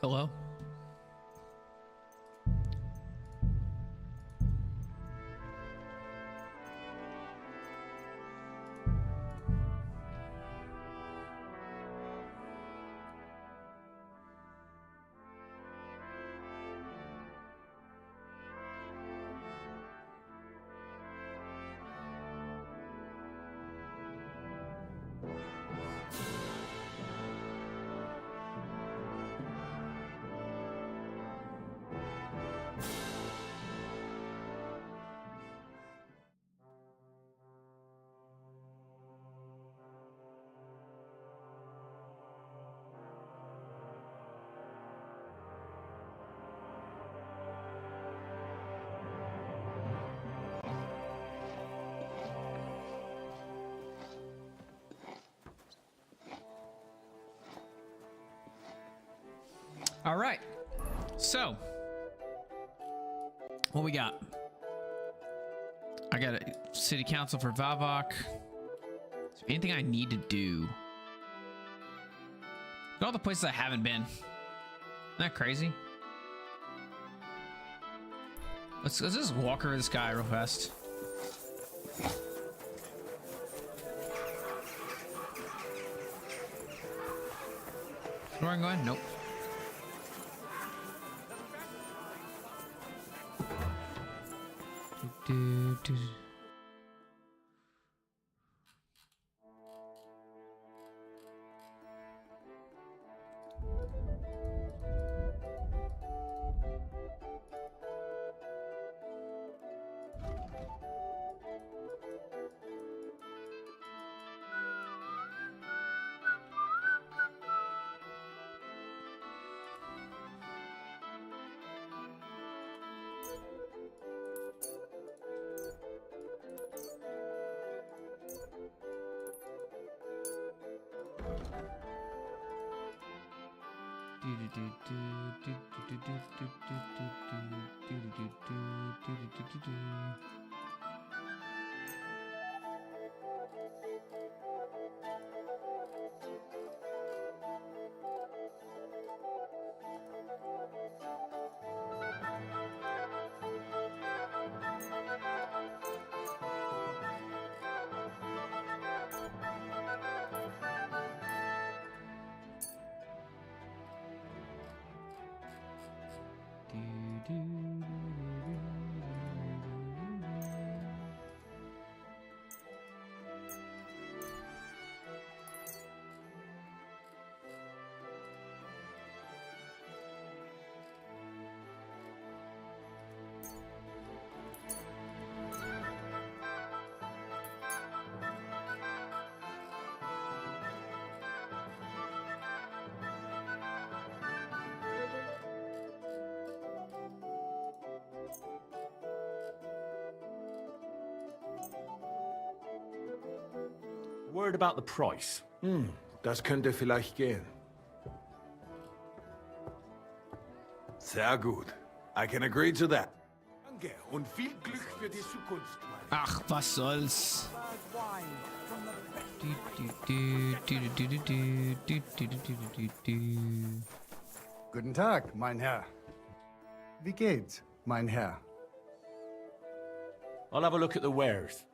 Hello? All right. So, what we got? I got a city council for Vavok. Is there anything I need to do? Look at all the places I haven't been. Isn't that crazy? Let's just walk over this guy real fast. Where am I going? Nope. Do. Word about the price. Das könnte vielleicht gehen. Sehr gut. I can agree to that. Danke und viel Glück für die Zukunft. Ach, was soll's? Guten Tag, mein Herr. Wie geht's, mein Herr? I'll have a look at the wares.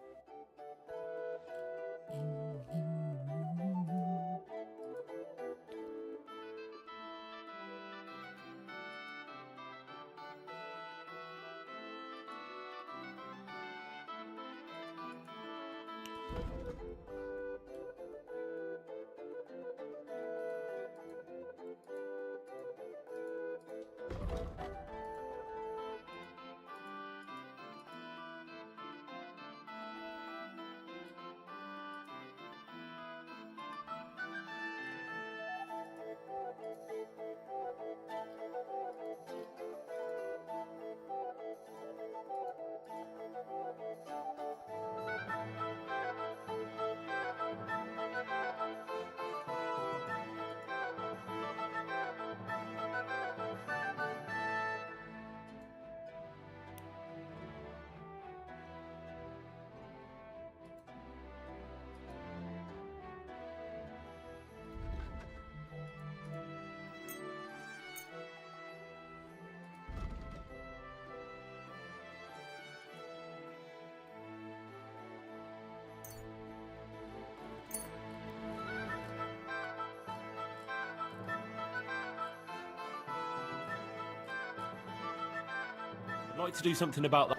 I'd like to do something about that.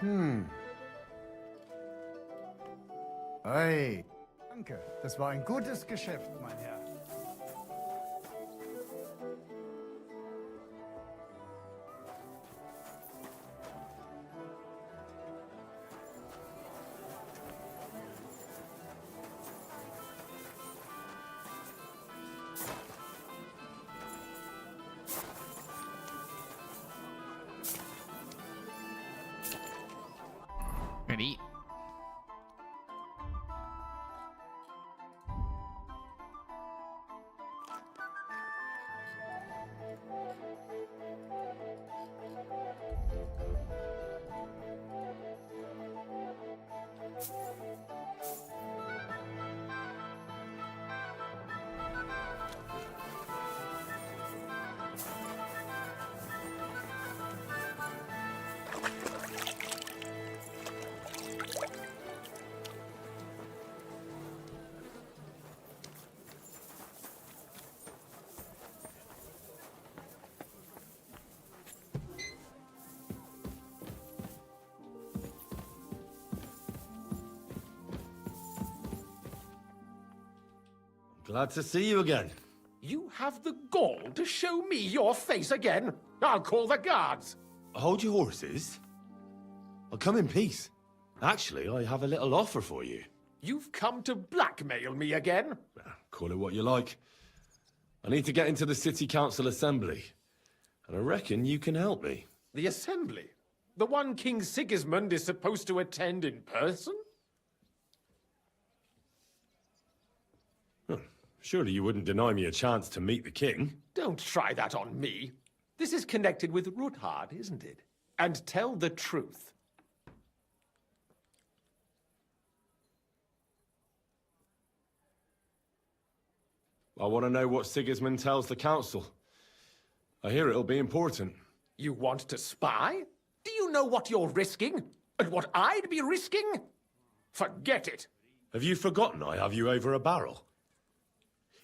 Hey. Danke, das war ein gutes Geschäft, mein Herr. Gonna eat. Glad to see you again. You have the gall to show me your face again? I'll call the guards. Hold your horses. I'll come in peace. Actually, I have a little offer for you. You've come to blackmail me again? Call it what you like. I need to get into the City Council Assembly, and I reckon you can help me. The assembly? The one King Sigismund is supposed to attend in person? Surely you wouldn't deny me a chance to meet the king? Don't try that on me. This is connected with Ruthard, isn't it? And tell the truth. I want to know what Sigismund tells the council. I hear it'll be important. You want to spy? Do you know what you're risking? And what I'd be risking? Forget it. Have you forgotten I have you over a barrel?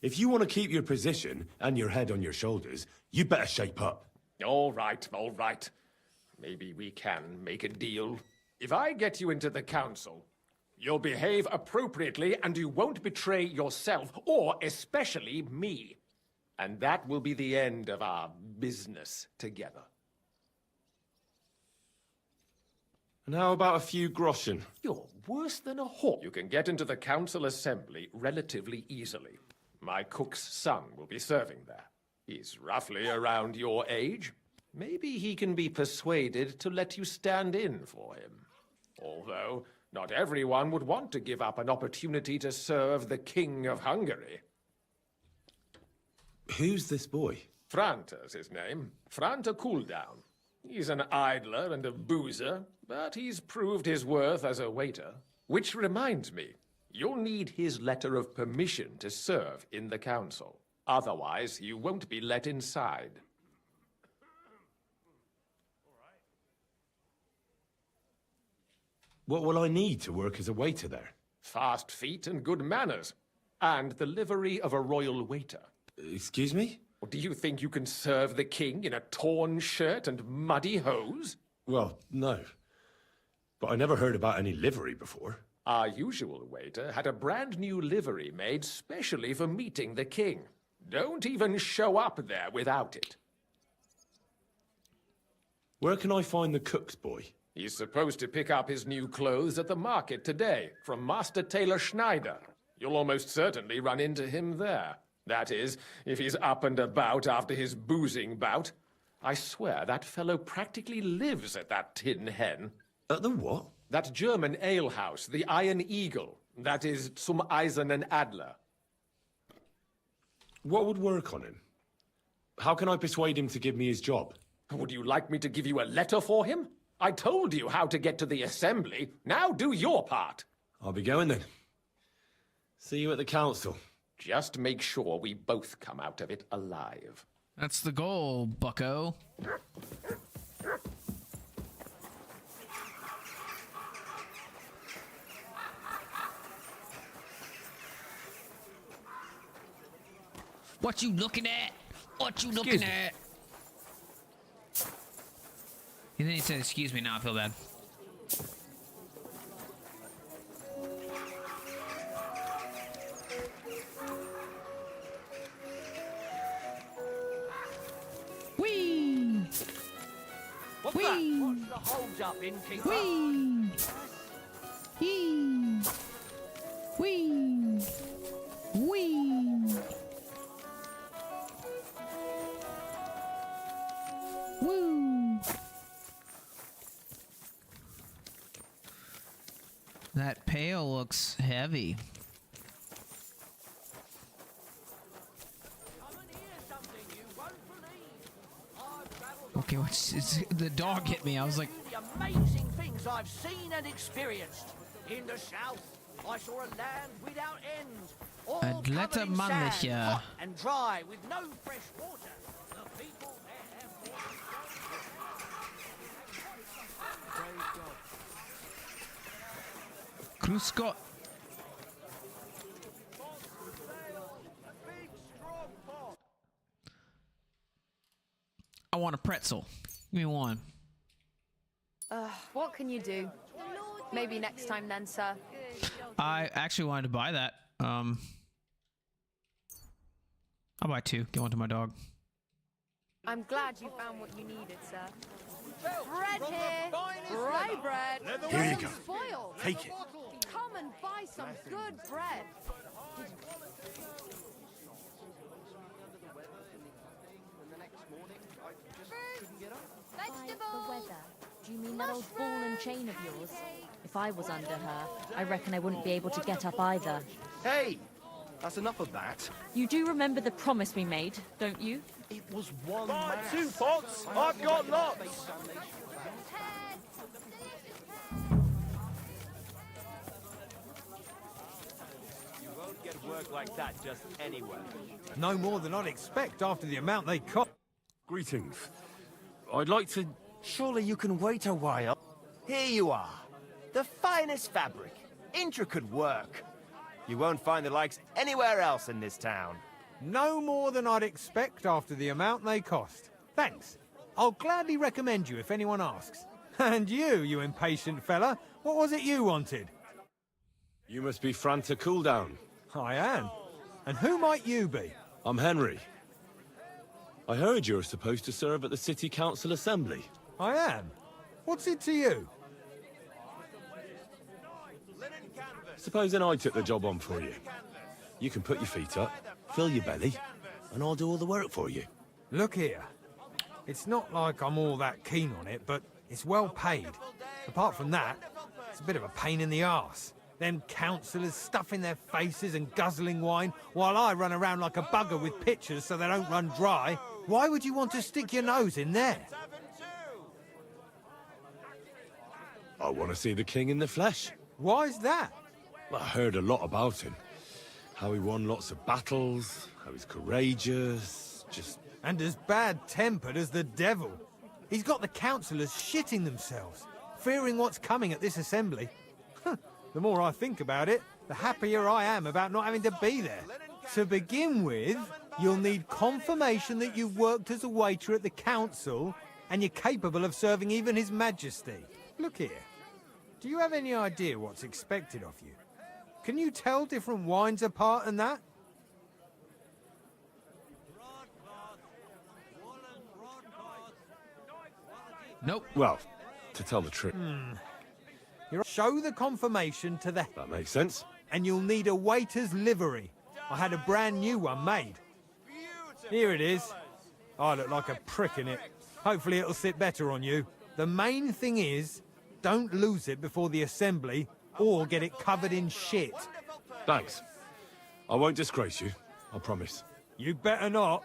If you want to keep your position and your head on your shoulders, you better shape up. All right, all right. Maybe we can make a deal. If I get you into the council, you'll behave appropriately and you won't betray yourself, or especially me. And that will be the end of our business together. And how about a few groschen? You're worse than a hawk. You can get into the council assembly relatively easily. My cook's son will be serving there. He's roughly around your age. Maybe he can be persuaded to let you stand in for him. Although, not everyone would want to give up an opportunity to serve the King of Hungary. Who's this boy? Franta's his name. Franta Cooldown. He's an idler and a boozer, but he's proved his worth as a waiter. Which reminds me, you'll need his letter of permission to serve in the council. Otherwise, you won't be let inside. What will I need to work as a waiter there? Fast feet and good manners. And the livery of a royal waiter. Excuse me? Or do you think you can serve the king in a torn shirt and muddy hose? Well, no. But I never heard about any livery before. Our usual waiter had a brand new livery made specially for meeting the king. Don't even show up there without it. Where can I find the cook's boy? He's supposed to pick up his new clothes at the market today from Master Tailor Schneider. You'll almost certainly run into him there. That is, if he's up and about after his boozing bout. I swear that fellow practically lives at that Tin Hen. At the what? That German alehouse, the Iron Eagle. That is Zum Eisernen Adler. What would work on him? How can I persuade him to give me his job? Would you like me to give you a letter for him? I told you how to get to the assembly. Now do your part. I'll be going then. See you at the council. Just make sure we both come out of it alive. That's the goal, bucko. What you looking at? What you looking Excuse me. at? And then he said, excuse me, now I feel bad. Whee! What's Whee! that? What's the hold up, innkeeper? Whee! Yee! Whee! Whee! Woo! That pail looks heavy. Okay, the dog hit me. I was like, The amazing things I've seen and experienced. In the south, I saw a land without end. All Het covered letter in mannetje. sand, hot and dry, with no fresh water. The people there Krusko. I want a pretzel. Give me one. What can you do? Maybe next time then, sir. I actually wanted to buy that. I'll buy two. Get one to my dog. I'm glad you found what you needed, sir. Bread here! Rye bread! Here you Doesn't go. spoil. Take it. Come and buy some good bread. The weather. Do you mean that old ball and chain of yours? If I was under her, I reckon I wouldn't be able to get up either. Hey! That's enough of that. You do remember the promise we made, don't you? It was one Buy mass. 2 pots. I've got lots. You won't get work like that just anywhere. No more than I'd expect after the amount they cost. Greetings. I'd like to... Surely you can wait a while. Here you are. The finest fabric. Intricate work. You won't find the likes anywhere else in this town. No more than I'd expect after the amount they cost. Thanks. I'll gladly recommend you if anyone asks. And you impatient fella, what was it you wanted? You must be Franta Cooldown. I am. And who might you be? I'm Henry. I heard you're supposed to serve at the City Council Assembly. I am. What's it to you? Supposing I took the job on for you. You can put your feet up, fill your belly, and I'll do all the work for you. Look here. It's not like I'm all that keen on it, but it's well paid. Apart from that, it's a bit of a pain in the arse. Them councillors stuffing their faces and guzzling wine, while I run around like a bugger with pitchers so they don't run dry. Why would you want to stick your nose in there? I want to see the king in the flesh. Why's that? I heard a lot about him. How he won lots of battles, how he's courageous, just... And as bad-tempered as the devil. He's got the councillors shitting themselves, fearing what's coming at this assembly. The more I think about it, the happier I am about not having to be there. To begin with, you'll need confirmation that you've worked as a waiter at the council and you're capable of serving even His Majesty. Look here. Do you have any idea what's expected of you? Can you tell different wines apart and that? Nope. Well, to tell the truth. Show the confirmation to the... That makes sense. And you'll need a waiter's livery. I had a brand new one made. Here it is. I look like a prick in it. Hopefully it'll sit better on you. The main thing is, don't lose it before the assembly or get it covered in shit. Thanks. I won't disgrace you, I promise. You better not.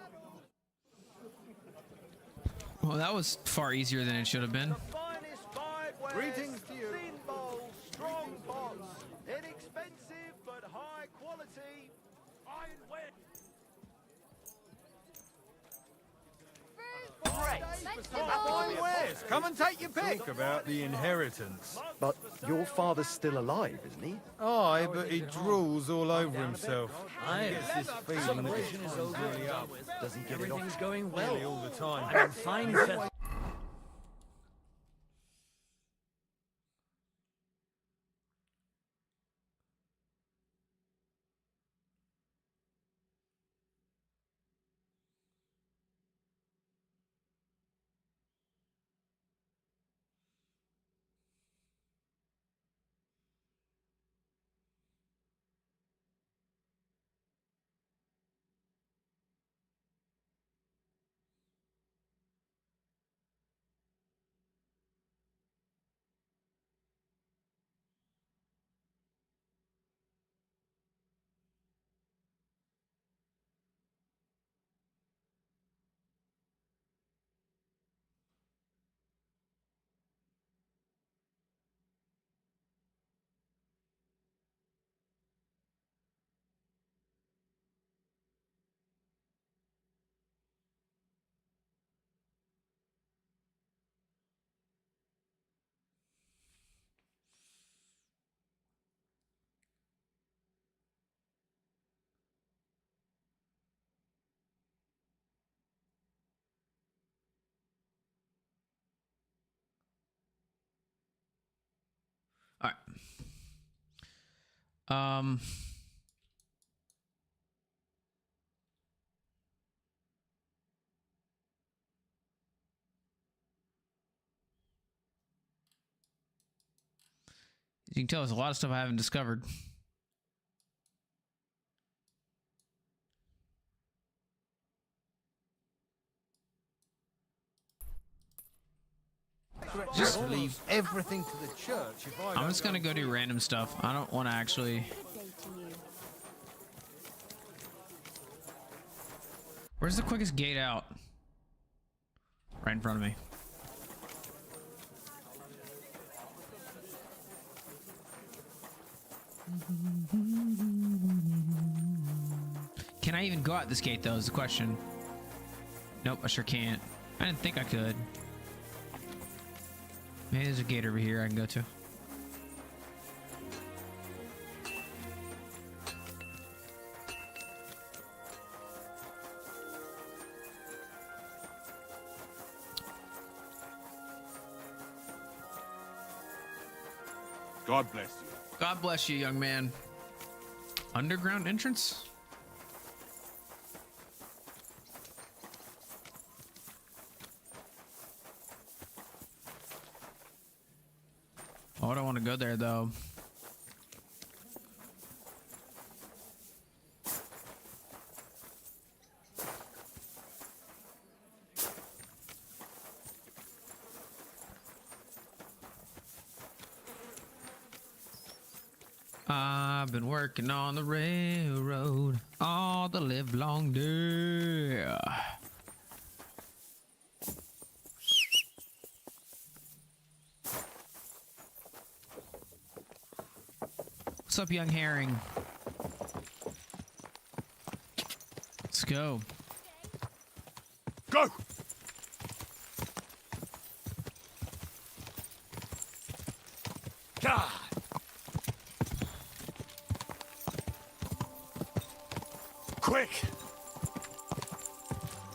Well, that was far easier than it should have been. Finest five Greetings to you. Thin bowls, strong pots. Inexpensive but high quality. Ironware. Wares, come and take your pick. Talk about the inheritance. But your father's still alive, isn't he? Aye, but he drools all over himself. He gets this feeling that his time's really up. Does he get it off? Everything's going Nearly well. all the time. I'm fine. All right. As you can tell, there's a lot of stuff I haven't discovered. Just leave everything to the church if I I'm just gonna go do random stuff. I don't want to actually. Where's the quickest gate out? Right in front of me. Can I even go out this gate though is the question. Nope, I sure can't. I didn't think I could. Maybe there's a gate over here I can go to. God bless you. God bless you, young man. Underground entrance? Oh, I don't want to go there, though. I've been working on the railroad all the live long day. What's up, young herring? Let's go. Go! God! Quick!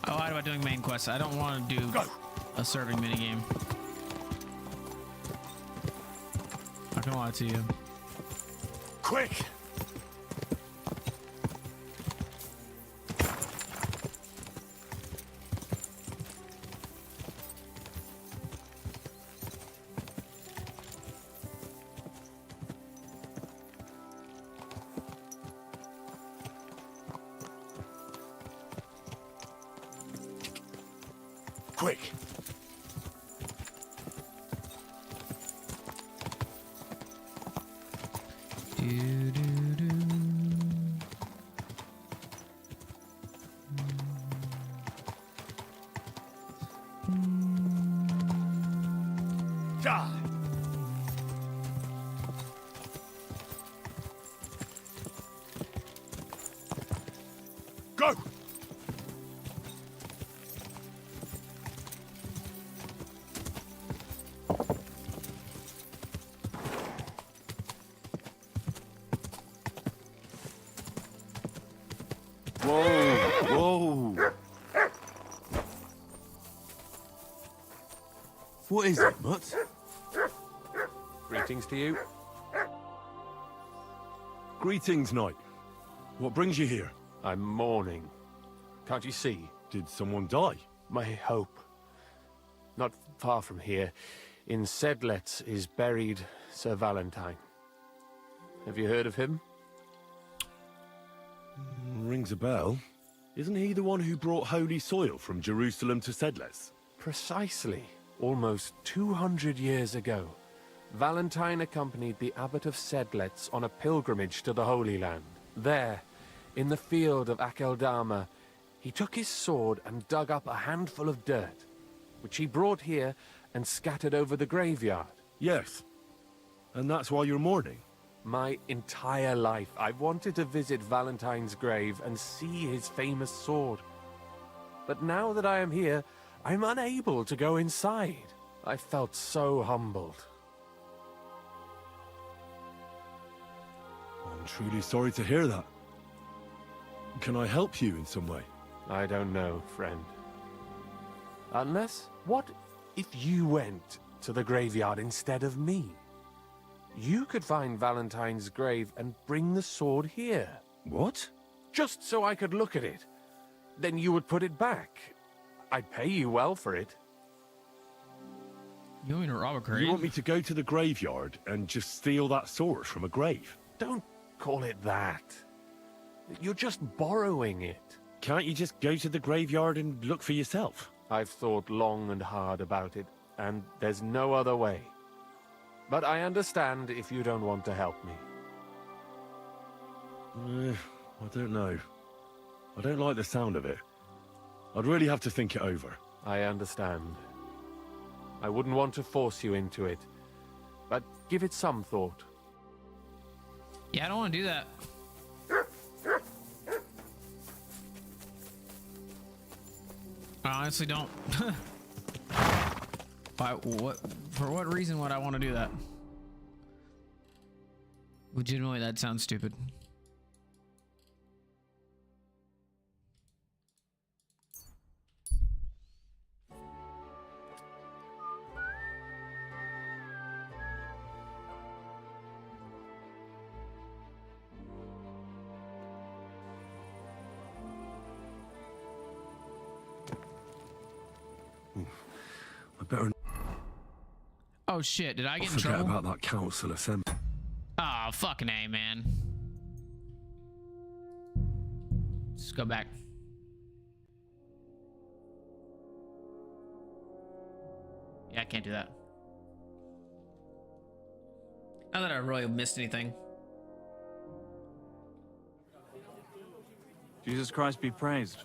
I lied about doing main quests. I don't want to do a serving minigame. Not gonna lie to you. Quick! Quick! God! Go! Whoa! Whoa! What is it, Mutt? Greetings to you. Greetings, Knight. What brings you here? I'm mourning. Can't you see? Did someone die? My hope. Not far from here, in Sedlets, is buried Sir Valentine. Have you heard of him? Rings a bell. Isn't he the one who brought holy soil from Jerusalem to Sedles? Precisely. Almost 200 years ago, Valentine accompanied the abbot of Sedlets on a pilgrimage to the Holy Land. There, in the field of Akeldama, he took his sword and dug up a handful of dirt, which he brought here and scattered over the graveyard. Yes. And that's why you're mourning? My entire life, I've wanted to visit Valentine's grave and see his famous sword. But now that I am here, I'm unable to go inside. I felt so humbled. I'm truly sorry to hear that. Can I help you in some way? I don't know, friend. Unless, what if you went to the graveyard instead of me? You could find Valentine's grave and bring the sword here. What? Just so I could look at it. Then you would put it back. I'd pay you well for it. You want me to rob a grave? You want me to go to the graveyard and just steal that sword from a grave? Don't call it that. You're just borrowing it. Can't you just go to the graveyard and look for yourself? I've thought long and hard about it, and there's no other way. But I understand if you don't want to help me. I don't know. I don't like the sound of it. I'd really have to think it over. I understand. I wouldn't want to force you into it, but give it some thought. Yeah, I don't want to do that. I honestly don't. For what reason would I want to do that? Legitimately, that sounds stupid. I better Oh shit, did I get in forget trouble? about that council assembly. Oh, fucking A, man. Let's go back. Yeah, I can't do that. Not that I really missed anything. Jesus Christ be praised.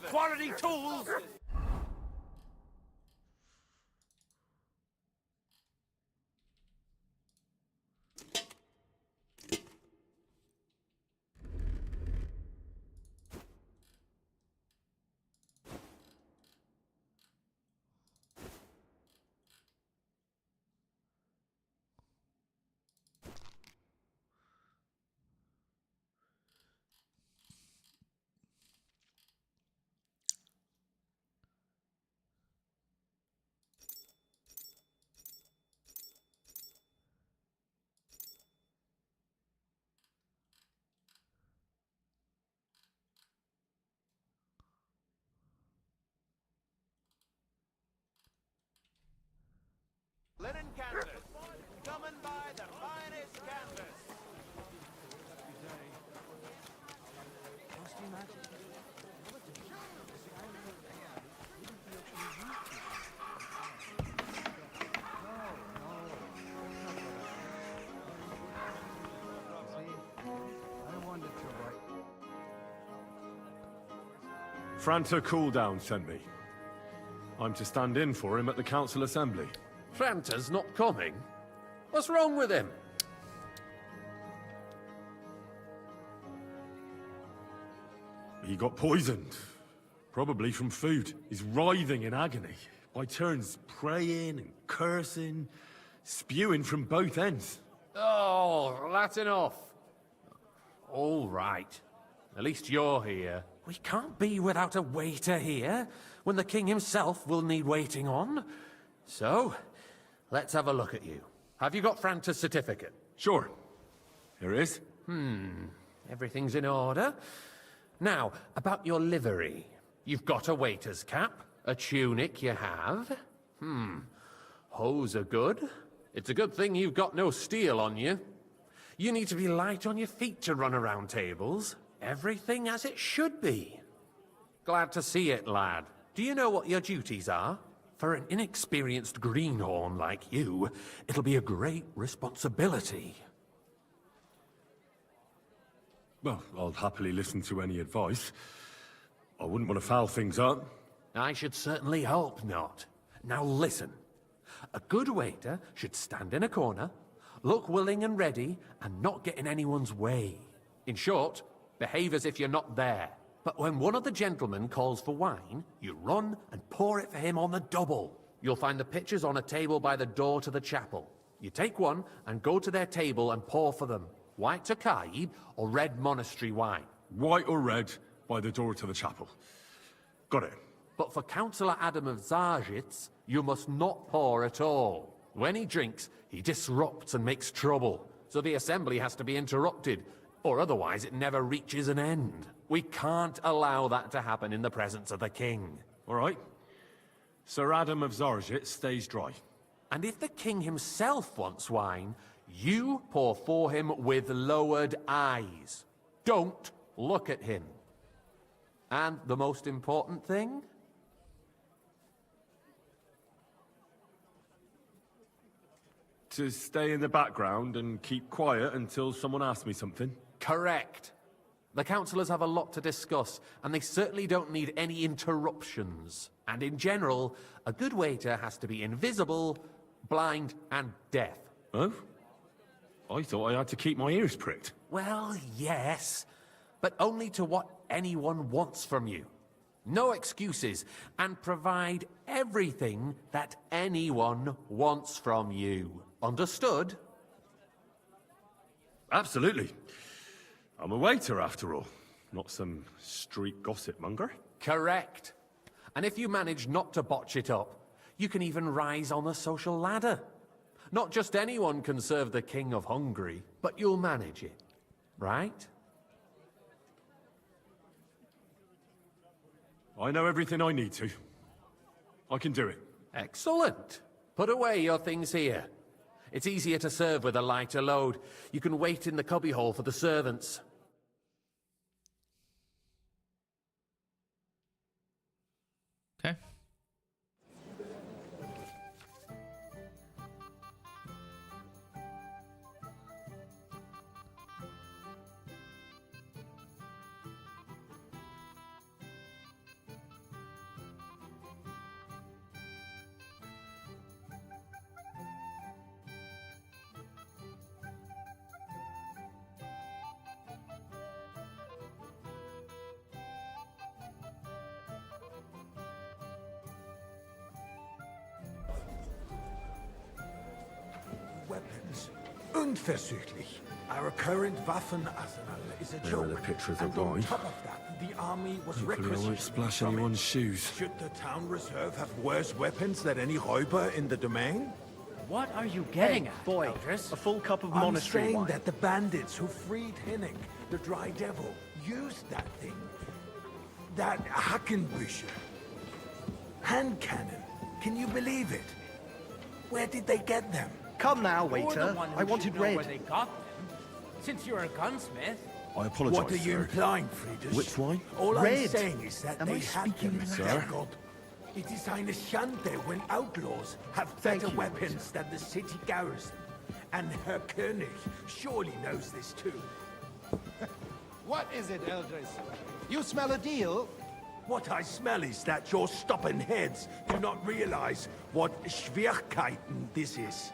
Quality tools! Linen canvas. Come and buy the finest canvas. I wanted to write. Franta Cooldown sent me. I'm to stand in for him at the council assembly. Franta's not coming? What's wrong with him? He got poisoned. Probably from food. He's writhing in agony. By turns praying and cursing, spewing from both ends. Oh, that's enough. All right. At least you're here. We can't be without a waiter here, when the king himself will need waiting on. So, let's have a look at you. Have you got Franta's certificate? Sure. Here it is. Everything's in order. Now, about your livery. You've got a waiter's cap, a tunic you have. Hose are good. It's a good thing you've got no steel on you. You need to be light on your feet to run around tables. Everything as it should be. Glad to see it, lad. Do you know what your duties are? For an inexperienced greenhorn like you, it'll be a great responsibility. Well, I'll happily listen to any advice. I wouldn't want to foul things up. I should certainly hope not. Now listen. A good waiter should stand in a corner, look willing and ready, and not get in anyone's way. In short, behave as if you're not there. But when one of the gentlemen calls for wine, you run and pour it for him on the double. You'll find the pitchers on a table by the door to the chapel. You take one and go to their table and pour for them. White Tokaib or red monastery wine. White or red, by the door to the chapel. Got it. But for Councillor Adam of Zarjitz, you must not pour at all. When he drinks, he disrupts and makes trouble. So the assembly has to be interrupted, or otherwise it never reaches an end. We can't allow that to happen in the presence of the king. All right. Sir Adam of Zarjit stays dry. And if the king himself wants wine, you pour for him with lowered eyes. Don't look at him. And the most important thing? To stay in the background and keep quiet until someone asks me something? Correct. The councillors have a lot to discuss, and they certainly don't need any interruptions. And in general, a good waiter has to be invisible, blind, and deaf. Oh? I thought I had to keep my ears pricked. Well, yes, but only to what anyone wants from you. No excuses, and provide everything that anyone wants from you. Understood? Absolutely. I'm a waiter, after all. Not some street gossip monger. Correct. And if you manage not to botch it up, you can even rise on the social ladder. Not just anyone can serve the King of Hungary, but you'll manage it. Right? I know everything I need to. I can do it. Excellent. Put away your things here. It's easier to serve with a lighter load. You can wait in the cubbyhole for the servants. Okay. Weapons. Unversüchlich. Our current Waffenarsenal is a There are the joke. picture of the And on guy. top of that, the army was Hopefully I requisitioned won't splash from anyone's it. shoes. Should the town reserve have worse weapons than any Räuber in the domain? What are you getting at, boy, Eldris? a full cup of I'm monastery saying wine. that the bandits who freed Hinnick, the Dry Devil, used that thing. That Hackenbücher. Hand cannon. Can you believe it? Where did they get them? Come now, You're the waiter. one who I wanted should know red. where they got them. Since you're a gunsmith. I apologise, What are you sir. implying, Friedrich? Which wine? All I'm Red. saying is that Am they I had speaking them, in Herrgott. It is eine Schande when outlaws have Thank better you, weapons than the city garrison. And Herr König surely knows this too. What is it, Eldris? You smell a deal? What I smell is that your stubborn heads do not realize what Schwierigkeiten this is.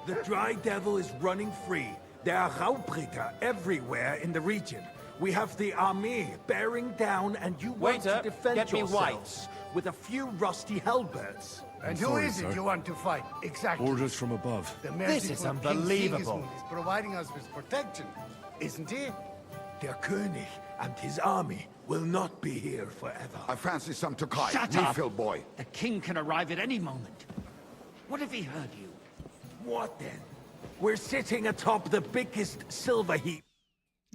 The Dry Devil is running free. There are Raubritter everywhere in the region. We have the army bearing down, and you want Waiter, to defend get me yourselves with a few rusty halberds. And I'm who sorry, is it sir. you want to fight? Exactly. Orders from above. The This is merciful King unbelievable. Sigismund is providing us with protection, isn't he? Der König and his army will not be here forever. I fancy some Tokai. Shut up! Refill boy. The king can arrive at any moment. What if he heard you? What then? We're sitting atop the biggest silver heap.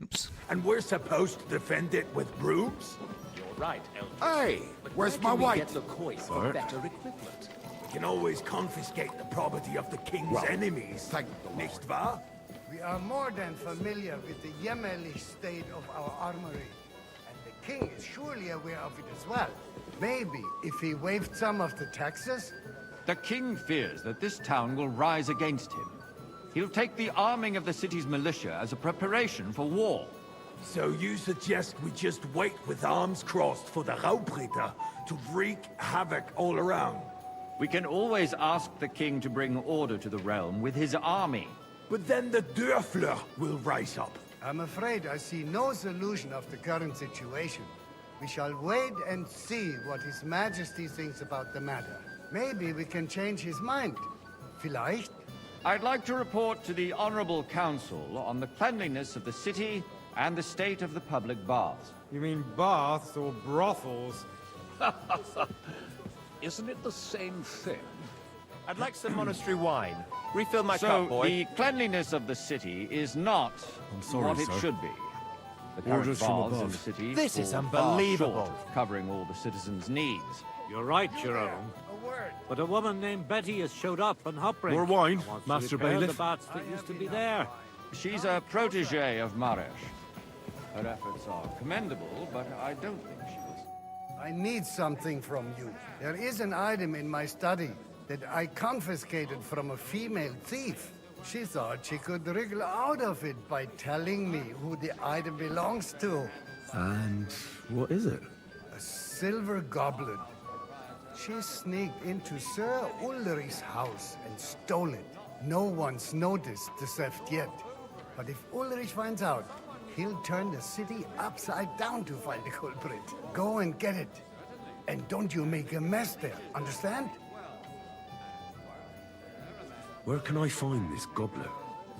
Oops. And we're supposed to defend it with brooms? You're right, Eldris. Hey, where's my wife? the coin Sir? better equipment? We can always confiscate the property of the king's enemies. thank the Lord. Nicht wahr? We are more than familiar with the yeomanly state of our armory. And the king is surely aware of it as well. Maybe if he waived some of the taxes? The king fears that this town will rise against him. He'll take the arming of the city's militia as a preparation for war. So you suggest we just wait with arms crossed for the Raubritter to wreak havoc all around? We can always ask the king to bring order to the realm with his army. But then the Dörfler will rise up. I'm afraid I see no solution of the current situation. We shall wait and see what His Majesty thinks about the matter. Maybe we can change his mind. Vielleicht? I'd like to report to the Honorable Council on the cleanliness of the city and the state of the public baths. You mean baths or brothels? Isn't it the same thing? I'd like some monastery wine. Refill my So, cup, boy. the cleanliness of the city is not sorry, what it sir. should be. The current Orders from baths in above. the city This is fall unbelievable. far short of covering all the citizens' needs. You're right, Jerome. But a woman named Betty has showed up in Hopbrink. More wine, and wants to Master repair Bailiff. the baths that used to be there. She's a protege of Maresh. Her efforts are commendable, but I don't think she was. I need something from you. There is an item in my study that I confiscated from a female thief. She thought she could wriggle out of it by telling me who the item belongs to. And what is it? A silver goblet. She sneaked into Sir Ulrich's house and stole it. No one's noticed the theft yet. But if Ulrich finds out, he'll turn the city upside down to find the culprit. Go and get it. And don't you make a mess there, understand? Where can I find this goblet?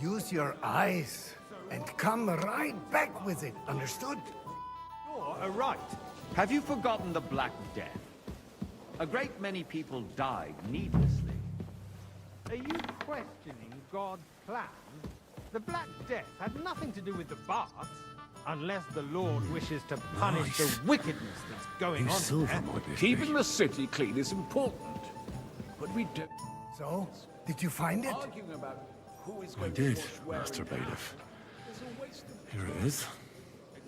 Use your eyes and come right back with it, understood? You're right. Have you forgotten the Black Death? A great many people died needlessly. Are you questioning God's plan? The Black Death had nothing to do with the baths, unless the Lord wishes to punish the wickedness that's going on there. Keeping the city clean is important. But we don't... So, did you find it? Arguing about who is I going did, to forswear Master it Bailiff. is a waste of... Here it is.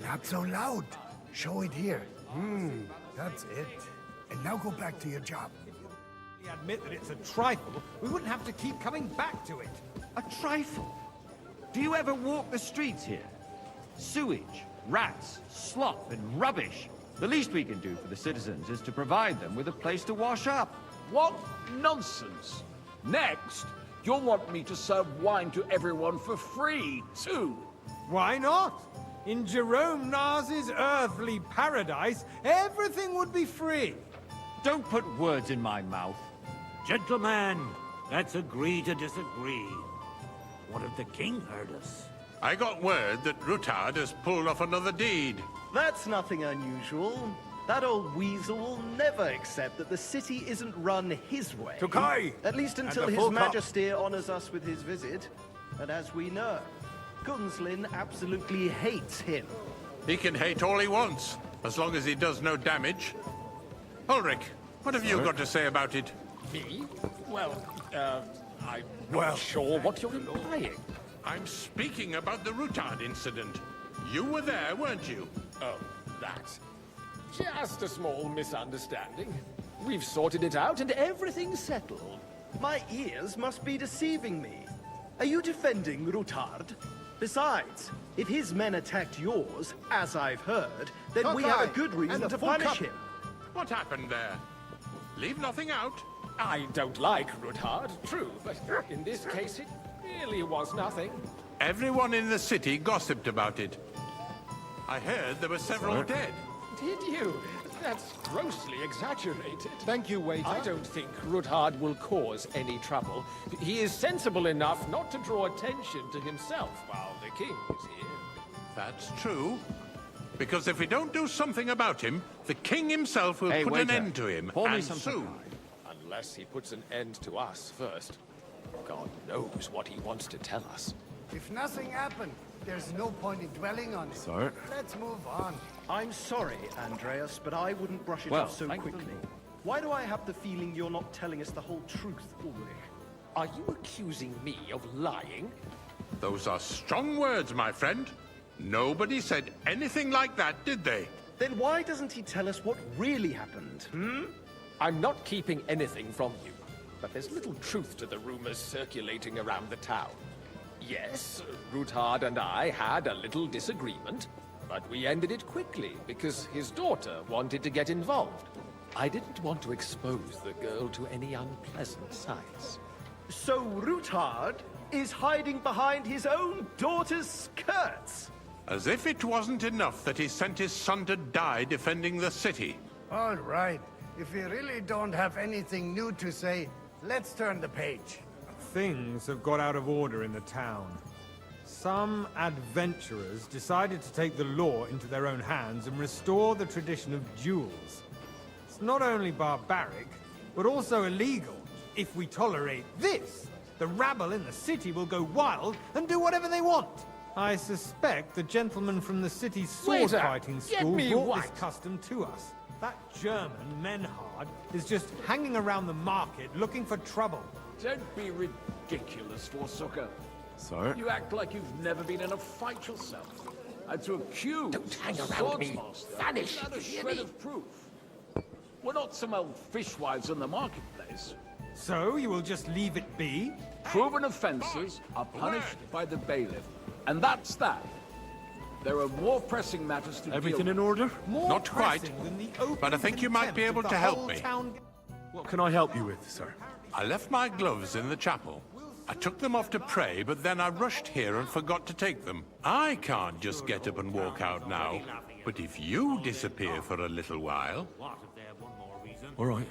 Not so loud. Show it here. That's it. And now go back to your job. We admit that it's a trifle, we wouldn't have to keep coming back to it. A trifle? Do you ever walk the streets here? Sewage, rats, slop, and rubbish. The least we can do for the citizens is to provide them with a place to wash up. What nonsense! Next, you'll want me to serve wine to everyone for free, too. Why not? In Jerome Nars's earthly paradise, everything would be free. Don't put words in my mouth. Gentlemen, let's agree to disagree. What if the king heard us? I got word that Rutard has pulled off another deed. That's nothing unusual. That old weasel will never accept that the city isn't run his way. Tokai! At least until And the His full cup. Majesty honors us with his visit. And as we know, Gunslin absolutely hates him. He can hate all he wants, as long as he does no damage. Ulrich, what have you got to say about it? Me? Well, I'm not sure what you're implying. I'm speaking about the Rutard incident. You were there, weren't you? Oh, that. Just a small misunderstanding. We've sorted it out and everything's settled. My ears must be deceiving me. Are you defending Rutard? Besides, if his men attacked yours, as I've heard, then we have a good reason to punish him. What happened there? Leave nothing out. I don't like Rutard, true, but in this case it really was nothing. Everyone in the city gossiped about it. I heard there were several dead. Did you? That's grossly exaggerated. Thank you, waiter. I don't think Rutard will cause any trouble. He is sensible enough not to draw attention to himself while the king is here. That's true. Because if we don't do something about him, the king himself will Hey, put an waiter. end to him, Pour me and some soon. Unless he puts an end to us first. God knows what he wants to tell us. If nothing happened, there's no point in dwelling on it. Sir? Let's move on. I'm sorry, Andreas, but I wouldn't brush it Well, off so thank the quickly. Lord. Why do I have the feeling you're not telling us the whole truth, Ulrich? Are you accusing me of lying? Those are strong words, my friend. Nobody said anything like that, did they? Then why doesn't he tell us what really happened, I'm not keeping anything from you, but there's little truth to the rumors circulating around the town. Yes, Rutard and I had a little disagreement, but we ended it quickly because his daughter wanted to get involved. I didn't want to expose the girl to any unpleasant sights. So Rutard is hiding behind his own daughter's skirts? As if it wasn't enough that he sent his son to die defending the city. All right. If we really don't have anything new to say, let's turn the page. Things have got out of order in the town. Some adventurers decided to take the law into their own hands and restore the tradition of duels. It's not only barbaric, but also illegal. if we tolerate this, the rabble in the city will go wild and do whatever they want. I suspect the gentleman from the city's sword fighting school brought this custom to us. That German, Menhard, is just hanging around the market looking for trouble. Don't be ridiculous, Forsooker. Sir? You act like you've never been in a fight yourself. And to accuse Don't hang around me. Vanish, without a you hear shred me? of proof. We're not some old fishwives in the marketplace. So you will just leave it be? Proven offences are punished by the bailiff. And that's that. There are more pressing matters to Everything deal in order? More Not quite, pressing than the open but I think you might be contempt able of to the help whole me. town. What can I help you with, sir? I left my gloves in the chapel. I took them off to pray, but then I rushed here and forgot to take them. I can't just get up and walk out now. But if you disappear for a little while... All right.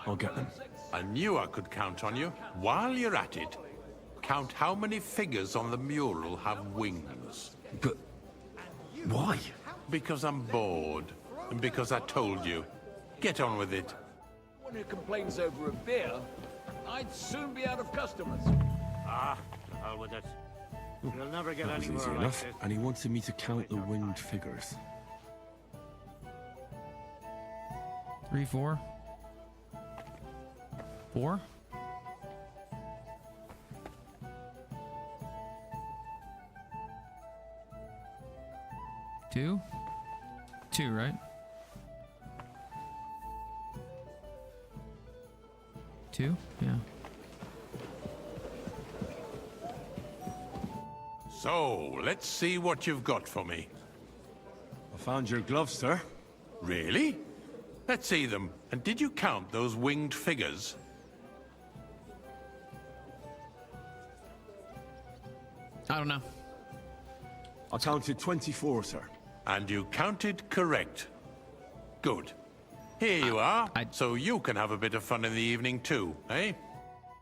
I'll get them. I knew I could count on you. While you're at it, count how many figures on the mural have wings. But... why? Because I'm bored. And because I told you. Get on with it. One who complains over a beer, I'd soon be out of customers. Ah, the hell with it. You'll never get That was anywhere easy like enough. this. And he wanted me to count the winged figures. 3, 4. 4? Two? 2, right? 2? Yeah. So, let's see what you've got for me. I found your gloves, sir. Really? Let's see them. And did you count those winged figures? I don't know. I counted 24, sir. And you counted correct. Good. Here you are, so you can have a bit of fun in the evening too, eh?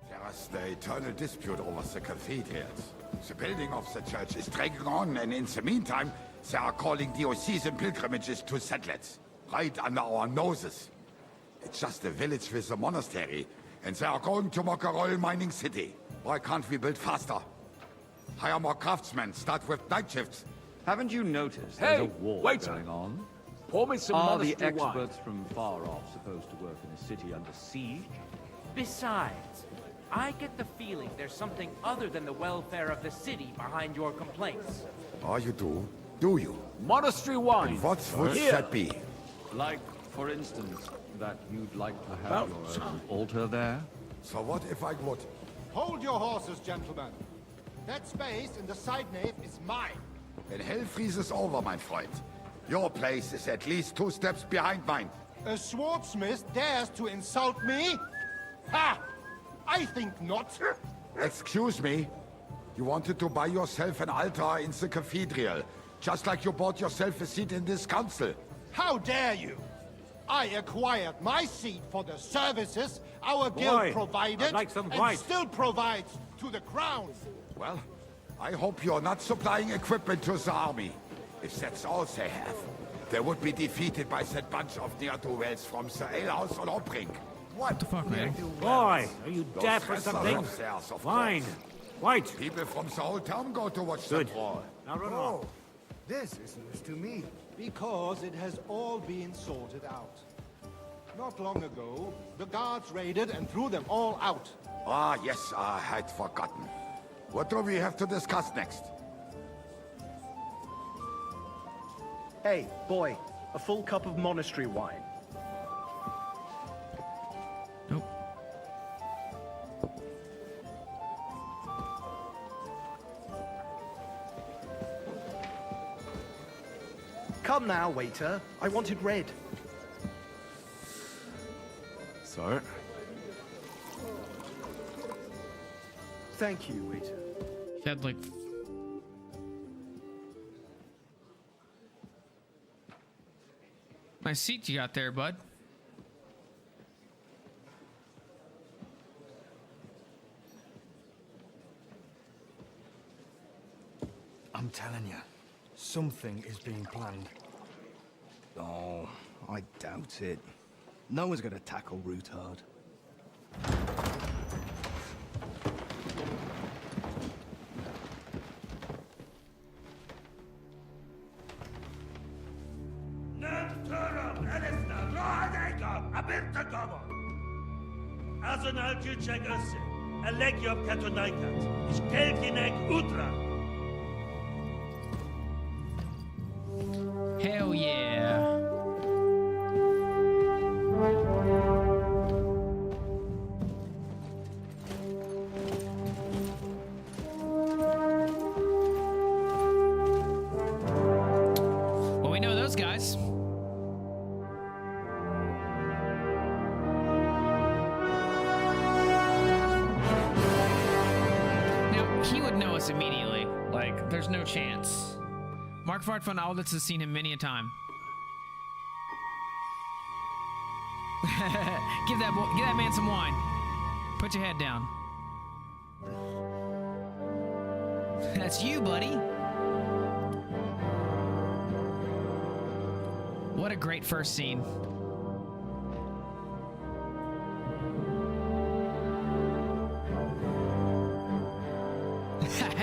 There is the eternal dispute over the cathedrals. The building of the church is dragging on, and in the meantime, they are calling diocesan pilgrimages to settlers, right under our noses. It's just a village with a monastery, and they are going to make a royal mining city. Why can't we build faster? Hire more craftsmen, start with night shifts. Haven't you noticed Hey, there's a war waiter. going on? Pour me some Are the monastery wine. experts from far off supposed to work in a city under siege? Besides, I get the feeling there's something other than the welfare of the city behind your complaints. Oh, you do? Do you? Monastery wine. And what would Here. that be? Like, for instance, that you'd like to have your own altar there? So what if I would? Hold your horses, gentlemen. That space in the side nave is mine. Then hell freezes over, my friend. Your place is at least 2 steps behind mine. A swordsmith dares to insult me? Ha! I think not. Excuse me? You wanted to buy yourself an altar in the cathedral, just like you bought yourself a seat in this council. How dare you? I acquired my seat for the services our Boy, guild provided I'd like some and white. still provides to the crown. Well, I hope you're not supplying equipment to the army. If that's all they have, they would be defeated by that bunch of ne'er-do-wells from the alehouse on Obrink. What the fuck, man? Boy, are you Those deaf or wrestlers something? of theirs, of Fine. course. White. People from the whole town go to watch Good. that war. Now run Oh, along. this is news to me. Because it has all been sorted out. Not long ago, the guards raided and threw them all out. Ah, yes, I had forgotten. What do we have to discuss next? Hey, boy, a full cup of monastery wine. Nope. Come now, waiter. I wanted red. Sir? Thank you, waiter. He had like... Nice seat you got there, bud. I'm telling you, something is being planned. Oh, I doubt it. No one's gonna tackle Rootard. Hell yeah. Well, we know those guys. Now, he would know us immediately. Like, there's no chance. Markvart von Alditz has seen him many a time. Give that man some wine. Put your head down. That's you, buddy. What a great first scene.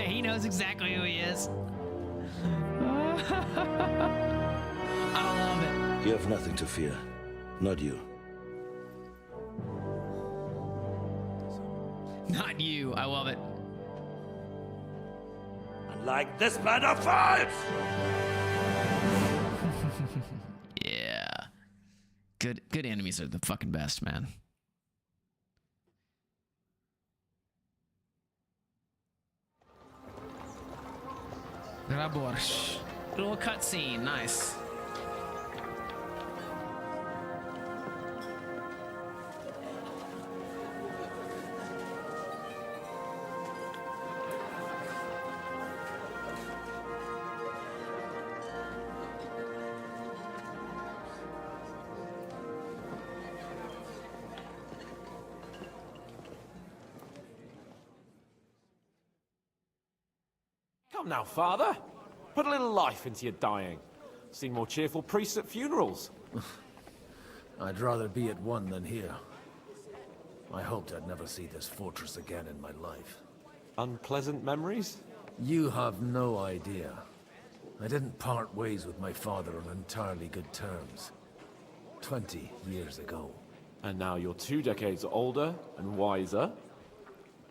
He knows exactly who he is. I love it. You have nothing to fear. Not you. Not you. I love it. Like this man of fives! Yeah. Good enemies are the fucking best, man. Raborsh. Little cutscene, nice. Come now, Father. Put a little life into your dying. Seen more cheerful priests at funerals. I'd rather be at one than here. I hoped I'd never see this fortress again in my life. Unpleasant memories? You have no idea. I didn't part ways with my father on entirely good terms. 20 years ago. And now you're 2 decades older and wiser.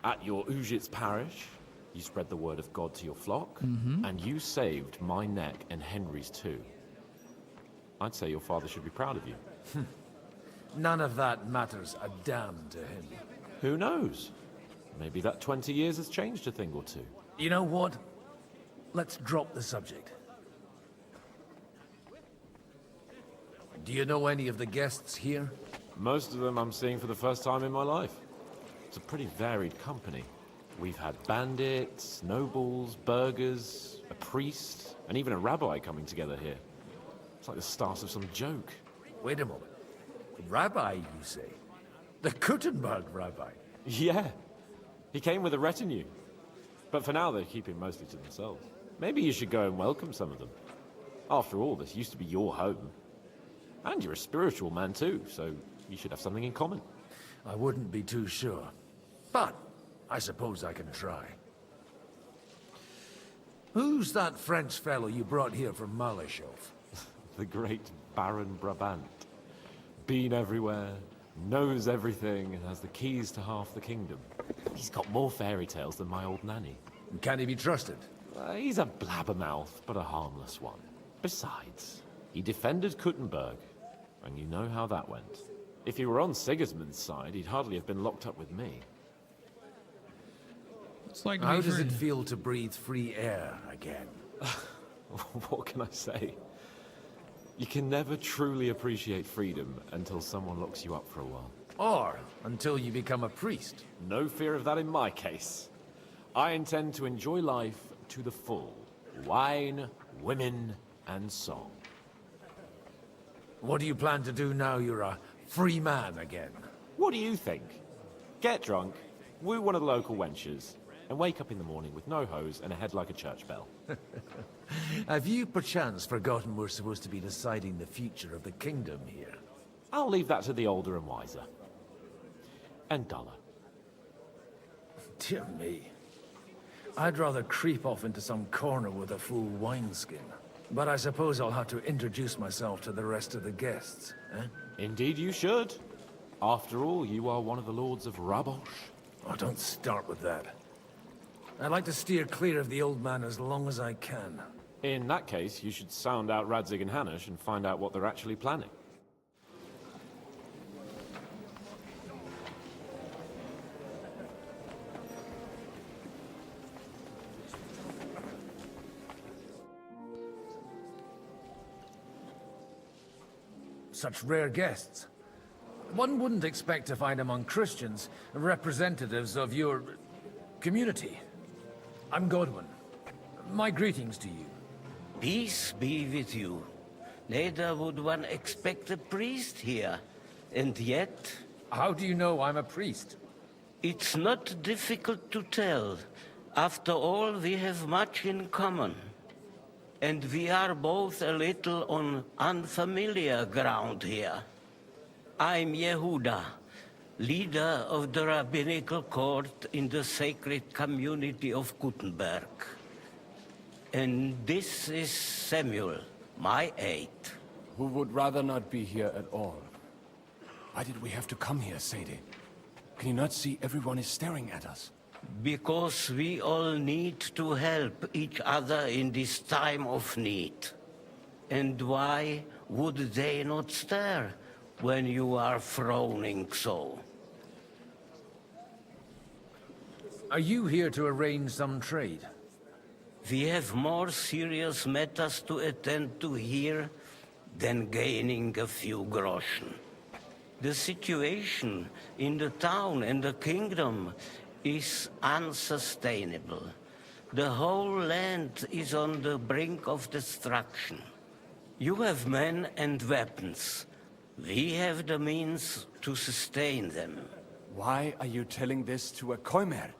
At your Ujitz parish, you spread the word of God to your flock, and you saved my neck and Henry's too. I'd say your father should be proud of you. None of that matters a damn to him. Who knows? Maybe that 20 years has changed a thing or two. You know what? Let's drop the subject. Do you know any of the guests here? Most of them I'm seeing for the first time in my life. It's a pretty varied company. We've had bandits, nobles, burghers, a priest, and even a rabbi coming together here. It's like the start of some joke. Wait a moment. Rabbi, you say? The Kuttenberg rabbi? Yeah. He came with a retinue. But for now, they're keeping mostly to themselves. Maybe you should go and welcome some of them. After all, this used to be your home. And you're a spiritual man too, so you should have something in common. I wouldn't be too sure. But I suppose I can try. Who's that French fellow you brought here from Malachov? The great Baron Brabant. Been everywhere, knows everything, and has the keys to half the kingdom. He's got more fairy tales than my old nanny. Can he be trusted? He's a blabbermouth, but a harmless one. Besides, he defended Kuttenberg, and you know how that went. If he were on Sigismund's side, he'd hardly have been locked up with me. Like how does it feel to breathe free air again? What can I say? You can never truly appreciate freedom until someone locks you up for a while. Or until you become a priest. No fear of that in my case. I intend to enjoy life to the full. Wine, women, and song. What do you plan to do now you're a free man again? What do you think? Get drunk, woo one of the local wenches, and wake up in the morning with no hose and a head like a church bell. Have you perchance forgotten we're supposed to be deciding the future of the kingdom here? I'll leave that to the older and wiser. and duller. Dear me. I'd rather creep off into some corner with a full wineskin. But I suppose I'll have to introduce myself to the rest of the guests, eh? Indeed you should. After all, you are one of the lords of Rabosh. Oh, don't start with that. I'd like to steer clear of the old man as long as I can. In that case, you should sound out Radzig and Hanush and find out what they're actually planning. Such rare guests. One wouldn't expect to find among Christians representatives of your community. I'm Godwin. My greetings to you. Peace be with you. Neither would one expect a priest here. And yet... How do you know I'm a priest? It's not difficult to tell. After all, we have much in common. And we are both a little on unfamiliar ground here. I'm Yehuda, leader of the rabbinical court in the sacred community of Gutenberg. And this is Samuel, my aide. Who would rather not be here at all. Why did we have to come here, Sadie? Can you not see everyone is staring at us? Because we all need to help each other in this time of need. And why would they not stare when you are frowning so? Are you here to arrange some trade? We have more serious matters to attend to here than gaining a few groschen. The situation in the town and the kingdom is unsustainable. The whole land is on the brink of destruction. You have men and weapons. We have the means to sustain them. Why are you telling this to a Koimer?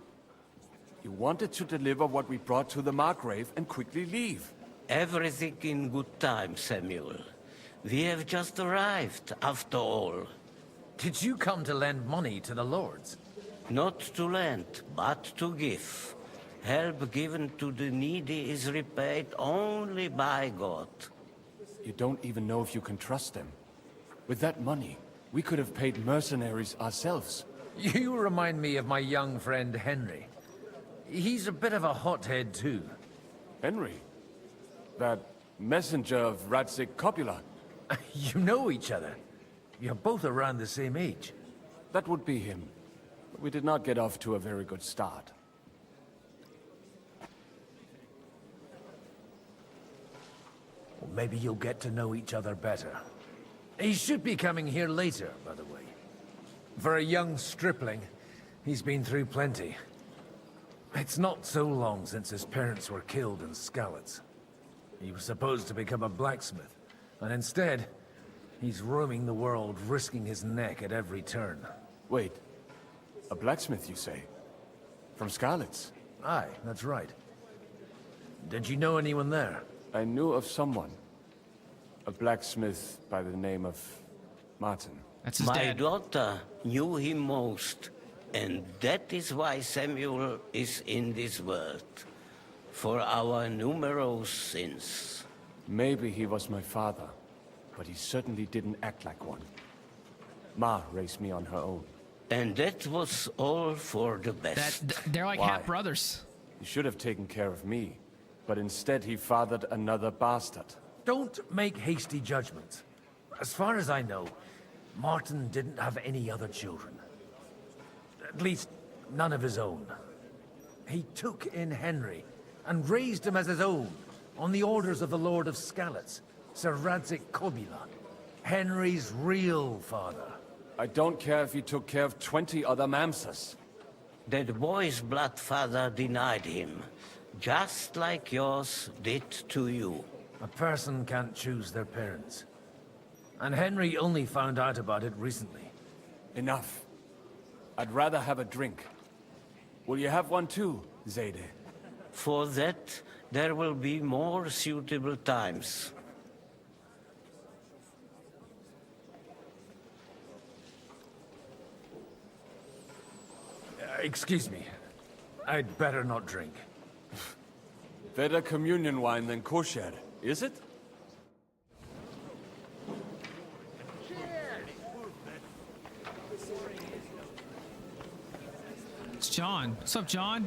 You wanted to deliver what we brought to the Margrave and quickly leave. Everything in good time, Samuel. We have just arrived, after all. Did you come to lend money to the lords? Not to lend, but to give. Help given to the needy is repaid only by God. You don't even know if you can trust them. With that money, we could have paid mercenaries ourselves. You remind me of my young friend Henry. He's a bit of a hothead too. Henry? That messenger of Radzig Copula? You know each other. You're both around the same age. That would be him. We did not get off to a very good start. Well, maybe you'll get to know each other better. He should be coming here later, by the way. For a young stripling, he's been through plenty. It's not so long since his parents were killed in Skalitz. He was supposed to become a blacksmith, and instead, he's roaming the world, risking his neck at every turn. Wait, a blacksmith, you say? From Skalitz? Aye, that's right. Did you know anyone there? I knew of someone. A blacksmith by the name of Martin. That's his My dad. daughter knew him most, and that is why Samuel is in this world. For our numerous sins. Maybe he was my father, but he certainly didn't act like one. Ma raised me on her own. And that was all for the best. They're like Why? half brothers. He should have taken care of me, but instead he fathered another bastard. Don't make hasty judgments. As far as I know, Martin didn't have any other children. At least, none of his own. He took in Henry and raised him as his own, on the orders of the Lord of Skalitz, Sir Radzig Kobyla, Henry's real father. I don't care if he took care of 20 other Mamsas. That boy's blood father denied him, just like yours did to you. A person can't choose their parents. And Henry only found out about it recently. Enough. I'd rather have a drink. Will you have one too, Zayde? For that, there will be more suitable times. Excuse me. I'd better not drink. Better communion wine than kosher, is it? It's John. What's up, John?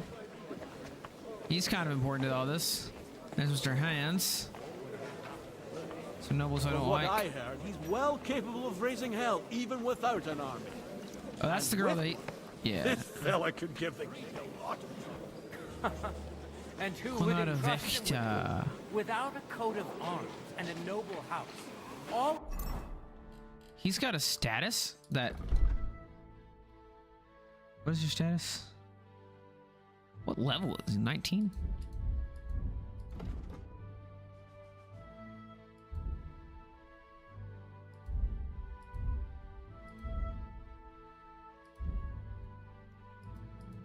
He's kind of important to all this. There's Mr. Hands. Some nobles I don't From what like. I heard, he's well capable of raising hell, even without an army. Oh, that's the girl that... Yeah. This fella could give the king a lot. And who Connor would entrust him Wächter. without a coat of arms and a noble house? All He's got a status that... What is your status? What level is he? 19?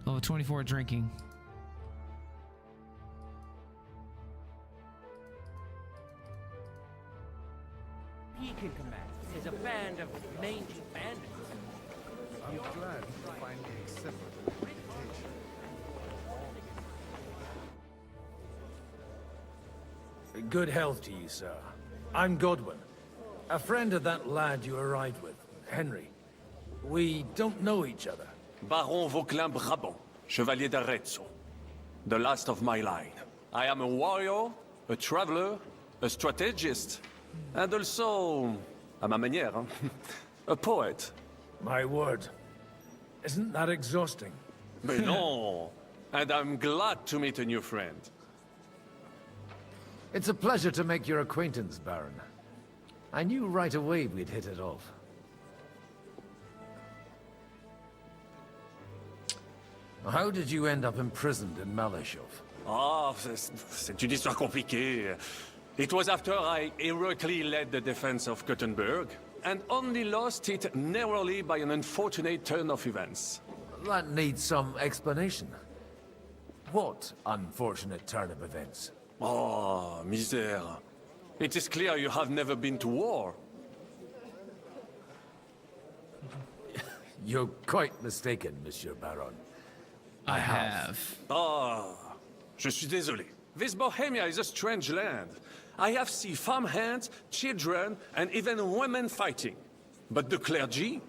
Level 24 drinking. he can command is a band of mangy bandits. I'm glad you finally accepted the invitation. Good health to you, sir. I'm Godwin, a friend of that lad you arrived with, Henry. We don't know each other. Baron Vauclin Brabant, Chevalier d'Arezzo. The last of my line. I am a warrior, a traveler, a strategist, and also, à ma manière, a poet. My word. Isn't that exhausting? Mais non! And I'm glad to meet a new friend. It's a pleasure to make your acquaintance, Baron. I knew right away we'd hit it off. How did you end up imprisoned in Malashov? Ah, c'est une histoire compliquée. It was after I heroically led the defense of Gothenburg, and only lost it narrowly by an unfortunate turn of events. That needs some explanation. What unfortunate turn of events? Oh, misère. It is clear you have never been to war. You're quite mistaken, Monsieur Baron. I have. Ah, je suis désolé. This Bohemia is a strange land. I have seen farmhands, children, and even women fighting. But the clergy?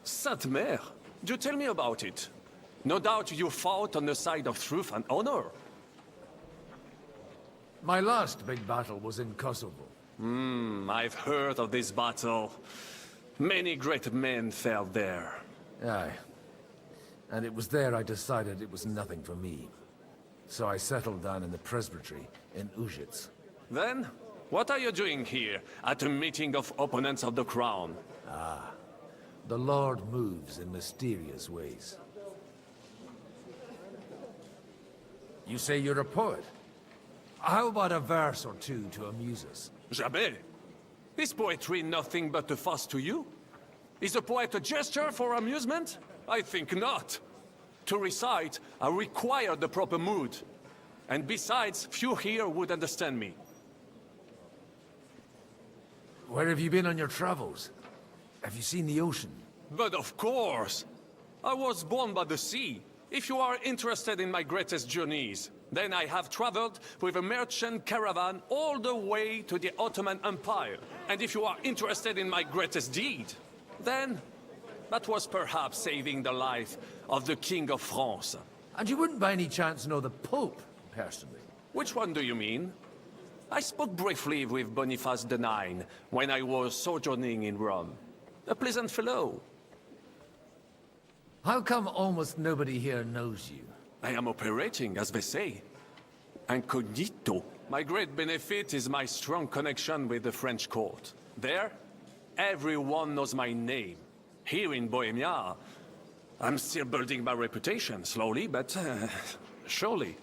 Sainte Mère, do tell me about it. No doubt you fought on the side of truth and honor. My last big battle was in Kosovo. I've heard of this battle. Many great men fell there. Aye. And it was there I decided it was nothing for me. So I settled down in the presbytery in Ujits. Then, what are you doing here, at a meeting of opponents of the crown? Ah, the Lord moves in mysterious ways. You say you're a poet? How about a verse or two to amuse us? Jamais. Is poetry nothing but a fuss to you? Is a poet a gesture for amusement? I think not. To recite, I require the proper mood. And besides, few here would understand me. Where have you been on your travels? Have you seen the ocean? But of course! I was born by the sea. If you are interested in my greatest journeys, then I have traveled with a merchant caravan all the way to the Ottoman Empire. And if you are interested in my greatest deed, then that was perhaps saving the life of the King of France. And you wouldn't by any chance know the Pope, personally? Which one do you mean? I spoke briefly with Boniface IX when I was sojourning in Rome. A pleasant fellow. How come almost nobody here knows you? I am operating, as they say. Incognito. My great benefit is my strong connection with the French court. There, everyone knows my name. Here in Bohemia, I'm still building my reputation, slowly, but surely.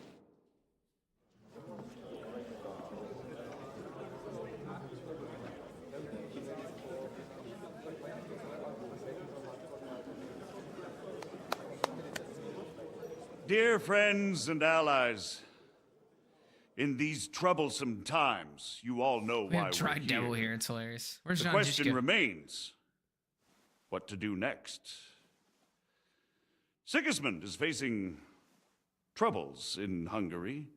Dear friends and allies, in these troublesome times, you all know We why have tried we're devil here. here. It's hilarious. Where's The John question Jishka? remains, what to do next? Sigismund is facing troubles in Hungary.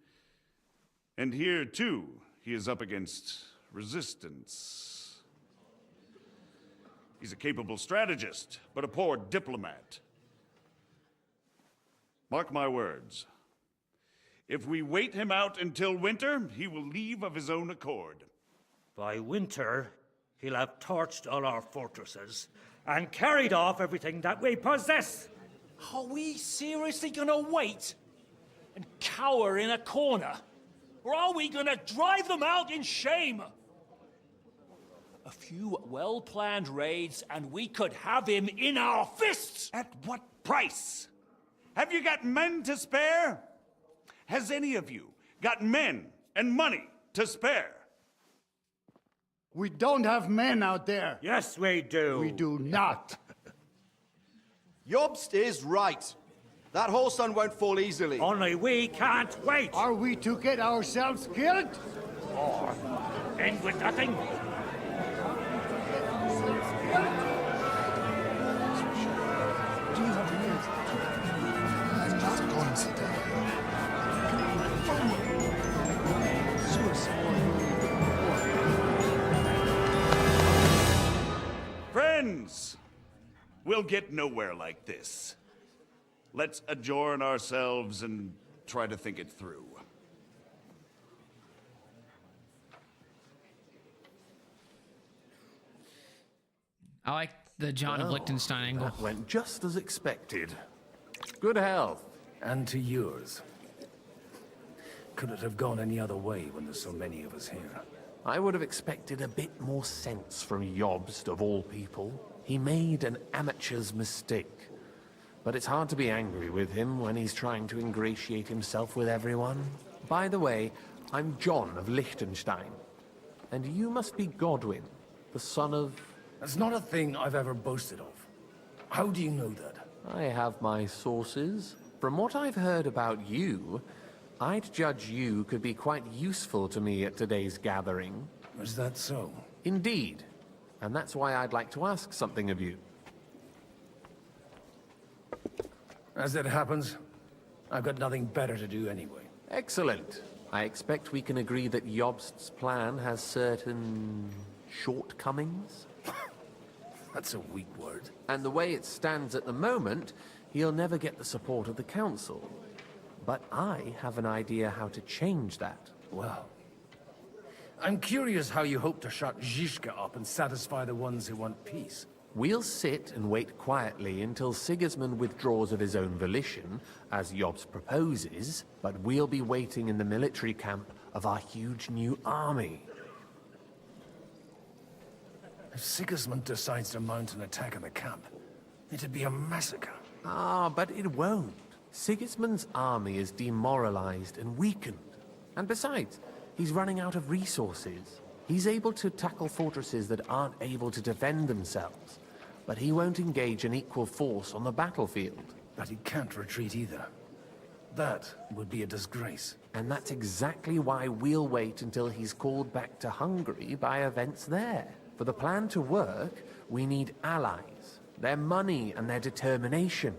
And here, too, he is up against resistance. He's a capable strategist, but a poor diplomat. Mark my words. If we wait him out until winter, he will leave of his own accord. By winter, he'll have torched all our fortresses and carried off everything that we possess. Are we seriously gonna wait and cower in a corner? Or are we gonna drive them out in shame? A few well-planned raids and we could have him in our fists! At what price? Have you got men to spare? Has any of you got men and money to spare? We don't have men out there. Yes, we do. We do not. Jobst is right. That whole sun won't fall easily. Only we can't wait. Are we to get ourselves killed? Or end with nothing? Friends, we'll get nowhere like this. Let's adjourn ourselves and try to think it through. I like the John of Liechtenstein angle. That went just as expected. Good health. And to yours. Could it have gone any other way when there's so many of us here? I would have expected a bit more sense from Jobst, of all people. He made an amateur's mistake. But it's hard to be angry with him when he's trying to ingratiate himself with everyone. By the way, I'm John of Liechtenstein. And you must be Godwin, the son of... That's not a thing I've ever boasted of. How do you know that? I have my sources. From what I've heard about you, I'd judge you could be quite useful to me at today's gathering. Is that so? Indeed. And that's why I'd like to ask something of you. As it happens, I've got nothing better to do anyway. Excellent. I expect we can agree that Jobst's plan has certain... shortcomings? That's a weak word. And the way it stands at the moment, he'll never get the support of the Council. But I have an idea how to change that. Well, I'm curious how you hope to shut Zizka up and satisfy the ones who want peace. We'll sit and wait quietly until Sigismund withdraws of his own volition, as Jobst proposes, but we'll be waiting in the military camp of our huge new army. If Sigismund decides to mount an attack on the camp, it'd be a massacre. Ah, but it won't. Sigismund's army is demoralized and weakened. And besides, he's running out of resources. He's able to tackle fortresses that aren't able to defend themselves. But he won't engage an equal force on the battlefield. But he can't retreat either. That would be a disgrace. And that's exactly why we'll wait until he's called back to Hungary by events there. For the plan to work, we need allies, their money and their determination.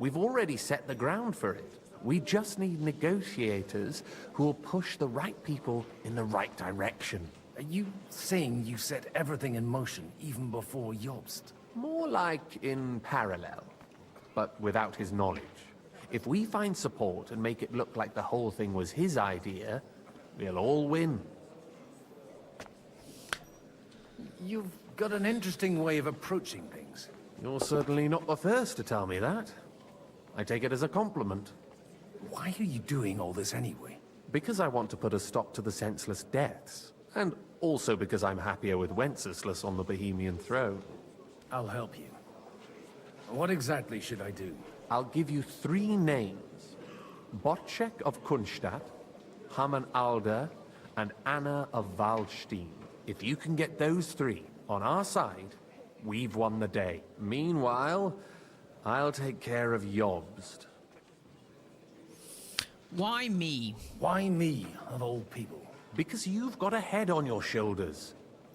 We've already set the ground for it. We just need negotiators who will push the right people in the right direction. Are you saying you set everything in motion even before Jobst? More like in parallel, but without his knowledge. If we find support and make it look like the whole thing was his idea, we'll all win. You've got an interesting way of approaching things. You're certainly not the first to tell me that. I take it as a compliment. Why are you doing all this anyway? Because I want to put a stop to the senseless deaths. And also because I'm happier with Wenceslas on the Bohemian throne. I'll help you. What exactly should I do? I'll give you 3 names. Botchek of Kunstadt, Hamann Alder, and Anna of Waldstein. If you can get those 3 on our side, we've won the day. Meanwhile, I'll take care of Jobst. Why me? Why me, of all people? Because you've got a head on your shoulders.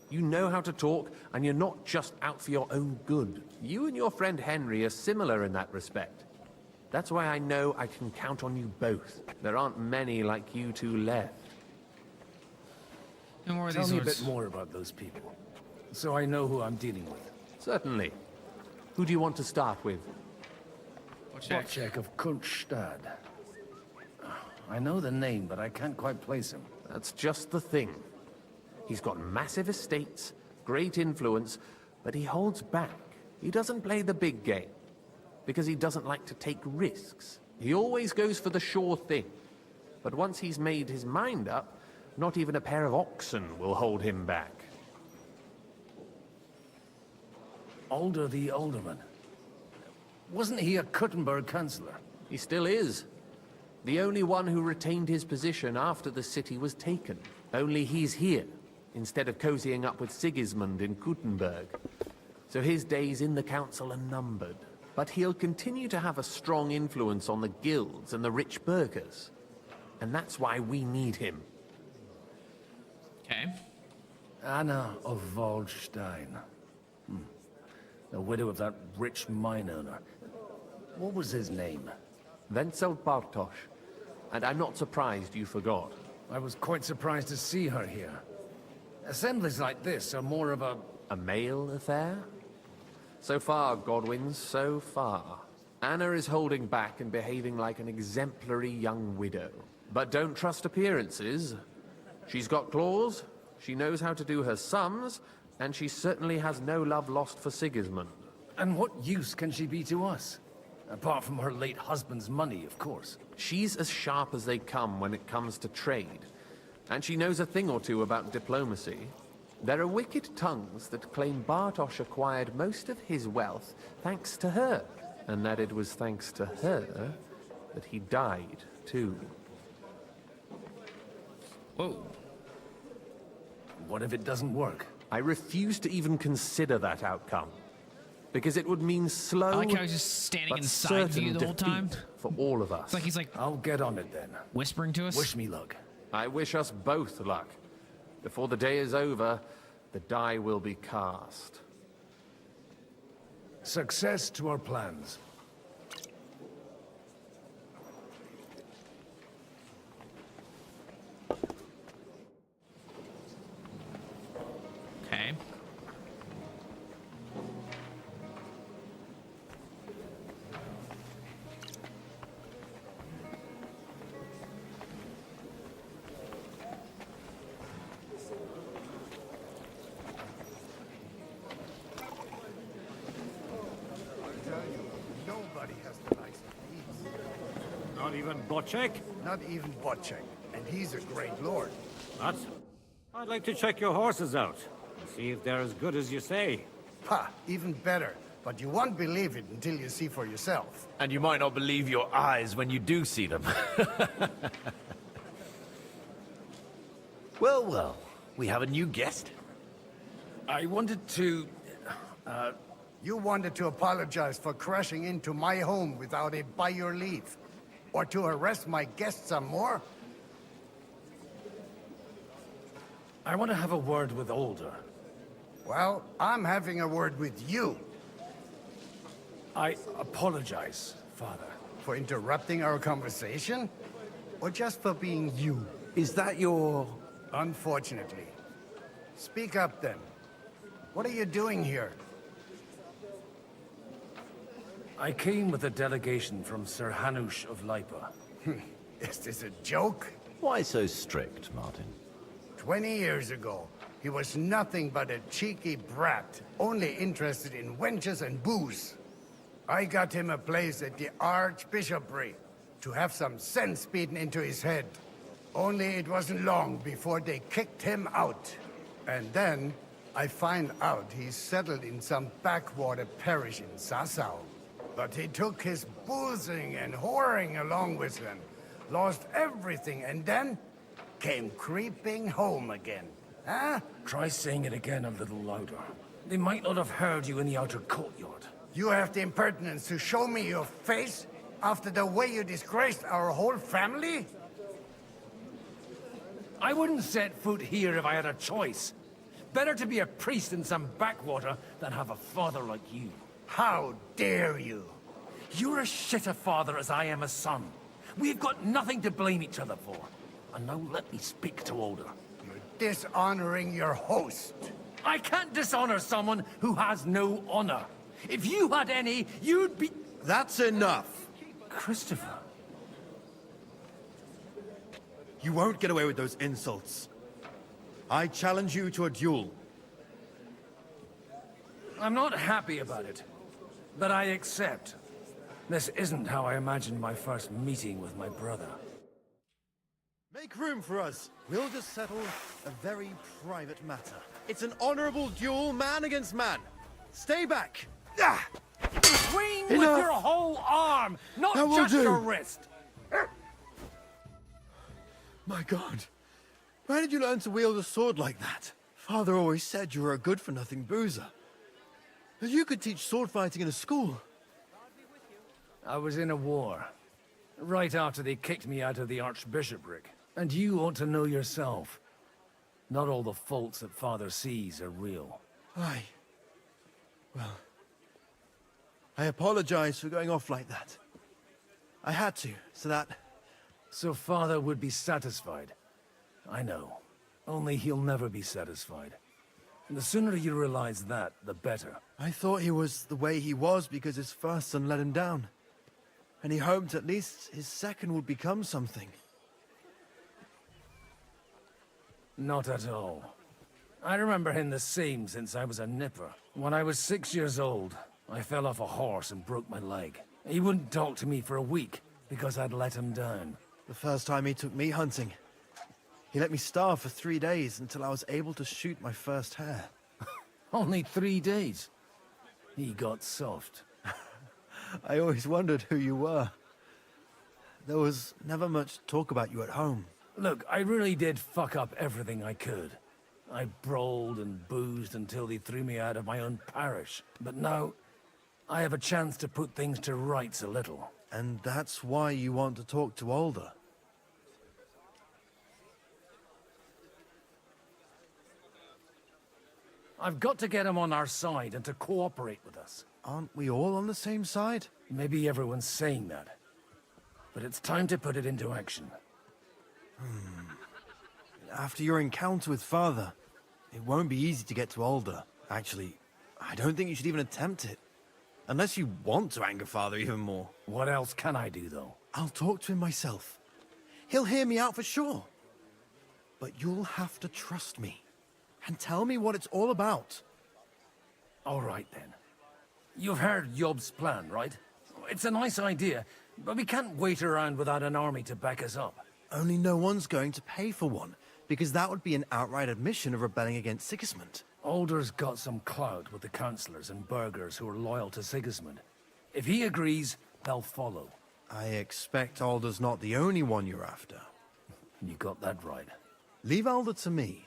You know how to talk, and you're not just out for your own good. You and your friend Henry are similar in that respect. That's why I know I can count on you both. There aren't many like you two left. No more of Tell these me a words. bit more about those people, so I know who I'm dealing with. Certainly. Who do you want to start with? Wojciech of Kunststadt. I know the name, but I can't quite place him. That's just the thing. He's got massive estates, great influence, but he holds back. He doesn't play the big game, because he doesn't like to take risks. He always goes for the sure thing. But once he's made his mind up, not even a pair of oxen will hold him back. Alder the Alderman. Wasn't he a Kuttenberg councillor? He still is. The only one who retained his position after the city was taken. Only he's here, instead of cozying up with Sigismund in Kuttenberg. So his days in the council are numbered. But he'll continue to have a strong influence on the guilds and the rich burghers. And that's why we need him. Okay. Anna of Waldstein. The widow of that rich mine owner. What was his name? Wenzel Bartosz. And I'm not surprised you forgot. I was quite surprised to see her here. Assemblies like this are more of a... A male affair? So far, Godwin, so far. Anna is holding back and behaving like an exemplary young widow. But don't trust appearances. She's got claws, she knows how to do her sums, and she certainly has no love lost for Sigismund. And what use can she be to us? Apart from her late husband's money, of course. She's as sharp as they come when it comes to trade. And she knows a thing or two about diplomacy. There are wicked tongues that claim Bartosz acquired most of his wealth thanks to her. And that it was thanks to her that he died, too. Whoa. What if it doesn't work? I refuse to even consider that outcome. Because it would mean slow, I like how he's just standing inside view the whole time. For all of us. It's like he's like... I'll get on it then. Whispering to us? Wish me luck. I wish us both luck. Before the day is over, the die will be cast. Success to our plans. Okay. Nobody has the likes of these. Not even Wojciech? Not even Wojciech. And he's a great lord. What? I'd like to check your horses out. And see if they're as good as you say. Ha! Even better. But you won't believe it until you see for yourself. And you might not believe your eyes when you do see them. Well, well. We have a new guest. I wanted to... You wanted to apologize for crashing into my home without it by your leave. Or to arrest my guests some more? I want to have a word with Alder. Well, I'm having a word with you. I apologize, Father. For interrupting our conversation? Or just for being you? Is that your... Unfortunately. Speak up then. What are you doing here? I came with a delegation from Sir Hanush of Lipa. Is this a joke? Why so strict, Martin? 20 years ago, he was nothing but a cheeky brat, only interested in wenches and booze. I got him a place at the Archbishopric to have some sense beaten into his head. Only it wasn't long before they kicked him out. And then I find out he's settled in some backwater parish in Sassau. But he took his boozing and whoring along with him, lost everything, and then came creeping home again. Huh? Try saying it again a little louder. They might not have heard you in the outer courtyard. You have the impertinence to show me your face after the way you disgraced our whole family? I wouldn't set foot here if I had a choice. Better to be a priest in some backwater than have a father like you. How dare you? You're as shit a father as I am a son. We've got nothing to blame each other for. And now let me speak to Alder. You're dishonoring your host. I can't dishonor someone who has no honor. If you had any, you'd be... That's enough. Christopher. You won't get away with those insults. I challenge you to a duel. I'm not happy about it, but I accept. This isn't how I imagined my first meeting with my brother. Make room for us. We'll just settle a very private matter. It's an honorable duel, man against man. Stay back. Ah! Swing with your whole arm, not just your wrist. My God. Where did you learn to wield a sword like that? Father always said you were a good-for-nothing boozer. But you could teach sword fighting in a school. I was in a war. Right after they kicked me out of the archbishopric. And you ought to know yourself. Not all the faults that Father sees are real. Aye. Well, I apologize for going off like that. I had to, so that... So Father would be satisfied. I know. Only he'll never be satisfied. And the sooner you realize that, the better. I thought he was the way he was because his first son let him down. And he hoped at least his second would become something. Not at all. I remember him the same since I was a nipper. When I was 6 years old, I fell off a horse and broke my leg. He wouldn't talk to me for a week because I'd let him down. The first time he took me hunting, he let me starve for 3 days until I was able to shoot my first hare. Only 3 days? He got soft. I always wondered who you were. There was never much talk about you at home. Look, I really did fuck up everything I could. I brawled and boozed until they threw me out of my own parish. But now, I have a chance to put things to rights a little. And that's why you want to talk to Alder? I've got to get him on our side and to cooperate with us. Aren't we all on the same side? Maybe everyone's saying that. But it's time to put it into action. After your encounter with Father, it won't be easy to get to Alder. Actually, I don't think you should even attempt it. Unless you want to anger Father even more. What else can I do, though? I'll talk to him myself. He'll hear me out for sure. But you'll have to trust me. And tell me what it's all about. All right, then. You've heard Yob's plan, right? It's a nice idea, but we can't wait around without an army to back us up. Only no one's going to pay for one, because that would be an outright admission of rebelling against Sigismund. Alder's got some clout with the councillors and burghers who are loyal to Sigismund. If he agrees, they'll follow. I expect Alder's not the only one you're after. You got that right. Leave Alder to me.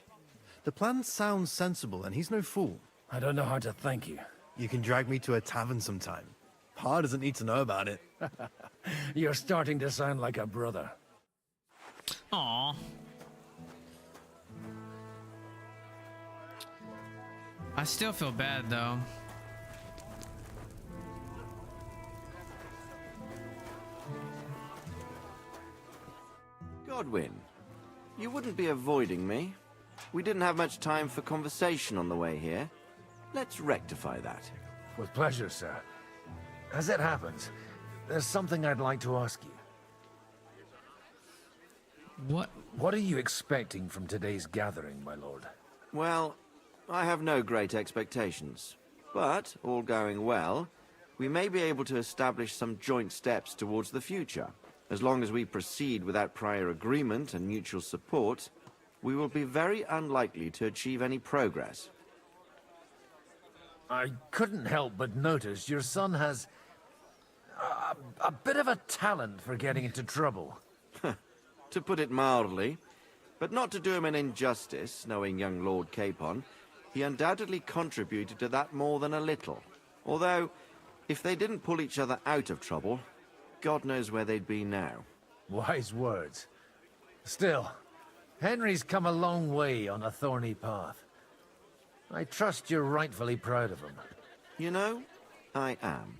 The plan sounds sensible, and he's no fool. I don't know how to thank you. You can drag me to a tavern sometime. Pa doesn't need to know about it. You're starting to sound like a brother. Aww. I still feel bad, though. Godwin, you wouldn't be avoiding me. We didn't have much time for conversation on the way here. Let's rectify that. With pleasure, sir. As it happens, there's something I'd like to ask you. What are you expecting from today's gathering, my lord? Well, I have no great expectations. But, all going well, we may be able to establish some joint steps towards the future. As long as we proceed without prior agreement and mutual support, we will be very unlikely to achieve any progress. I couldn't help but notice your son has a bit of a talent for getting into trouble. To put it mildly, but not to do him an injustice, knowing young Lord Capon, he undoubtedly contributed to that more than a little. Although, if they didn't pull each other out of trouble, God knows where they'd be now. Wise words. Still, Henry's come a long way on a thorny path. I trust you're rightfully proud of him. You know, I am.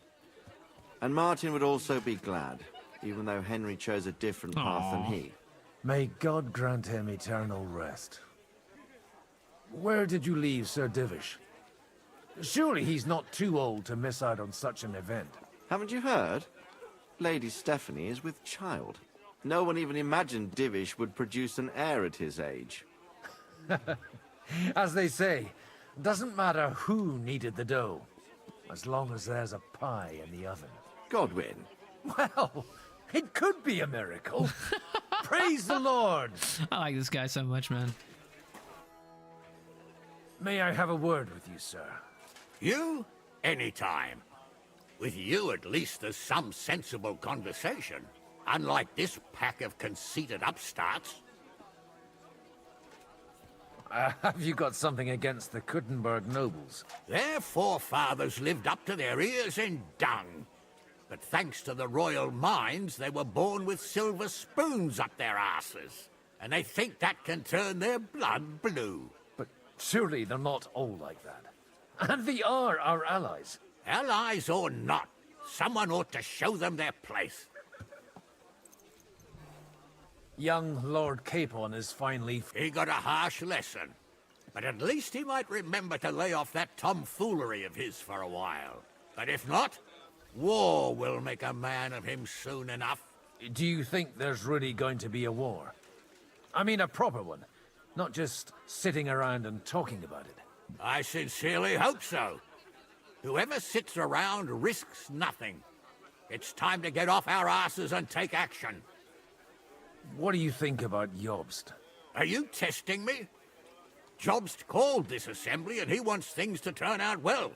And Martin would also be glad, even though Henry chose a different path than he. May God grant him eternal rest. Where did you leave Sir Divish? Surely he's not too old to miss out on such an event. Haven't you heard? Lady Stephanie is with child. No one even imagined Divish would produce an heir at his age. As they say, doesn't matter who kneaded the dough, as long as there's a pie in the oven. Godwin. Well, it could be a miracle. Praise the Lord. I like this guy so much, man. May I have a word with you, sir? You? Anytime. With you, at least, there's some sensible conversation. Unlike this pack of conceited upstarts. Have you got something against the Kuttenberg nobles? Their forefathers lived up to their ears in dung. But thanks to the royal mines, they were born with silver spoons up their asses. And they think that can turn their blood blue. But surely they're not all like that. And they are our allies. Allies or not, someone ought to show them their place. Young Lord Capon is finally... He got a harsh lesson. But at least he might remember to lay off that tomfoolery of his for a while. But if not, war will make a man of him soon enough. Do you think there's really going to be a war? I mean a proper one, not just sitting around and talking about it. I sincerely hope so. Whoever sits around risks nothing. It's time to get off our asses and take action. What do you think about Jobst? Are you testing me? Jobst called this assembly and he wants things to turn out well.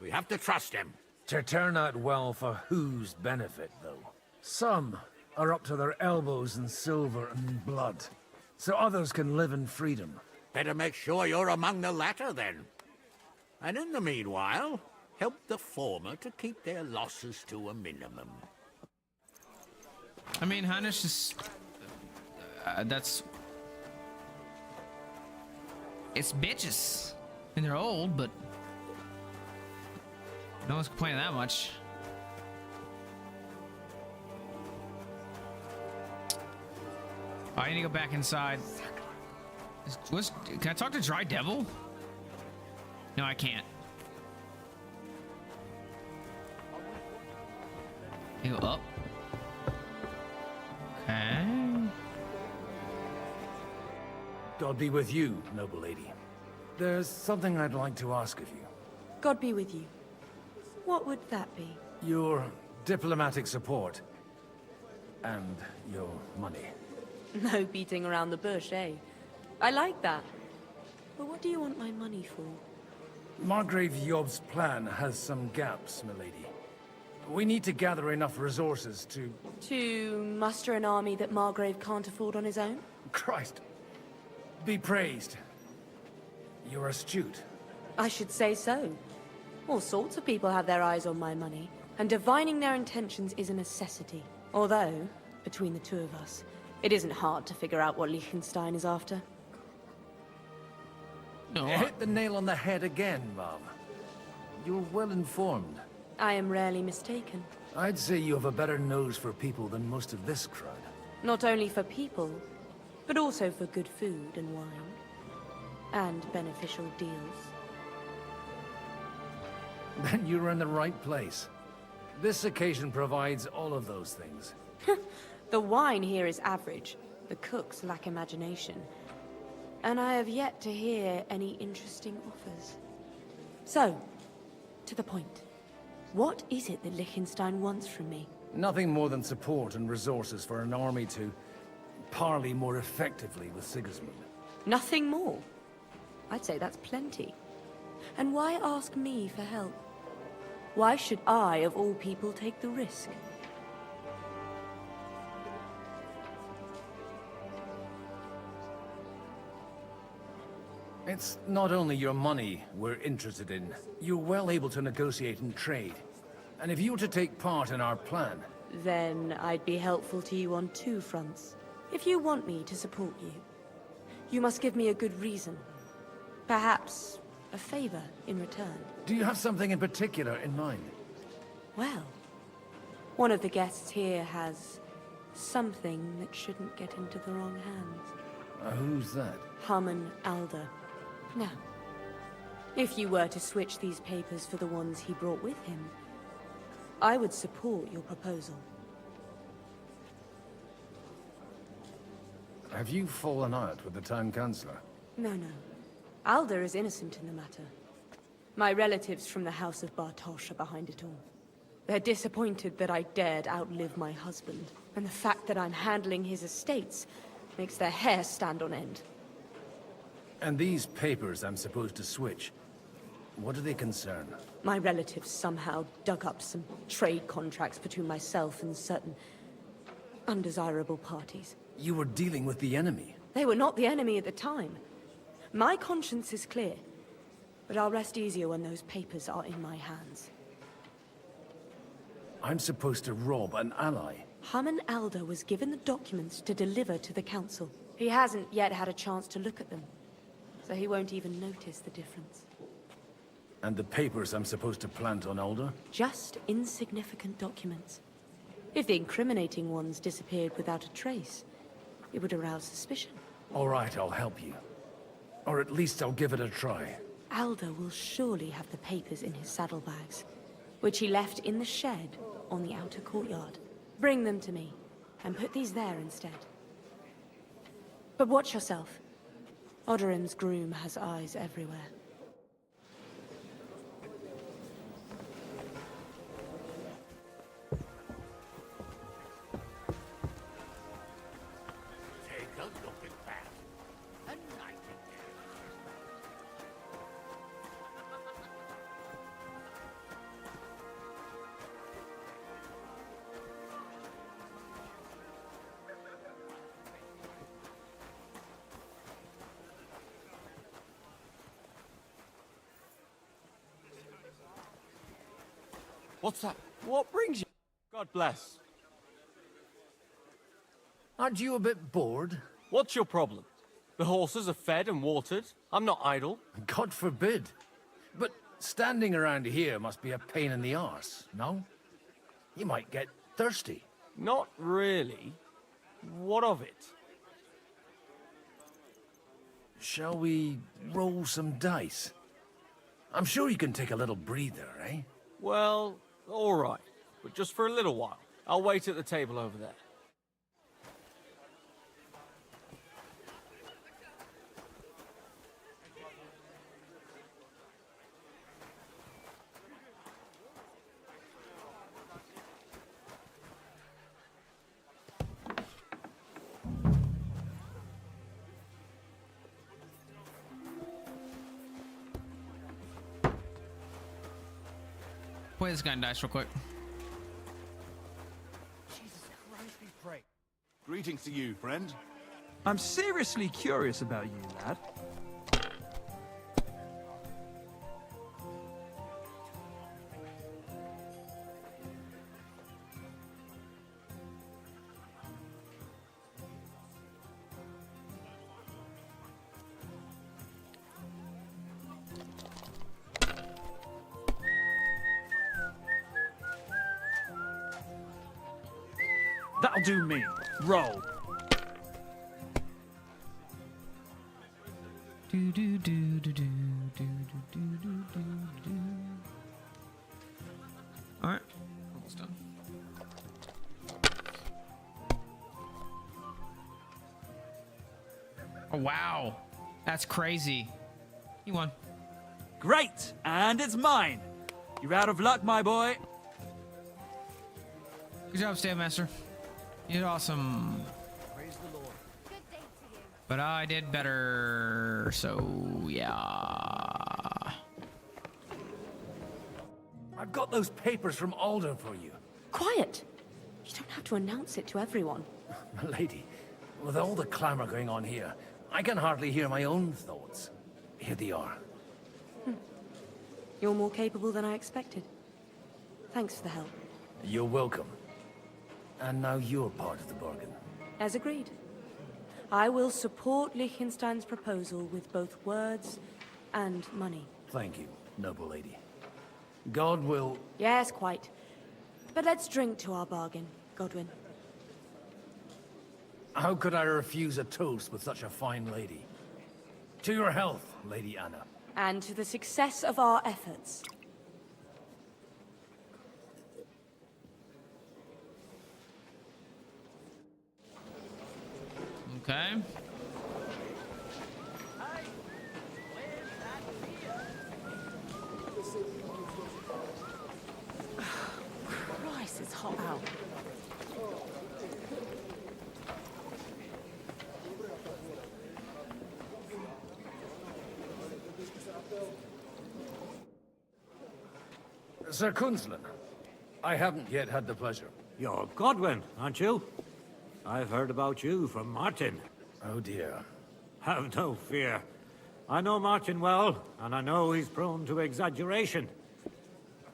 We have to trust him. To turn out well for whose benefit, though? Some are up to their elbows in silver and blood, so others can live in freedom. Better make sure you're among the latter, then. And in the meanwhile, help the former to keep their losses to a minimum. I mean, Hanish is... that's... It's bitches. And they're old, but... No one's complaining that much. Oh, I need to go back inside. Can I talk to Dry Devil? No, I can't. You go up. Okay. God be with you, noble lady. There's something I'd like to ask of you. God be with you. What would that be? Your diplomatic support. And your money. No beating around the bush, eh? I like that. But what do you want my money for? Margrave Job's plan has some gaps, milady. We need to gather enough resources to... To muster an army that Margrave can't afford on his own? Christ. Be praised. You're astute. I should say so. All sorts of people have their eyes on my money, and divining their intentions is a necessity. Although, between the two of us, it isn't hard to figure out what Liechtenstein is after. No, hit the nail on the head again, Mom. You're well informed. I am rarely mistaken. I'd say you have a better nose for people than most of this crowd. Not only for people, but also for good food and wine. And beneficial deals. Then you're in the right place. This occasion provides all of those things. The wine here is average. The cooks lack imagination. And I have yet to hear any interesting offers. So, to the point. What is it that Liechtenstein wants from me? Nothing more than support and resources for an army to parley more effectively with Sigismund. Nothing more? I'd say that's plenty. And why ask me for help? Why should I, of all people, take the risk? It's not only your money we're interested in. You're well able to negotiate and trade. And if you were to take part in our plan... Then I'd be helpful to you on two fronts. If you want me to support you, you must give me a good reason. Perhaps a favor in return. Do you have something in particular in mind? Well, One of the guests here has something that shouldn't get into the wrong hands. Who's that? Harmon Alder. Now, if you were to switch these papers for the ones he brought with him, I would support your proposal. Have you fallen out with the town councillor? No. Alder is innocent in the matter. My relatives from the House of Bartosz are behind it all. They're disappointed that I dared outlive my husband, and the fact that I'm handling his estates makes their hair stand on end. And these papers I'm supposed to switch, what do they concern? My relatives somehow dug up some trade contracts between myself and certain undesirable parties. You were dealing with the enemy. They were not the enemy at the time. My conscience is clear, but I'll rest easier when those papers are in my hands. I'm supposed to rob an ally. Harmon Alder was given the documents to deliver to the council. He hasn't yet had a chance to look at them, so he won't even notice the difference. And the papers I'm supposed to plant on Alder? Just insignificant documents. If the incriminating ones disappeared without a trace, it would arouse suspicion. All right, I'll help you. Or at least I'll give it a try. Alder will surely have the papers in his saddlebags, which he left in the shed on the outer courtyard. Bring them to me, and put these there instead. But watch yourself. Odorim's groom has eyes everywhere. Take a look at that. A nightingale. What's that? What brings you? God bless. Aren't you a bit bored? What's your problem? The horses are fed and watered. I'm not idle. God forbid. But standing around here must be a pain in the arse, no? You might get thirsty. Not really. What of it? Shall we roll some dice? I'm sure you can take a little breather, eh? Well, all right. But just for a little while. I'll wait at the table over there. Play this guy in dice real quick. Jesus Christ, we pray. Greetings to you, friend. I'm seriously curious about you, lad. That'll do me. Roll. Do do do do do do do do do do. All right, almost done. Oh wow, that's crazy. You won. Great, and it's mine. You're out of luck, my boy. Good job, Stabmaster. You did awesome. Praise the Lord. But I did better, so yeah. I've got those papers from Alder for you. Quiet! You don't have to announce it to everyone. Lady, with all the clamor going on here, I can hardly hear my own thoughts. Here they are. You're more capable than I expected. Thanks for the help. You're welcome. And now you're part of the bargain. As agreed. I will support Liechtenstein's proposal with both words and money. Thank you, noble lady. God will... Yes, quite. But let's drink to our bargain, Godwin. How could I refuse a toast with such a fine lady? To your health, Lady Anna. And to the success of our efforts. Okay. Christ, it's hot out. Sir Kunzlin, I haven't yet had the pleasure. You're Godwin, aren't you? I've heard about you from Martin. Oh dear. Have no fear. I know Martin well, and I know he's prone to exaggeration.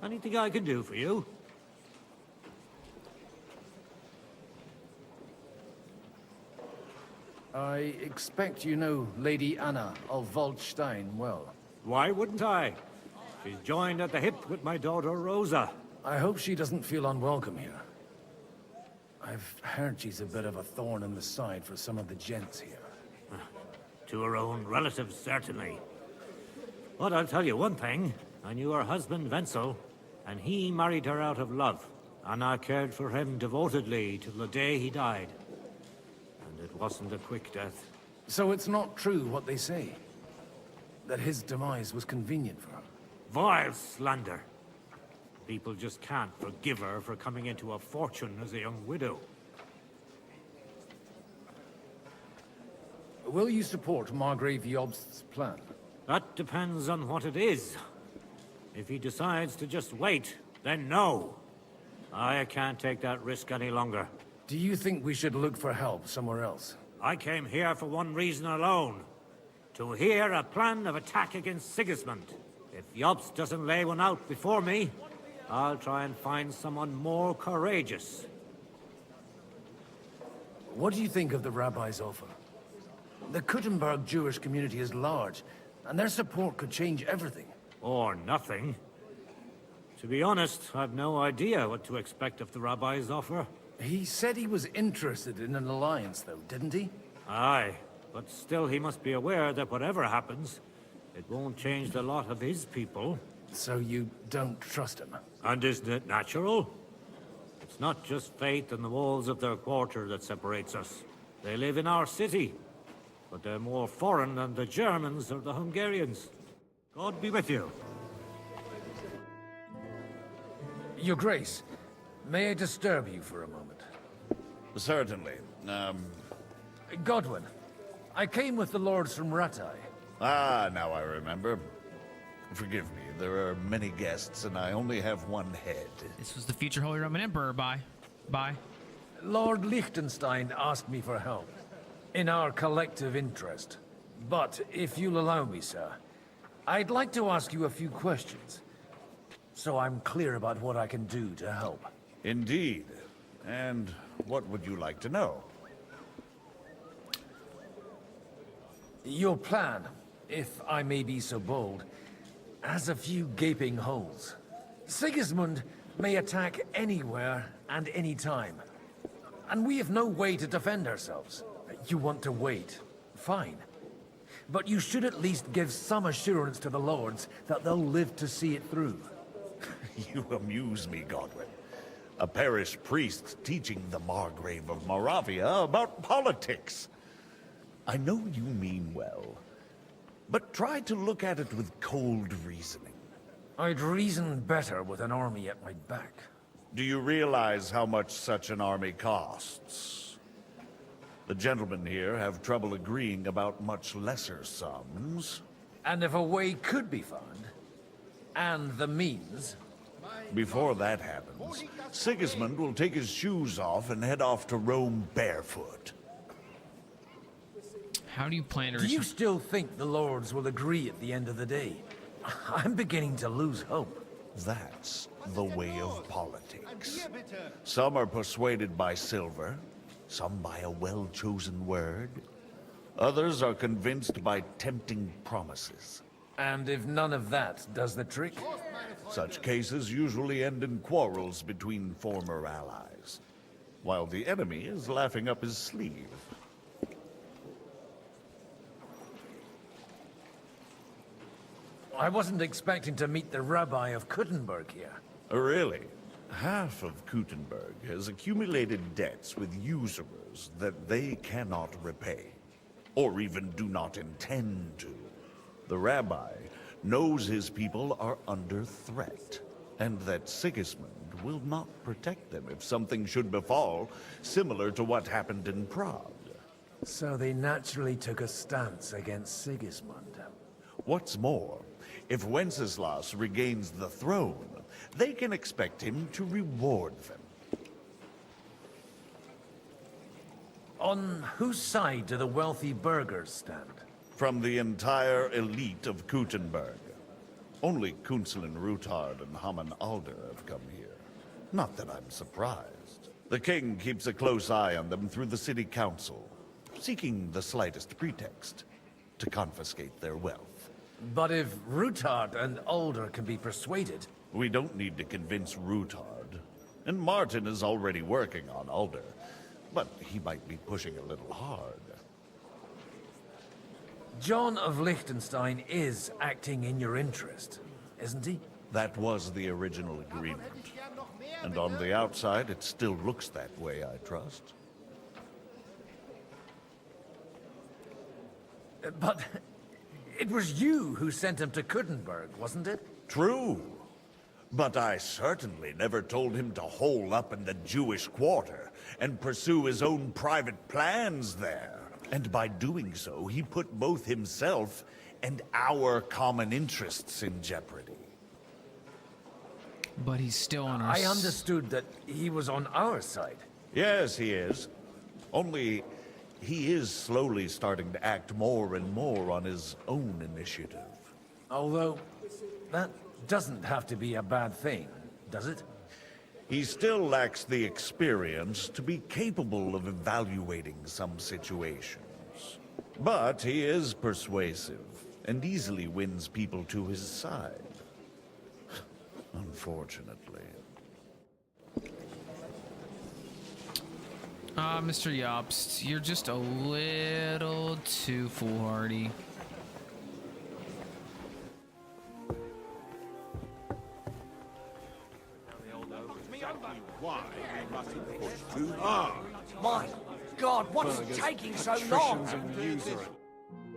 Anything I can do for you? I expect you know Lady Anna of Waldstein well. Why wouldn't I? She's joined at the hip with my daughter Rosa. I hope she doesn't feel unwelcome here. I've heard she's a bit of a thorn in the side for some of the gents here. To her own relatives, certainly. But I'll tell you one thing. I knew her husband, Wenzel, and he married her out of love. And I cared for him devotedly till the day he died. And it wasn't a quick death. So it's not true what they say? That his demise was convenient for her? Vile slander. People just can't forgive her for coming into a fortune as a young widow. Will you support Margrave Jobst's plan? That depends on what it is. If he decides to just wait, then no. I can't take that risk any longer. Do you think we should look for help somewhere else? I came here for one reason alone. To hear a plan of attack against Sigismund. If Jobst doesn't lay one out before me, I'll try and find someone more courageous. What do you think of the rabbi's offer? The Kuttenberg Jewish community is large, and their support could change everything. Or nothing. To be honest, I've no idea what to expect of the rabbi's offer. He said he was interested in an alliance, though, didn't he? Aye, but still he must be aware that whatever happens, it won't change the lot of his people. So you don't trust him? And isn't it natural? It's not just faith in the walls of their quarter that separates us. They live in our city, but they're more foreign than the Germans or the Hungarians. God be with you. Your Grace, may I disturb you for a moment? Certainly. Godwin, I came with the lords from Rattay. Ah, now I remember. Forgive me, there are many guests, and I only have one head. This was the future Holy Roman Emperor. Bye. Lord Liechtenstein asked me for help. In our collective interest. But, if you'll allow me, sir, I'd like to ask you a few questions. So I'm clear about what I can do to help. Indeed. And what would you like to know? Your plan, if I may be so bold, has a few gaping holes. Sigismund may attack anywhere and any time. And we have no way to defend ourselves. You want to wait? Fine. But you should at least give some assurance to the lords that they'll live to see it through. You amuse me, Godwin. A parish priest teaching the Margrave of Moravia about politics. I know you mean well, but try to look at it with cold reasoning. I'd reason better with an army at my back. Do you realize how much such an army costs? The gentlemen here have trouble agreeing about much lesser sums. And if a way could be found, and the means... Before that happens, Sigismund will take his shoes off and head off to Rome barefoot. How do you plan to... Do you still think the lords will agree at the end of the day? I'm beginning to lose hope. That's the way of politics. Some are persuaded by silver, some by a well-chosen word. Others are convinced by tempting promises. And if none of that does the trick? Such cases usually end in quarrels between former allies, while the enemy is laughing up his sleeve. I wasn't expecting to meet the Rabbi of Kuttenberg here. Really? Half of Kuttenberg has accumulated debts with usurers that they cannot repay, or even do not intend to. The Rabbi knows his people are under threat, and that Sigismund will not protect them if something should befall, similar to what happened in Prague. So they naturally took a stance against Sigismund. What's more, if Wenceslas regains the throne, they can expect him to reward them. On whose side do the wealthy burghers stand? From the entire elite of Kuttenberg. Only Kunzelin Rutard and Haman Alder have come here. Not that I'm surprised. The king keeps a close eye on them through the city council, seeking the slightest pretext to confiscate their wealth. But if Rutard and Alder can be persuaded... We don't need to convince Rutard. And Martin is already working on Alder. But he might be pushing a little hard. John of Liechtenstein is acting in your interest, isn't he? That was the original agreement. And on the outside, it still looks that way, I trust. But it was you who sent him to Kuttenberg, wasn't it? True. But I certainly never told him to hole up in the Jewish quarter and pursue his own private plans there. And by doing so, he put both himself and our common interests in jeopardy. But he's still on our I understood that he was on our side. Yes, he is. Only he is slowly starting to act more and more on his own initiative. Although, that doesn't have to be a bad thing, does it? He still lacks the experience to be capable of evaluating some situations. But he is persuasive, and easily wins people to his side. Unfortunately. Mr. Jobst, you're just a little too foolhardy. Why we mustn't push too hard. My God, what's taking so long?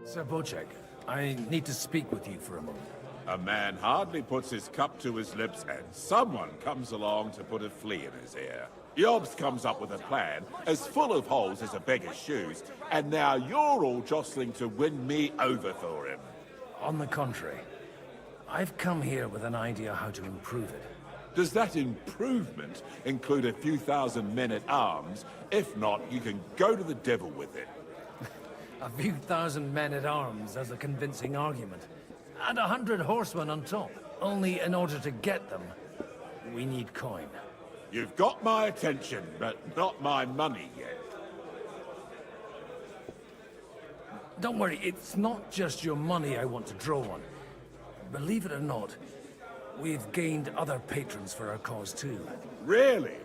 Sir Bocek, I need to speak with you for a moment. A man hardly puts his cup to his lips and someone comes along to put a flea in his ear. Jobst comes up with a plan as full of holes as a beggar's shoes, and now you're all jostling to win me over for him. On the contrary, I've come here with an idea how to improve it. Does that improvement include a few thousand men-at-arms? If not, you can go to the devil with it. A few thousand men-at-arms as a convincing argument. And 100 horsemen on top. Only in order to get them, we need coin. You've got my attention, but not my money yet. Don't worry, it's not just your money I want to draw on. Believe it or not, we've gained other patrons for our cause too. Really?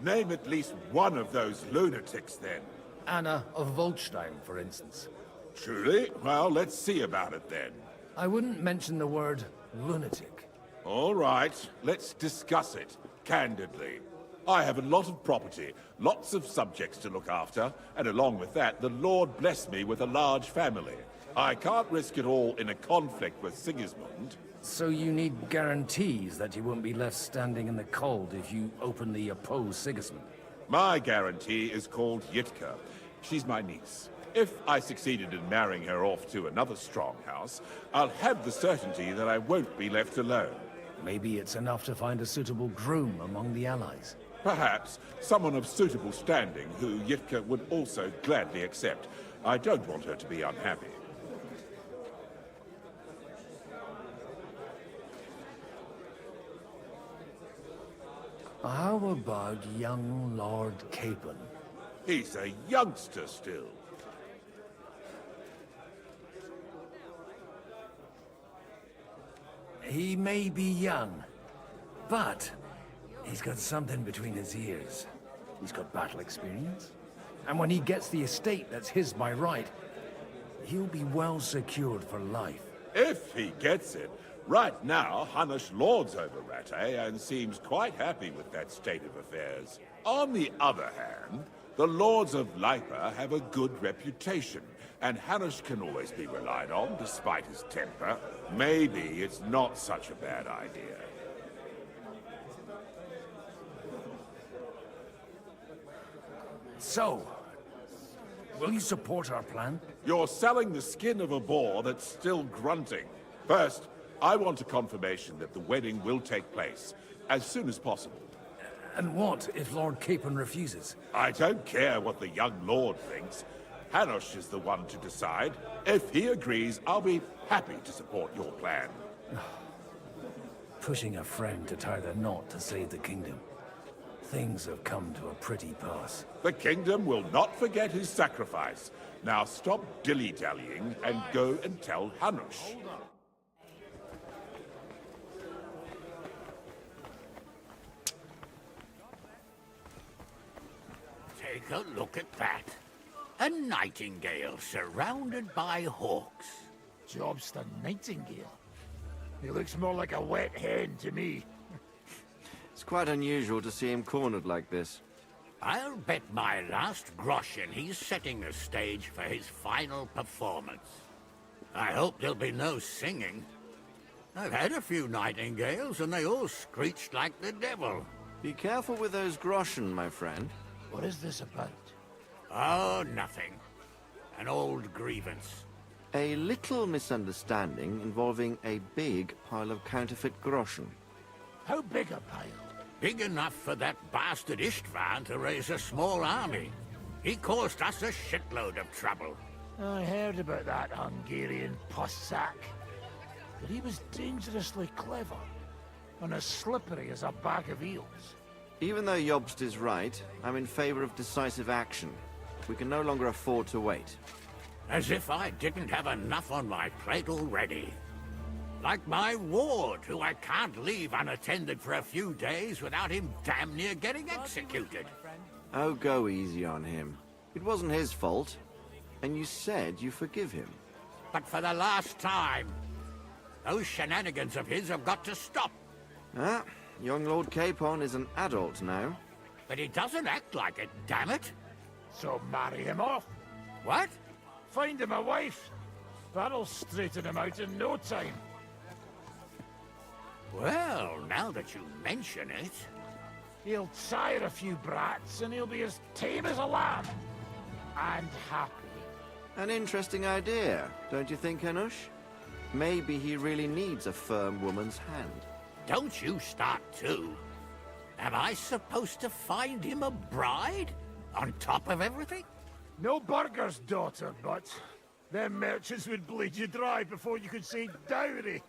Name at least one of those lunatics then. Anna of Volstein, for instance. Truly? Well, let's see about it then. I wouldn't mention the word lunatic. All right, let's discuss it, candidly. I have a lot of property, lots of subjects to look after, and along with that, the Lord blessed me with a large family. I can't risk it all in a conflict with Sigismund. So you need guarantees that you won't be left standing in the cold if you openly oppose Sigismund? My guarantee is called Yitka. She's my niece. If I succeeded in marrying her off to another strong house, I'll have the certainty that I won't be left alone. Maybe it's enough to find a suitable groom among the allies. Perhaps someone of suitable standing who Yitka would also gladly accept. I don't want her to be unhappy. How about young Lord Capon? He's a youngster still. He may be young, but he's got something between his ears. He's got battle experience. And when he gets the estate that's his by right, he'll be well secured for life. If he gets it. Right now, Hanush lords over Rattay and seems quite happy with that state of affairs. On the other hand, the lords of Lipa have a good reputation, and Hanush can always be relied on despite his temper. Maybe it's not such a bad idea. So, will you support our plan? You're selling the skin of a boar that's still grunting. First, I want a confirmation that the wedding will take place as soon as possible. And what if Lord Capon refuses? I don't care what the young lord thinks. Hanush is the one to decide. If he agrees, I'll be happy to support your plan. Pushing a friend to tie the knot to save the kingdom. Things have come to a pretty pass. The kingdom will not forget his sacrifice. Now stop dilly-dallying and go and tell Hanush. Take a look at that. A nightingale surrounded by hawks. Job's the nightingale. He looks more like a wet hen to me. It's quite unusual to see him cornered like this. I'll bet my last groschen he's setting the stage for his final performance. I hope there'll be no singing. I've had a few nightingales and they all screeched like the devil. Be careful with those groschen, my friend. What is this about? Oh, nothing. An old grievance. A little misunderstanding involving a big pile of counterfeit groschen. How big a pile? Big enough for that bastard Istvan to raise a small army. He caused us a shitload of trouble. I heard about that Hungarian pussack. But he was dangerously clever. And as slippery as a bag of eels. Even though Jobst is right, I'm in favor of decisive action. We can no longer afford to wait. As if I didn't have enough on my plate already. Like my ward, who I can't leave unattended for a few days without him damn near getting executed. Oh, go easy on him. It wasn't his fault. And you said you forgive him. But for the last time, those shenanigans of his have got to stop. Ah, young Lord Capon is an adult now. But he doesn't act like it, damn it. So marry him off. What? Find him a wife. That'll straighten him out in no time. Well, now that you mention it... He'll sire a few brats and he'll be as tame as a lamb. And happy. An interesting idea, don't you think, Hanush? Maybe he really needs a firm woman's hand. Don't you start too. Am I supposed to find him a bride? On top of everything? No burger's daughter, but them merchants would bleed you dry before you could say dowry.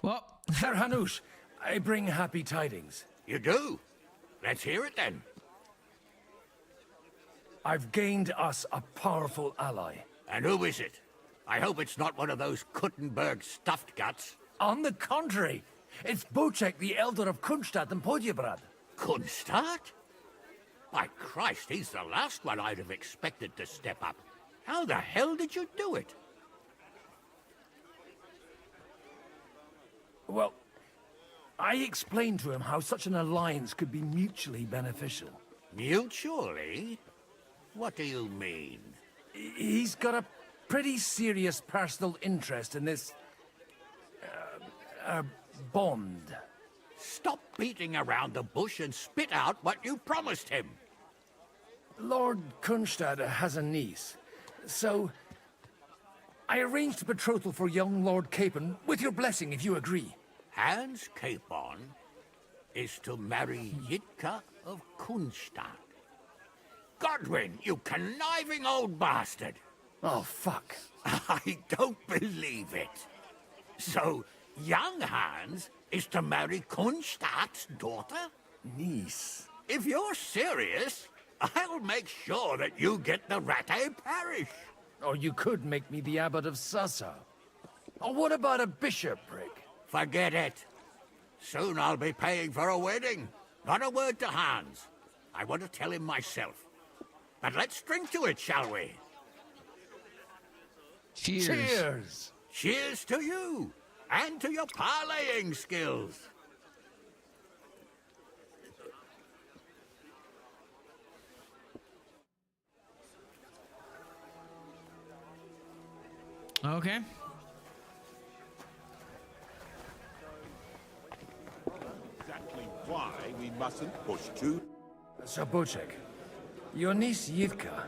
Well, Sir Hanush, I bring happy tidings. You do? Let's hear it then. I've gained us a powerful ally. And who is it? I hope it's not one of those Kuttenberg stuffed guts. On the contrary, it's Bocek, the elder of Kunstadt and Podjebrad. Kunstadt? By Christ, he's the last one I'd have expected to step up. How the hell did you do it? Well, I explained to him how such an alliance could be mutually beneficial. Mutually? What do you mean? He's got a pretty serious personal interest in this... bond. Stop beating around the bush and spit out what you promised him. Lord Kunstad has a niece, so... I arranged a betrothal for young Lord Capon, with your blessing if you agree. Hans Capon is to marry Yitka of Kunstadt. Godwin, you conniving old bastard! Oh, fuck. I don't believe it. So, young Hans is to marry Kunstadt's daughter? Niece. If you're serious, I'll make sure that you get the Rattay parish. Or you could make me the abbot of Sassa. Oh, what about a bishopric? Forget it. Soon I'll be paying for a wedding. Not a word to Hans. I want to tell him myself. But let's drink to it, shall we? Cheers. Cheers! Cheers to you, and to your parleying skills. Okay. Exactly why we mustn't push too... Sir Bocek, your niece Yivka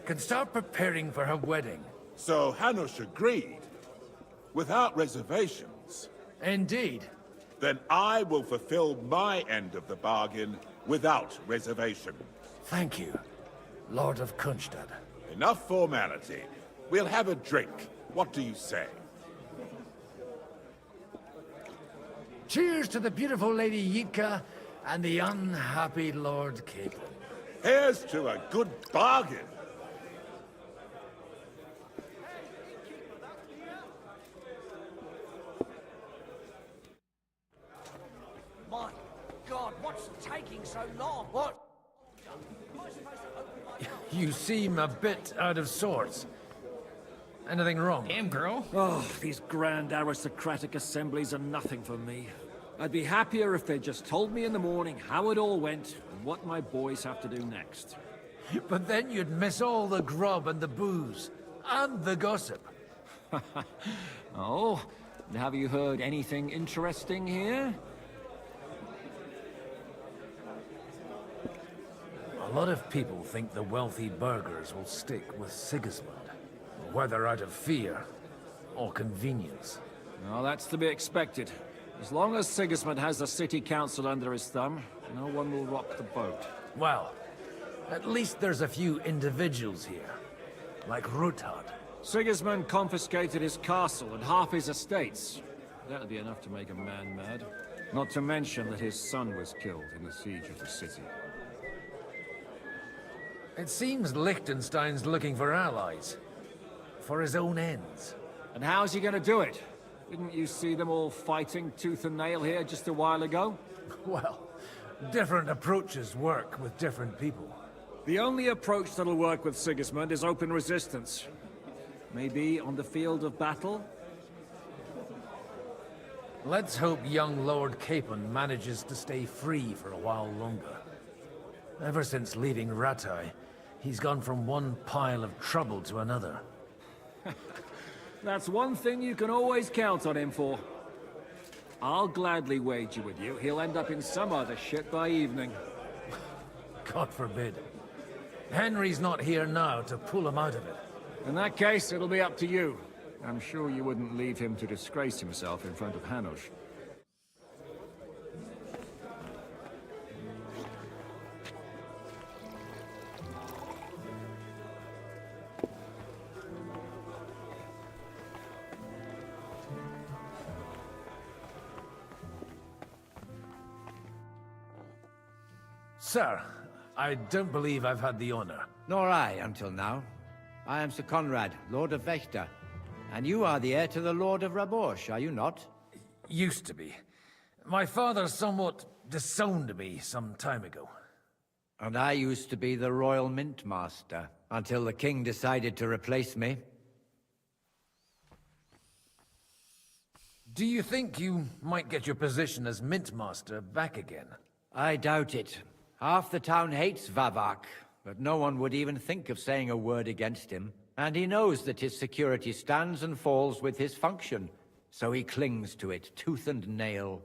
can start preparing for her wedding. So Hanush agreed, without reservations. Indeed. Then I will fulfill my end of the bargain without reservation. Thank you, Lord of Kunstad. Enough formality. We'll have a drink. What do you say? Cheers to the beautiful Lady Yivka and the unhappy Lord Capel. Here's to a good bargain. My God, what's taking so long? What? You seem a bit out of sorts. Anything wrong? Damn, girl. Oh, these grand aristocratic assemblies are nothing for me. I'd be happier if they just told me in the morning how it all went and what my boys have to do next. But then you'd miss all the grub and the booze, and the gossip. Oh, and have you heard anything interesting here? A lot of people think the wealthy burghers will stick with Sigismund, whether out of fear or convenience. Well, that's to be expected. As long as Sigismund has the city council under his thumb, no one will rock the boat. Well, at least there's a few individuals here, like Ruthard. Sigismund confiscated his castle and half his estates. That'll be enough to make a man mad. Not to mention that his son was killed in the siege of the city. It seems Liechtenstein's looking for allies. For his own ends. And how's he gonna do it? Didn't you see them all fighting tooth and nail here just a while ago? Well, different approaches work with different people. The only approach that'll work with Sigismund is open resistance. Maybe on the field of battle? Let's hope young Lord Capon manages to stay free for a while longer. Ever since leaving Rattay, he's gone from one pile of trouble to another. That's one thing you can always count on him for. I'll gladly wager with you he'll end up in some other shit by evening. God forbid. Henry's not here now to pull him out of it. In that case, it'll be up to you. I'm sure you wouldn't leave him to disgrace himself in front of Hanush. Sir, I don't believe I've had the honor. Nor I, until now. I am Sir Conrad, Lord of Wächter. And you are the heir to the Lord of Rabosh, are you not? Used to be. My father somewhat disowned me some time ago. And I used to be the Royal Mint Master, until the King decided to replace me. Do you think you might get your position as Mint Master back again? I doubt it. Half the town hates Vavak, but no one would even think of saying a word against him. And he knows that his security stands and falls with his function, so he clings to it tooth and nail.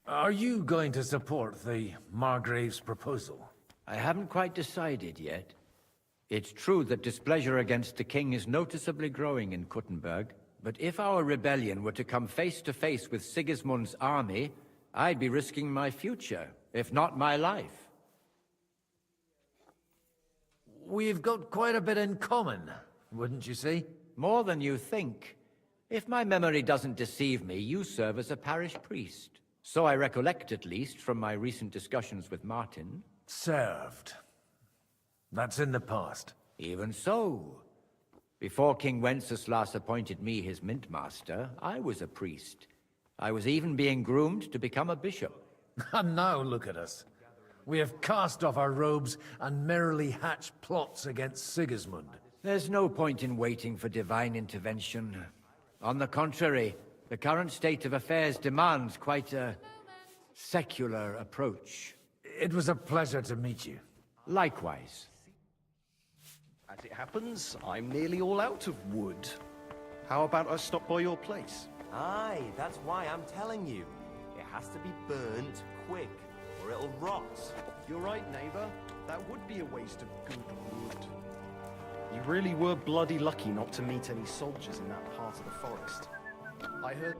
Are you going to support the Margrave's proposal? I haven't quite decided yet. It's true that displeasure against the king is noticeably growing in Kuttenberg, but if our rebellion were to come face to face with Sigismund's army, I'd be risking my future, if not my life. We've got quite a bit in common, wouldn't you say? More than you think. If my memory doesn't deceive me, you serve as a parish priest. So I recollect, at least, from my recent discussions with Martin. Served. That's in the past. Even so. Before King Wenceslas appointed me his mintmaster, I was a priest. I was even being groomed to become a bishop. And now look at us. We have cast off our robes and merrily hatched plots against Sigismund. There's no point in waiting for divine intervention. On the contrary, the current state of affairs demands quite a secular approach. It was a pleasure to meet you. Likewise. As it happens, I'm nearly all out of wood. How about I stop by your place? Aye, that's why I'm telling you. It has to be burnt quick, or it'll rot. You're right, neighbor. That would be a waste of good wood. You really were bloody lucky not to meet any soldiers in that part of the forest. I heard...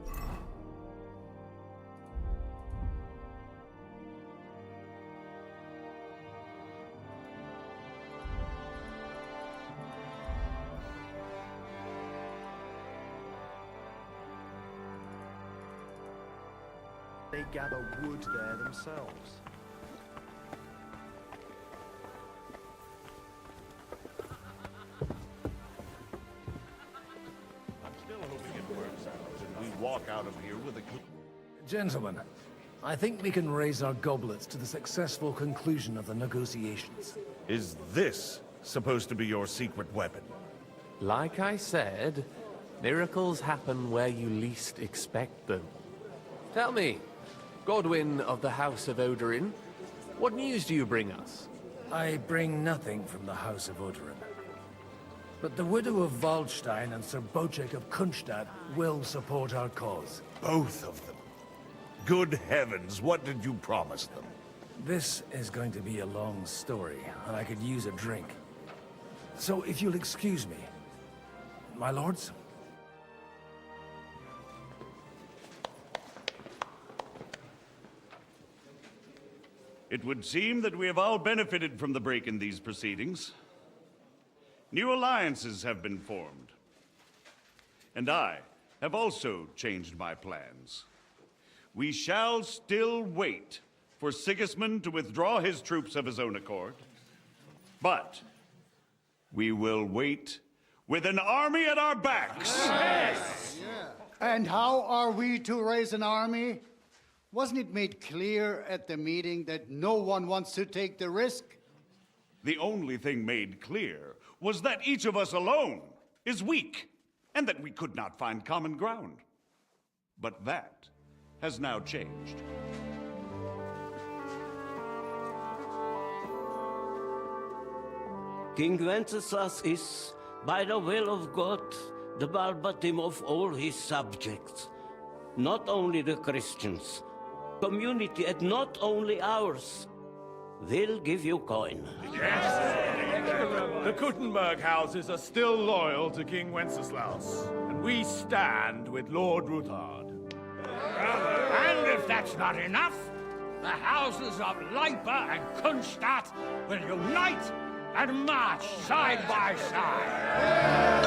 They gather wood there themselves. I'm still hoping it works out, and we walk out of here with a... Gentlemen, I think we can raise our goblets to the successful conclusion of the negotiations. Is this supposed to be your secret weapon? Like I said, miracles happen where you least expect them. Tell me, Godwin of the House of Odorin, what news do you bring us? I bring nothing from the House of Odorin. But the widow of Waldstein and Sir Bocek of Kunstadt will support our cause. Both of them? Good heavens, what did you promise them? This is going to be a long story, and I could use a drink. So if you'll excuse me, my lords? It would seem that we have all benefited from the break in these proceedings. New alliances have been formed. And I have also changed my plans. We shall still wait for Sigismund to withdraw his troops of his own accord. But we will wait with an army at our backs. Yes. And how are we to raise an army? Wasn't it made clear at the meeting that no one wants to take the risk? The only thing made clear was that each of us alone is weak, and that we could not find common ground. But that has now changed. King Wenceslas is, by the will of God, the Balbatim of all his subjects. Not only the Christians, community, and not only ours. They'll give you coin. Yes! The Kuttenberg houses are still loyal to King Wenceslas, and we stand with Lord Ruthard. And if that's not enough, the houses of Leipa and Kunstadt will unite and march side by side.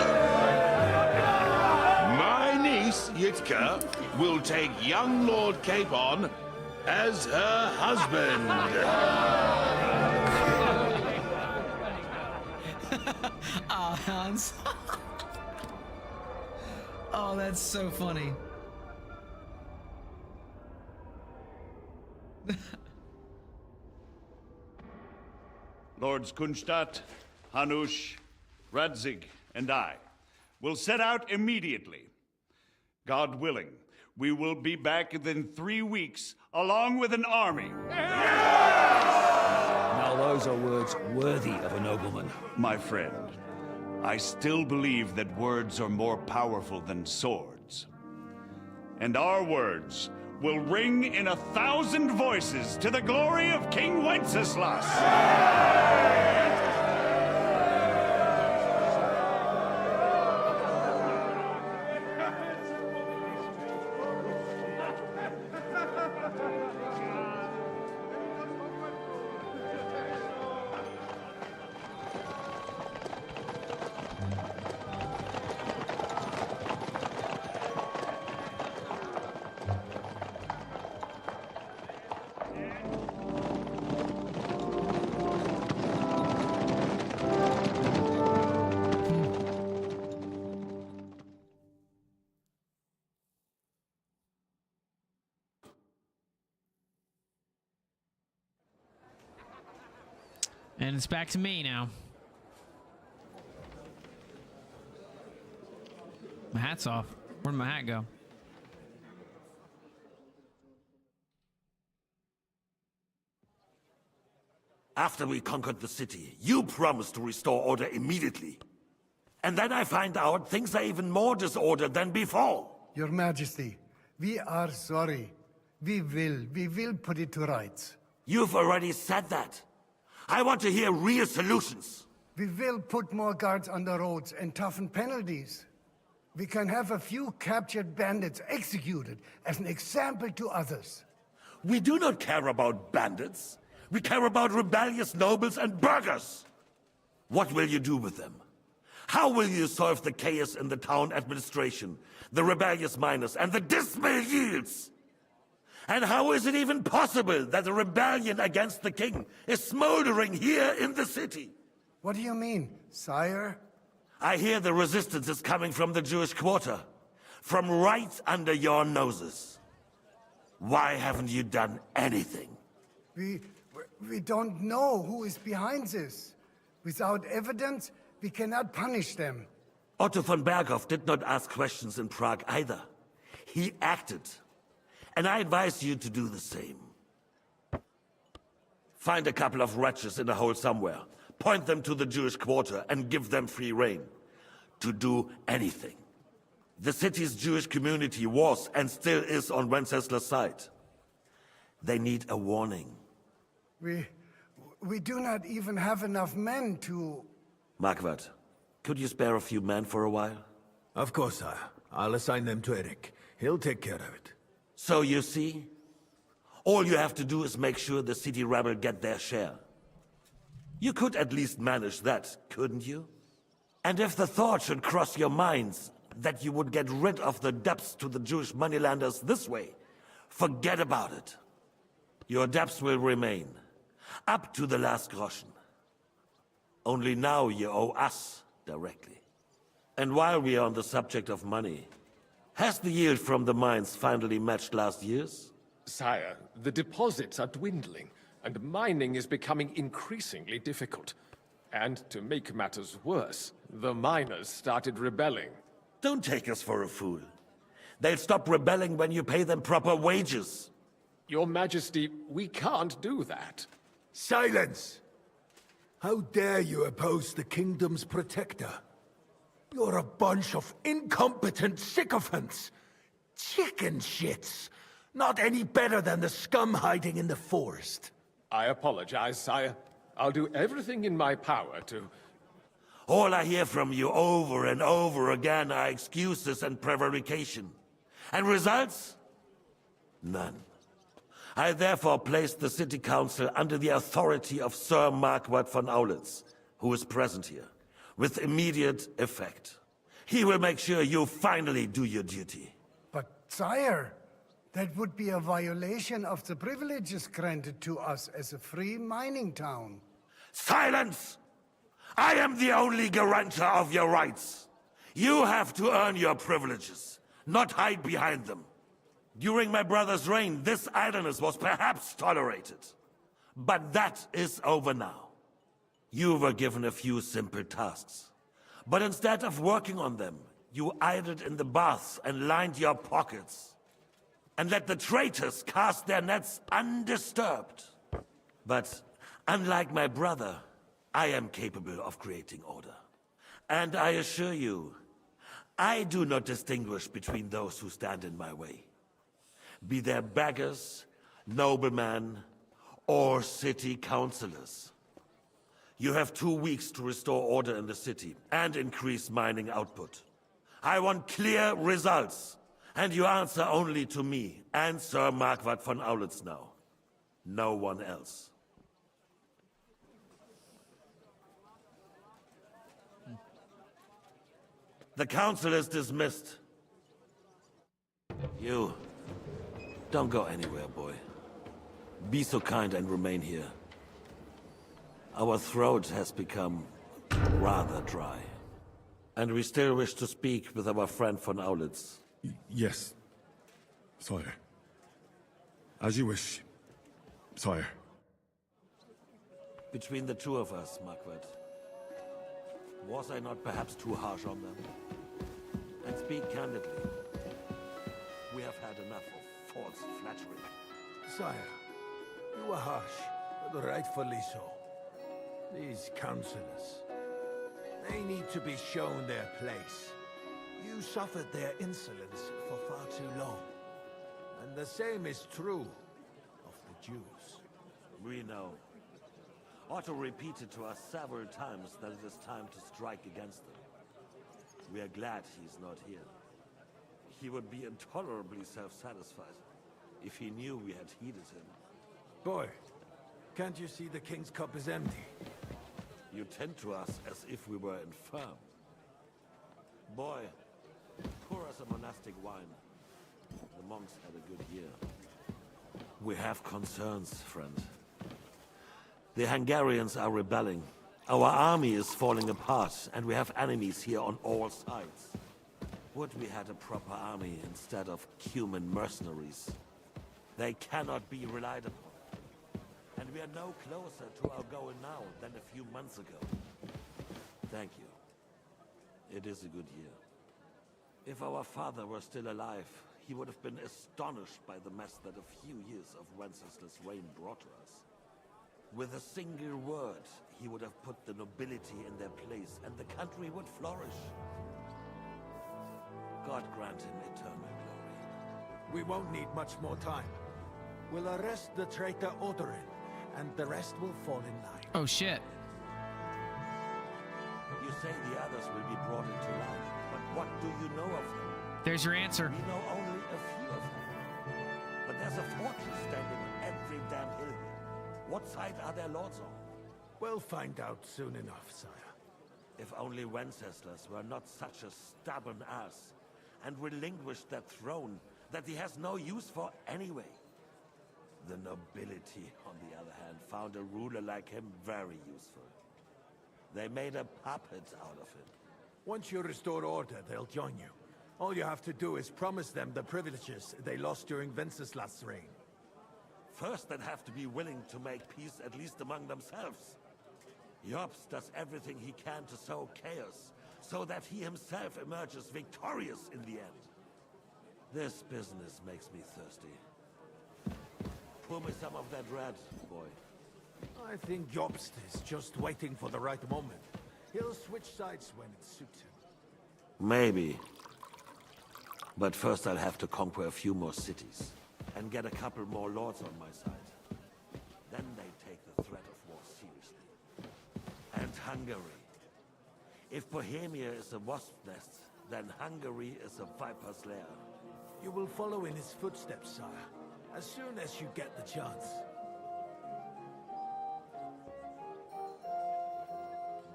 My niece, Yitka, will take young Lord Capon as her husband. Hans. Oh, that's so funny. Lords Kunstadt, Hanush, Radzig, and I will set out immediately. God willing, we will be back within 3 weeks, along with an army. Now those are words worthy of a nobleman. My friend, I still believe that words are more powerful than swords. And our words will ring in 1,000 voices to the glory of King Wenceslas. And it's back to me now. My hat's off. Where'd my hat go? After we conquered the city, you promised to restore order immediately. And then I find out things are even more disordered than before. Your Majesty, we are sorry. We will put it to rights. You've already said that. I want to hear real solutions. We will put more guards on the roads and toughen penalties. We can have a few captured bandits executed as an example to others. We do not care about bandits. We care about rebellious nobles and burghers. What will you do with them? How will you solve the chaos in the town administration, the rebellious miners, and the dismal yields? And how is it even possible that a rebellion against the king is smoldering here in the city? What do you mean, sire? I hear the resistance is coming from the Jewish quarter, from right under your noses. Why haven't you done anything? We don't know who is behind this. Without evidence, we cannot punish them. Otto von Berghoff did not ask questions in Prague either. He acted. And I advise you to do the same. Find a couple of wretches in a hole somewhere, point them to the Jewish quarter, and give them free rein to do anything. The city's Jewish community was and still is on Wencesla's side. They need a warning. We do not even have enough men to... Marquardt, could you spare a few men for a while? Of course, sire. I'll assign them to Eric. He'll take care of it. So you see, all you have to do is make sure the city rebel get their share. You could at least manage that, couldn't you? And if the thought should cross your minds that you would get rid of the debts to the Jewish moneylenders this way, forget about it. Your debts will remain, up to the last groschen. Only now you owe us directly. And while we are on the subject of money, has the yield from the mines finally matched last year's? Sire, the deposits are dwindling, and mining is becoming increasingly difficult. And to make matters worse, the miners started rebelling. Don't take us for a fool. They'll stop rebelling when you pay them proper wages. Your Majesty, we can't do that. Silence! How dare you oppose the kingdom's protector? You're a bunch of incompetent sycophants! Chicken shits! Not any better than the scum hiding in the forest. I apologize, sire. I'll do everything in my power to... All I hear from you over and over again are excuses and prevarication. And results? None. I therefore placed the city council under the authority of Sir Marquardt von Aulitz, who is present here, with immediate effect. He will make sure you finally do your duty. But, sire, that would be a violation of the privileges granted to us as a free mining town. Silence! I am the only guarantor of your rights. You have to earn your privileges, not hide behind them. During my brother's reign, this idleness was perhaps tolerated. But that is over now. You were given a few simple tasks. But instead of working on them, you idled in the baths and lined your pockets. And let the traitors cast their nets undisturbed. But unlike my brother, I am capable of creating order. And I assure you, I do not distinguish between those who stand in my way. Be they beggars, noblemen, or city councillors. You have 2 weeks to restore order in the city and increase mining output. I want clear results, and you answer only to me and Sir Marquardt von Aulitz now. No one else. The council is dismissed. You, don't go anywhere, boy. Be so kind and remain here. Our throat has become rather dry. And we still wish to speak with our friend von Aulitz. Yes, sire. As you wish, sire. Between the two of us, Marquette, was I not perhaps too harsh on them? And speak candidly, we have had enough of false flattery. Sire, you are harsh, but rightfully so. These counselors, they need to be shown their place. You suffered their insolence for far too long. And the same is true of the Jews. We know. Otto repeated to us several times that it is time to strike against them. We are glad he's not here. He would be intolerably self-satisfied if he knew we had heeded him. Boy, can't you see the king's cup is empty? You tend to us as if we were infirm. Boy, pour us a monastic wine. The monks had a good year. We have concerns, friend. The Hungarians are rebelling. Our army is falling apart, and we have enemies here on all sides. Would we had a proper army instead of human mercenaries? They cannot be relied upon. And we are no closer to our goal now than a few months ago. Thank you. It is a good year. If our father were still alive, he would have been astonished by the mess that a few years of Wenceslas' reign brought to us. With a single word, he would have put the nobility in their place, and the country would flourish. God grant him eternal glory. We won't need much more time. We'll arrest the traitor Odorin, and the rest will fall in line. Oh shit. You say the others will be brought into line, but what do you know of them? There's your answer. We know only a few of them. But there's a fortress standing on every damn hill here. What side are their lords on? We'll find out soon enough, sire. If only Wenceslas were not such a stubborn ass, and relinquished that throne that he has no use for anyway. The nobility, on the other hand, found a ruler like him very useful. They made a puppet out of him. Once you restore order, they'll join you. All you have to do is promise them the privileges they lost during Wenceslas' reign. First, they'd have to be willing to make peace, at least among themselves. Jobst does everything he can to sow chaos, so that he himself emerges victorious in the end. This business makes me thirsty. Pour me some of that red, boy. I think Jobst is just waiting for the right moment. He'll switch sides when it suits him. Maybe. But first I'll have to conquer a few more cities, and get a couple more lords on my side. Then they take the threat of war seriously. And Hungary. If Bohemia is a wasp's nest, then Hungary is a viper's lair. You will follow in his footsteps, sire, as soon as you get the chance.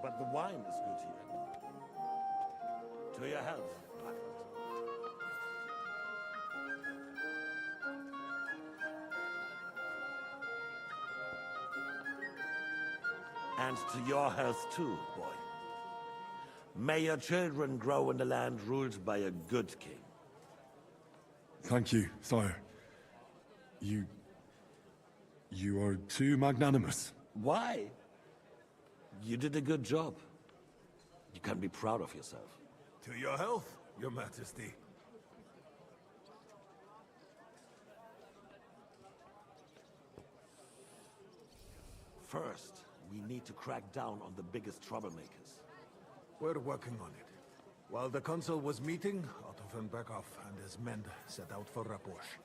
But the wine is good here. To your health. And to your health too, boy. May your children grow in a land ruled by a good king. Thank you, sire. You are too magnanimous. Why? You did a good job. You can be proud of yourself. To your health, your majesty. First, we need to crack down on the biggest troublemakers. We're working on it. While the consul was meeting, Otto von Berghoff and his men set out for Raposh.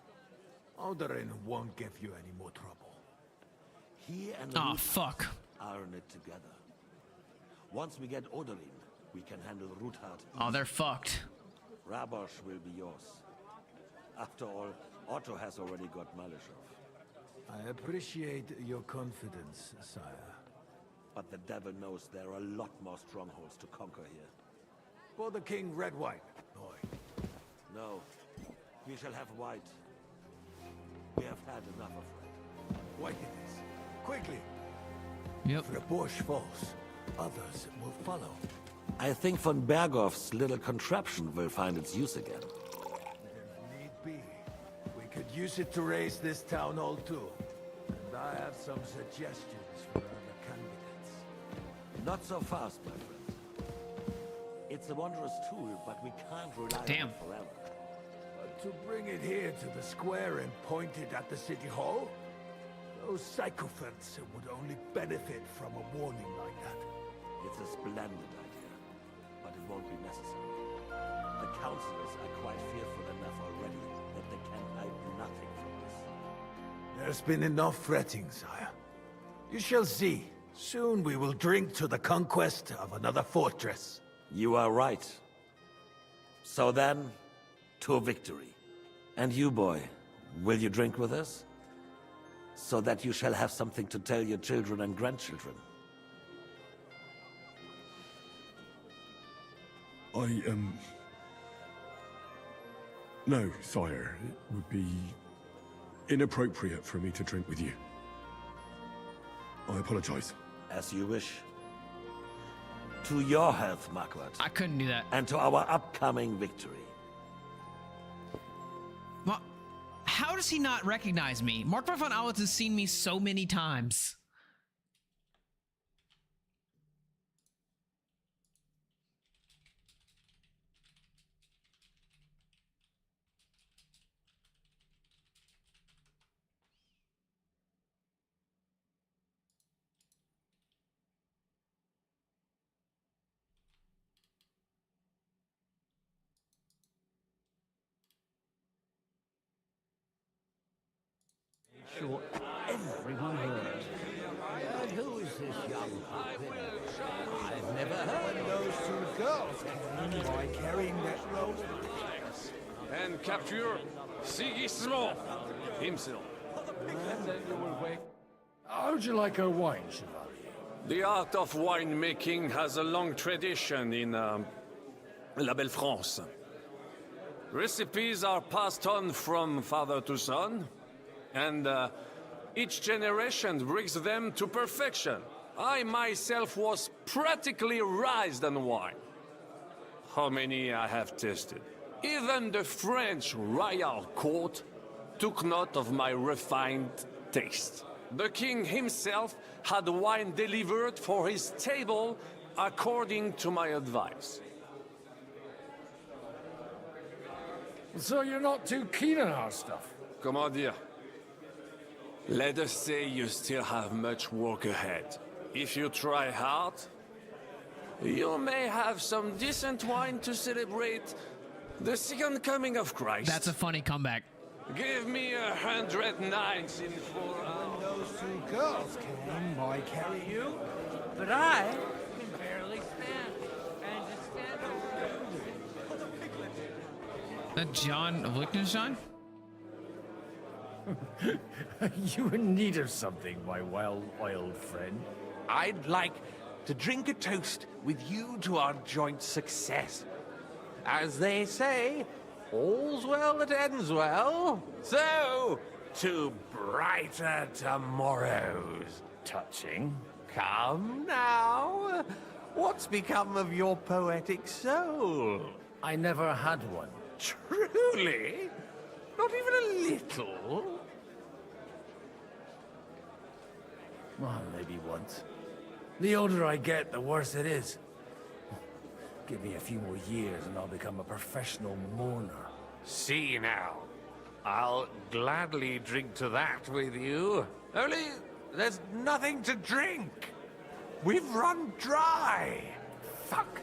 Odorin won't give you any more trouble. He and oh, fuck. are in it together. Once we get Odorin, we can handle Ruthard. Oh, they're fucked. Rabosh will be yours. After all, Otto has already got Malishov. I appreciate your confidence, sire. But the devil knows there are a lot more strongholds to conquer here. For the king, red wine, boy. No, we shall have white. We have had enough of red. White it is. Quickly. Yep. If Raposh falls, others will follow. I think von Berghoff's little contraption will find its use again. If need be, we could use it to raise this town hall too. And I have some suggestions for other candidates. Not so fast, my friend. It's a wondrous tool, but we can't rely Damn. on it forever. To bring it here to the square and point it at the city hall? Those sycophants would only benefit from a warning like that. It's a splendid idea, but it won't be necessary. The councillors are quite fearful enough already that they can hide nothing from us. There's been enough fretting, sire. You shall see. Soon we will drink to the conquest of another fortress. You are right. So then, to victory. And you, boy, will you drink with us? So that you shall have something to tell your children and grandchildren. No, sire. It would be inappropriate for me to drink with you. I apologize. As you wish. To your health, Marquardt. I couldn't do that. And to our upcoming victory. Well, how does he not recognize me? Mark von Owitz has seen me so many times. Sure, everyone heard. And who is this young puppet? I've never heard of Those two girls came by carrying that rope. And capture Sigismund himself. And then you will wait. How'd you like our wine, Chevalier? The art of winemaking has a long tradition in La Belle France. Recipes are passed on from father to son, and each generation brings them to perfection. I myself was practically raised on wine. How many I have tasted. Even the French royal court took note of my refined taste. The king himself had wine delivered for his table according to my advice. So you're not too keen on our stuff? Comment dire? Let us say you still have much work ahead. If you try hard, you may have some decent wine to celebrate the second coming of Christ. That's a funny comeback. Give me 100 nights in 4 hours. Those two girls came by carrying you. But I can barely stand. And to stand over That John of Liechtenstein? You in need of something, my well-oiled friend. I'd like to drink a toast with you to our joint success. As they say, all's well that ends well. So, to brighter tomorrows. Touching. Come now. What's become of your poetic soul? I never had one. Truly? Not even a little? Well, maybe once. The older I get, the worse it is. Give me a few more years and I'll become a professional mourner. See now. I'll gladly drink to that with you. Only, there's nothing to drink. We've run dry. Fuck.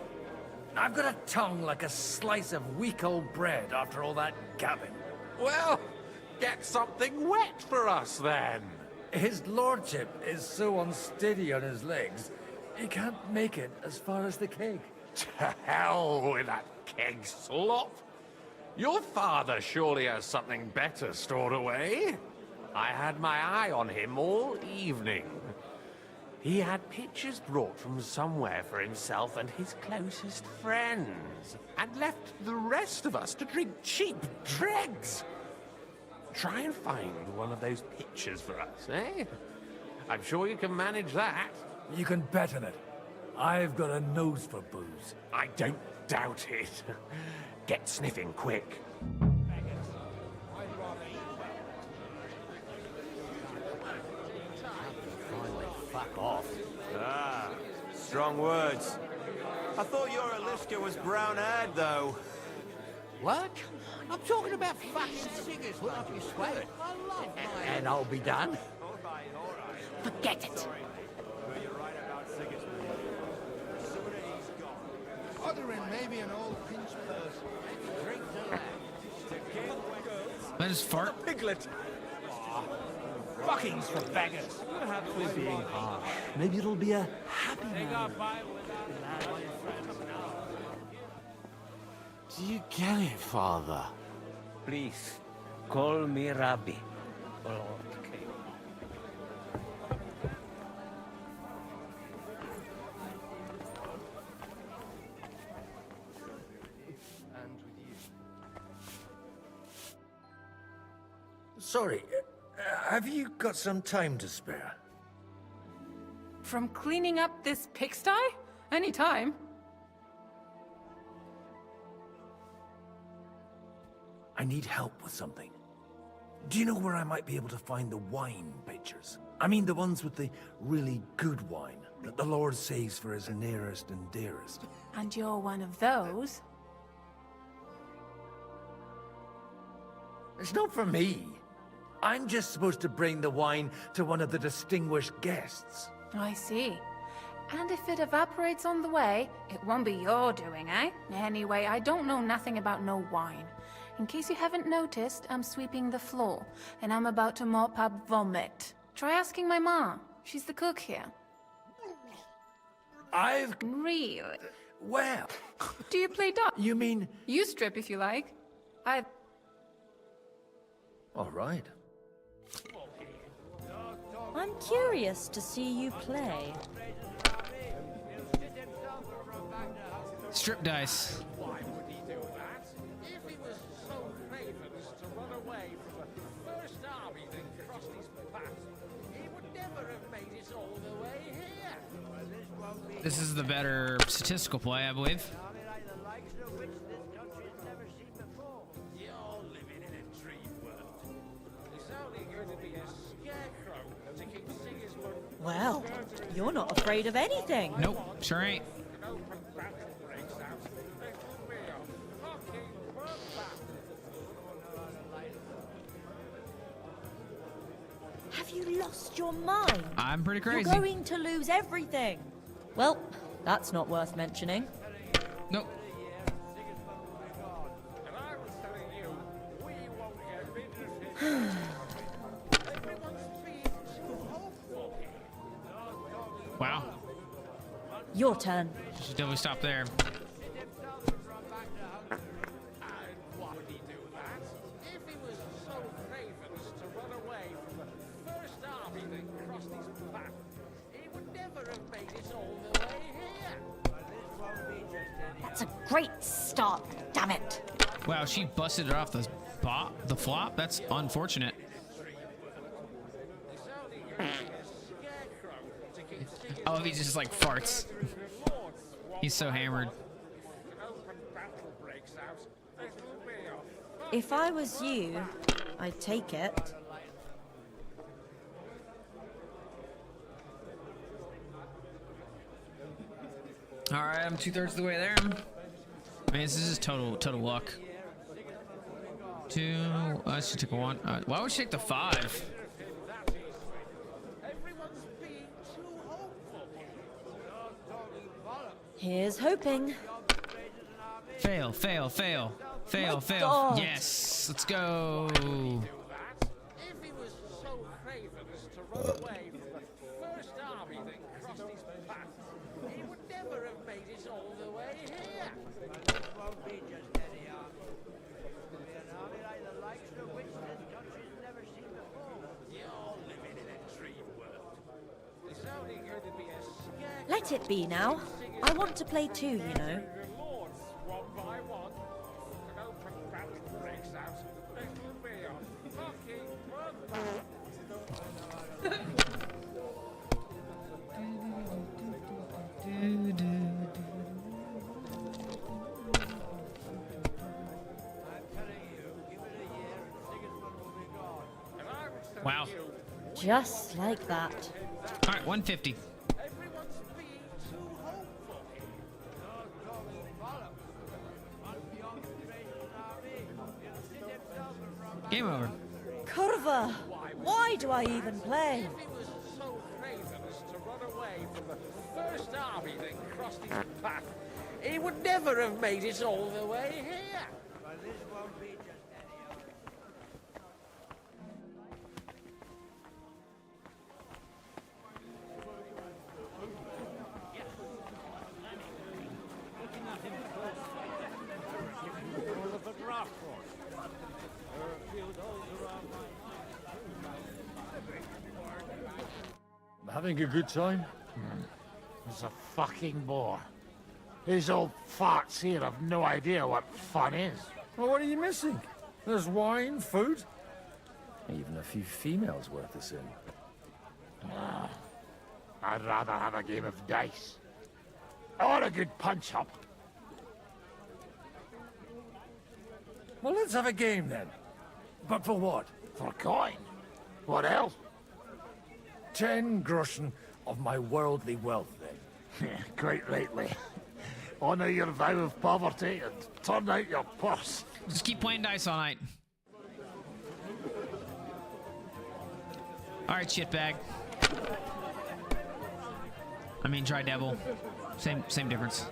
I've got a tongue like a slice of weak old bread after all that gabbing. Well, get something wet for us then. His lordship is so unsteady on his legs, he can't make it as far as the keg. To hell with that keg slop. Your father surely has something better stored away. I had my eye on him all evening. He had pictures brought from somewhere for himself and his closest friends, and left the rest of us to drink cheap dregs. Try and find one of those pictures for us, eh? I'm sure you can manage that. You can bet on it. I've got a nose for booze. I don't doubt it. Get sniffing quick. Fuck off. Ah, Strong words. I thought your Aliska was brown-haired, though. What? I'm talking about fucking singers. Put up your sweat. And I'll be done. Forget it. Other in maybe an old pinch purse. Drink to that. That is fart. Piglet. Fuckings for beggars. Perhaps we're being harsh. Maybe it'll be a happy man. Do you get it, Father? Please, call me Rabbi. Oh, okay. Sorry, have you got some time to spare? From cleaning up this pigsty? Any time. I need help with something. Do you know where I might be able to find the wine pitchers? I mean the ones with the really good wine that the Lord saves for his nearest and dearest. And you're one of those? It's not for me. I'm just supposed to bring the wine to one of the distinguished guests. I see. And if it evaporates on the way, it won't be your doing, eh? Anyway, I don't know nothing about no wine. In case you haven't noticed, I'm sweeping the floor, and I'm about to mop up vomit. Try asking my mom. She's the cook here. Really? Well... Do you play dot? You mean... You strip if you like. All right. I'm curious to see you play. Strip dice. Why would he do that? If he was so ravenous to run away from the first army that crossed his path, he would never have made it all the way here. This is the better statistical play, I believe. You're living in a dream world. It's only going to be a scarecrow to keep Sigismund. Well, you're not afraid of anything. Nope, sure ain't. Have you lost your mind? I'm pretty crazy. You're going to lose everything. Well, that's not worth mentioning. Nope. Wow. Your turn. Should definitely stop there. That's a great start, damn it. Wow, she busted it off the flop? That's unfortunate. Oh, he just like farts. He's so hammered. If I was you, I'd take it. All right, I'm 2/3 of the way there. Man, this is just total luck. She took a 1. Why would she take the 5? Here's hoping. Fail. My God. Yes, let's go. If he was so cravenous to run away from the first army that crossed his path, he would never have made it all the way here. This won't be just any army. It'll be an army like the likes of which this country's never seen before. You're living in a dream world. It's only going to be a scare. Let it be now. I want to play too, you know. Lords, one by one. An open battle breaks out. It will be a fucking Wow. Just like that. All right, 150. Game over. Curva! Why do I even play? If he was so craven as to run away from the first army that crossed his path, he would never have made it all the way here. But this won't be just Having a good time? It's a fucking bore. These old farts here have no idea what fun is. Well, what are you missing? There's wine, food, even a few females worth the sin. I'd rather have a game of dice. Or a good punch-up. Well, let's have a game then. But for what? For coin. What else? 10 groschen of my worldly wealth, then. Quite rightly. Honor your vow of poverty and turn out your purse. Just keep playing dice all night. All right, shitbag. I mean, dry devil. Same difference.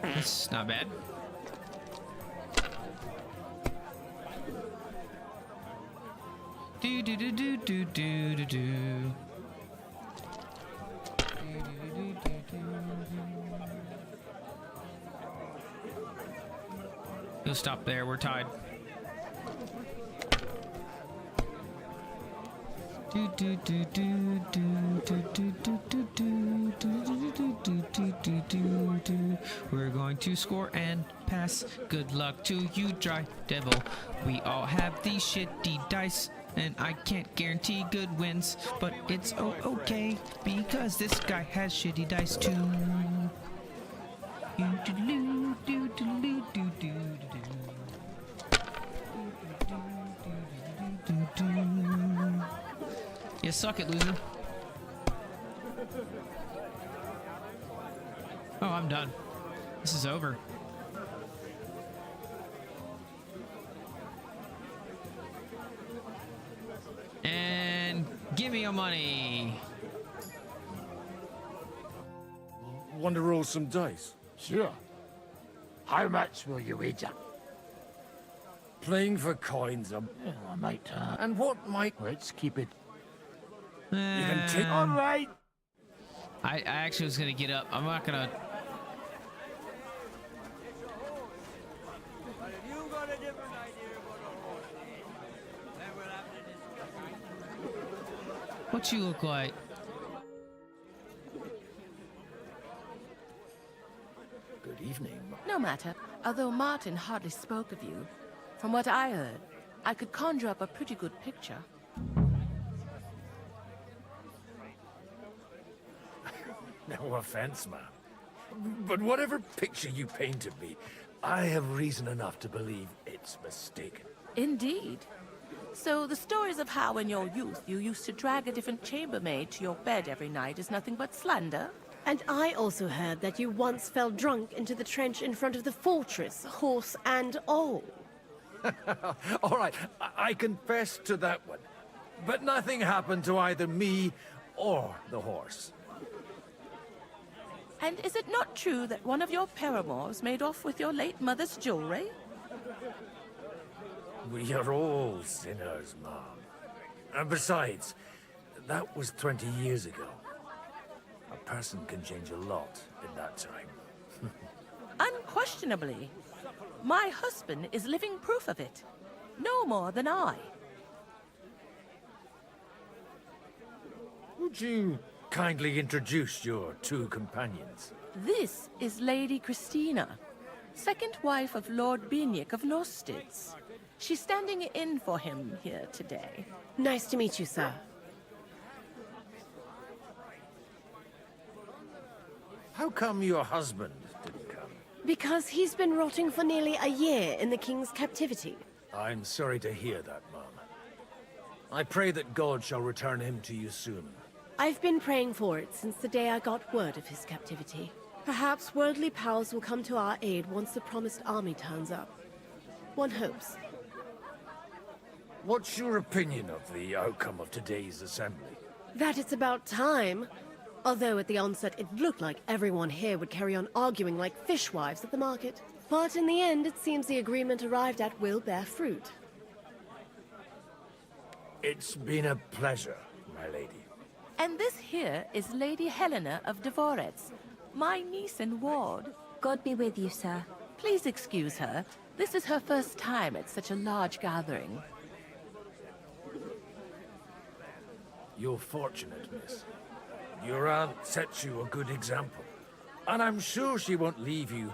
That's not bad. Do do do do do do do do. You'll stop there. We're tied. Do do do do do do do do do do do do do do do do. We're going to score and pass. Good luck to you, dry devil. We all have these shitty dice, and I can't guarantee good wins, but it's okay because this guy has shitty dice too. Do do do do do do do do do. You suck it, loser. Oh, I'm done. This is over. And give me your money. Want to roll some dice? Sure. How much will you wager? Playing for coins, I might, And what might... Let's keep it. You can take... All right. I actually was gonna get up. I'm not gonna. What you look like? Good evening. No matter. Although Martin hardly spoke of you, from what I heard, I could conjure up a pretty good picture. No offense, ma'am. But whatever picture you painted me, I have reason enough to believe it's mistaken. Indeed. So the stories of how in your youth you used to drag a different chambermaid to your bed every night is nothing but slander? And I also heard that you once fell drunk into the trench in front of the fortress, horse and all. All right, I confess to that one. But nothing happened to either me or the horse. And is it not true that one of your paramours made off with your late mother's jewelry? We are all sinners, Mom. And besides, that was 20 years ago. A person can change a lot in that time. Unquestionably. My husband is living proof of it. No more than I. Would you kindly introduce your two companions? This is Lady Christina, second wife of Lord Binic of Nostitz. She's standing in for him here today. Nice to meet you, sir. How come your husband didn't come? Because he's been rotting for nearly a year in the king's captivity. I'm sorry to hear that, Mom. I pray that God shall return him to you soon. I've been praying for it since the day I got word of his captivity. Perhaps worldly powers will come to our aid once the promised army turns up. One hopes. What's your opinion of the outcome of today's assembly? That it's about time. Although at the onset it looked like everyone here would carry on arguing like fishwives at the market. But in the end, it seems the agreement arrived at will bear fruit. It's been a pleasure, my lady. And this here is Lady Helena of Deliverance, my niece and ward. God be with you, sir. Please excuse her. This is her first time at such a large gathering. You're fortunate, miss. Your aunt sets you a good example. And I'm sure she won't leave you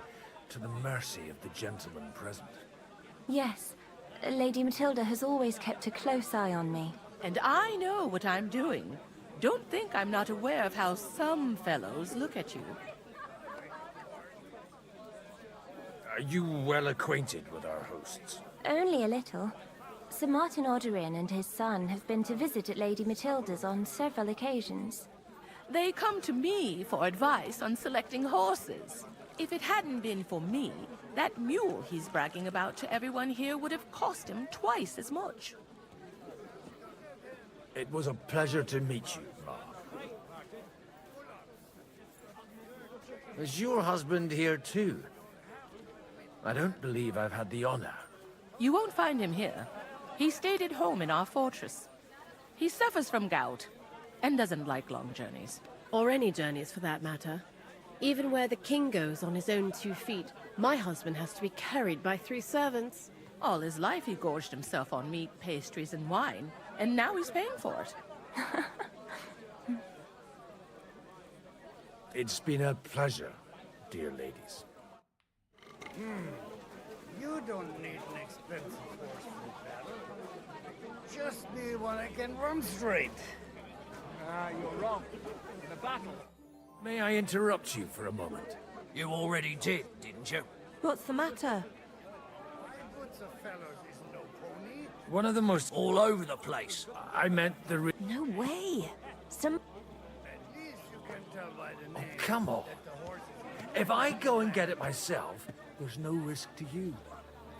to the mercy of the gentleman present. Yes, Lady Matilda has always kept a close eye on me. And I know what I'm doing. Don't think I'm not aware of how some fellows look at you. Are you well acquainted with our hosts? Only a little. Sir Martin Oderin and his son have been to visit at Lady Matilda's on several occasions. They come to me for advice on selecting horses. If it hadn't been for me, that mule he's bragging about to everyone here would have cost him twice as much. It was a pleasure to meet you, Ma. Is your husband here too? I don't believe I've had the honor. You won't find him here. He stayed at home in our fortress. He suffers from gout and doesn't like long journeys. Or any journeys, for that matter. Even where the king goes on his own 2 feet, my husband has to be carried by 3 servants. All his life he gorged himself on meat, pastries, and wine, and now he's paying for it. It's been a pleasure, dear ladies. You don't need an expensive horse for the battle. Just need one that can run straight. You're wrong. In a battle. May I interrupt you for a moment? You already did, didn't you? What's the matter? What's a fellow's isn't no pony. One of the most All over the place. I meant the No way. Some... At least you can tell by the name come on. that the horse is... If I go and get it myself, there's no risk to you.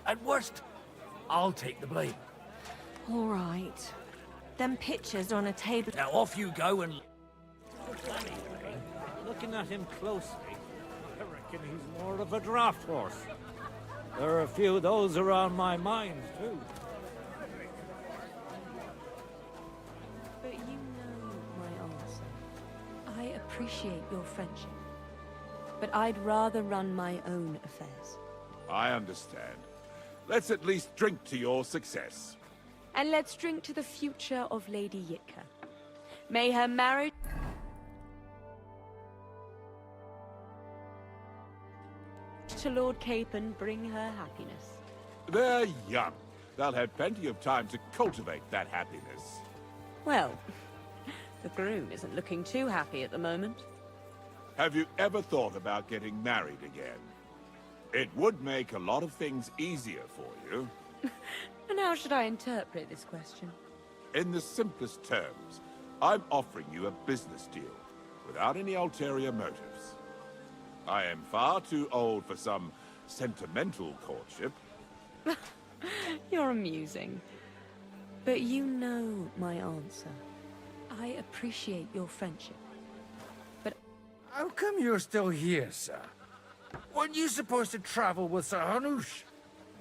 At worst, I'll take the blame. All right. Them pictures on a table... Now off you go and... Anyway, looking at him closely, I reckon he's more of a draft horse. There are a few of those around my mines, too. But you know my answer. I appreciate your friendship, but I'd rather run my own affairs. I understand. Let's at least drink to your success. And let's drink to the future of Lady Yitka. May her marriage... to Lord Capon bring her happiness. They're young. They'll have plenty of time to cultivate that happiness. Well, the groom isn't looking too happy at the moment. Have you ever thought about getting married again? It would make a lot of things easier for you. And how should I interpret this question? In the simplest terms, I'm offering you a business deal, without any ulterior motives. I am far too old for some sentimental courtship. You're amusing. But you know my answer. I appreciate your friendship. But How come you're still here, sir? Weren't you supposed to travel with Sir Hanush?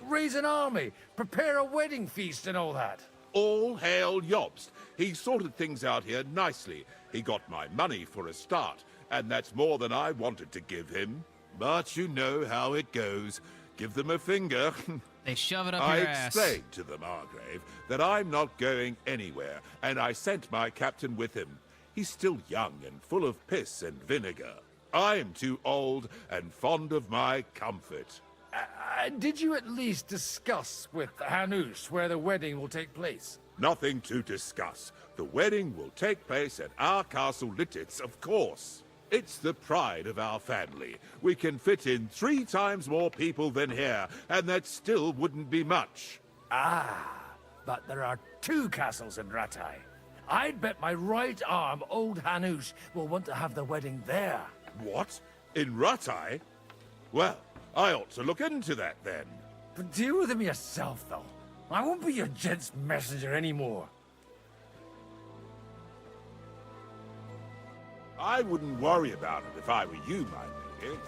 Raise an army, prepare a wedding feast and all that? All hail Jobst. He sorted things out here nicely. He got my money for a start, and that's more than I wanted to give him. But you know how it goes. Give them a finger. They shove it up I your ass. explained to the Margrave that I'm not going anywhere, and I sent my captain with him. He's still young and full of piss and vinegar. I'm too old and fond of my comfort. Did you at least discuss with Hanush where the wedding will take place? Nothing to discuss. The wedding will take place at our castle Littitz, of course. It's the pride of our family. We can fit in 3 times more people than here, and that still wouldn't be much. Ah, but there are 2 castles in Rattay. I'd bet my right arm old Hanush will want to have the wedding there. What? In Rattay? Well, I ought to look into that then. But deal with him yourself, though. I won't be your gent's messenger anymore. I wouldn't worry about it if I were you, my lady.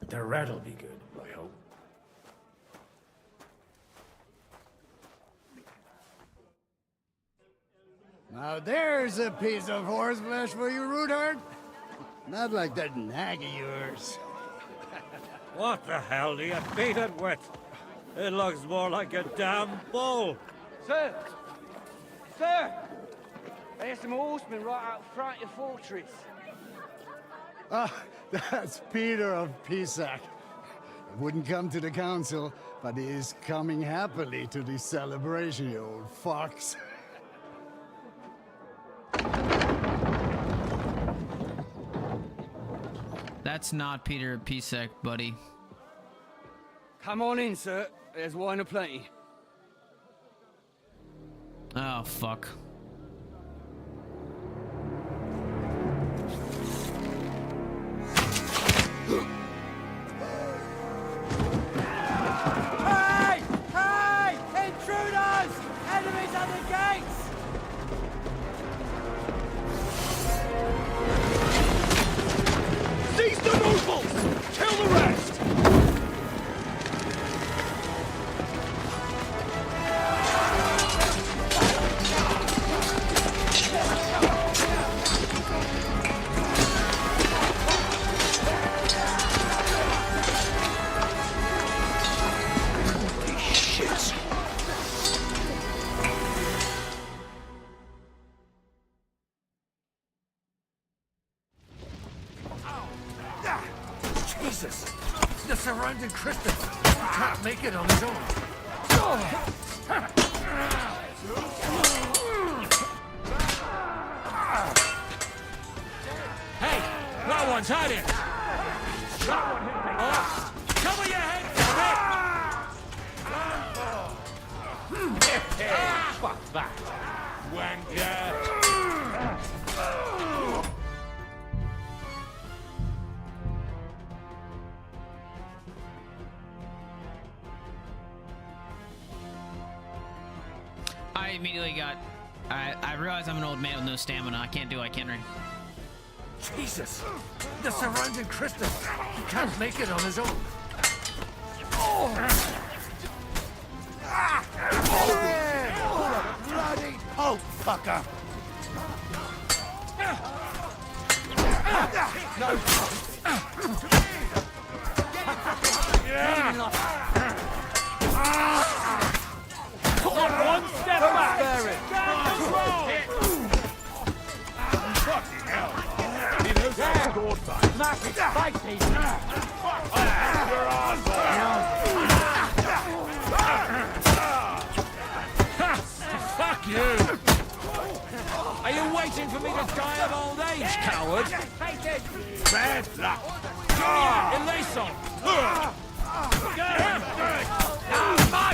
The red'll be good, I hope. Now there's a piece of horseflesh for you, Rudard. Not like that nag of yours. What the hell do you beat it with? It looks more like a damn bull. Sir! Sir! There's some horsemen right out front of the fortress. Ah, that's Peter of Pisac. He wouldn't come to the council, but he is coming happily to the celebration, you old fox. That's not Peter Pisek, buddy. Come on in, sir. There's wine aplenty. Oh, fuck. Hey! Hey! Intruders! Enemies at the gates! Seize the nobles! Kill the rest! Jesus! The surrounding Christian! He can't make it on his own! Hey, that one's hiding. Oh, cover your head, damn it! Fuck that, wanker. I immediately got... I realized I'm an old man with no stamina. I can't read. Jesus! The surrounding Christian! He can't make it on his own! Bloody hope, fucker! No! One step back! Fucking hell! He knows how to score fight. Massive fight, Pete! Your Fuck you! Are you waiting for me to die of old age, coward? bad luck! Elison!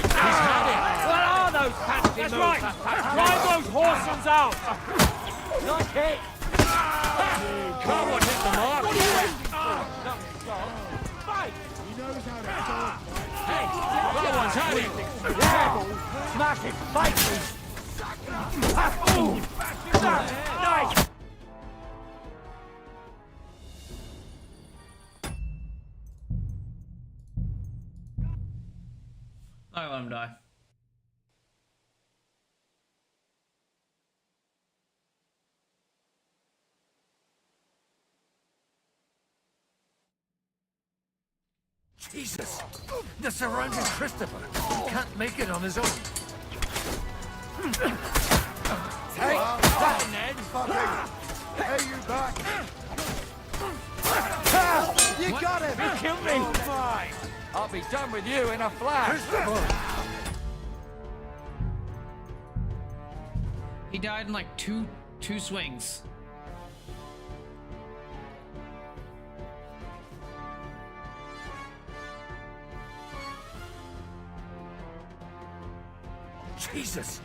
He's had it! What are those fancy moves? Right! Drive those horsens out! Not hit! Come on, hit the mark! Fight! Hey, that one's hiding! Yeah! Smash it! Fight, Pete! Nice! I let him die. Jesus! The surrounding Christopher! He can't make it on his own. Take that, Ned! Hey, you back! You got him! You killed me! Oh, my! I'll be done with you in a flash! He died in like two swings. Jesus!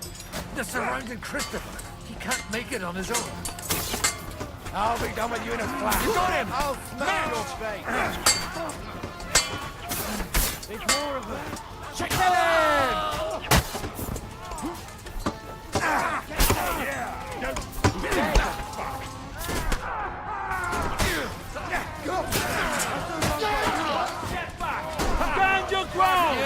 The surrounding Christopher! He can't make it on his own. I'll be done with you in a flash! You got him! I'll smash your face! There's more of them. Check that Stand your ground!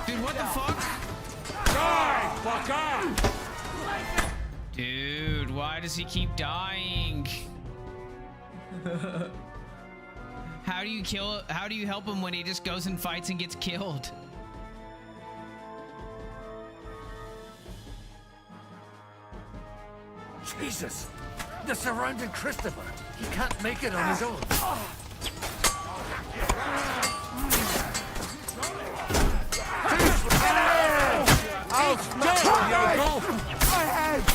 Dude, what the fuck? Die, fucker! Dude, why does he keep dying? How do you help him when he just goes and fights and gets killed? Jesus! The surrounding Christopher! He can't make it on his own.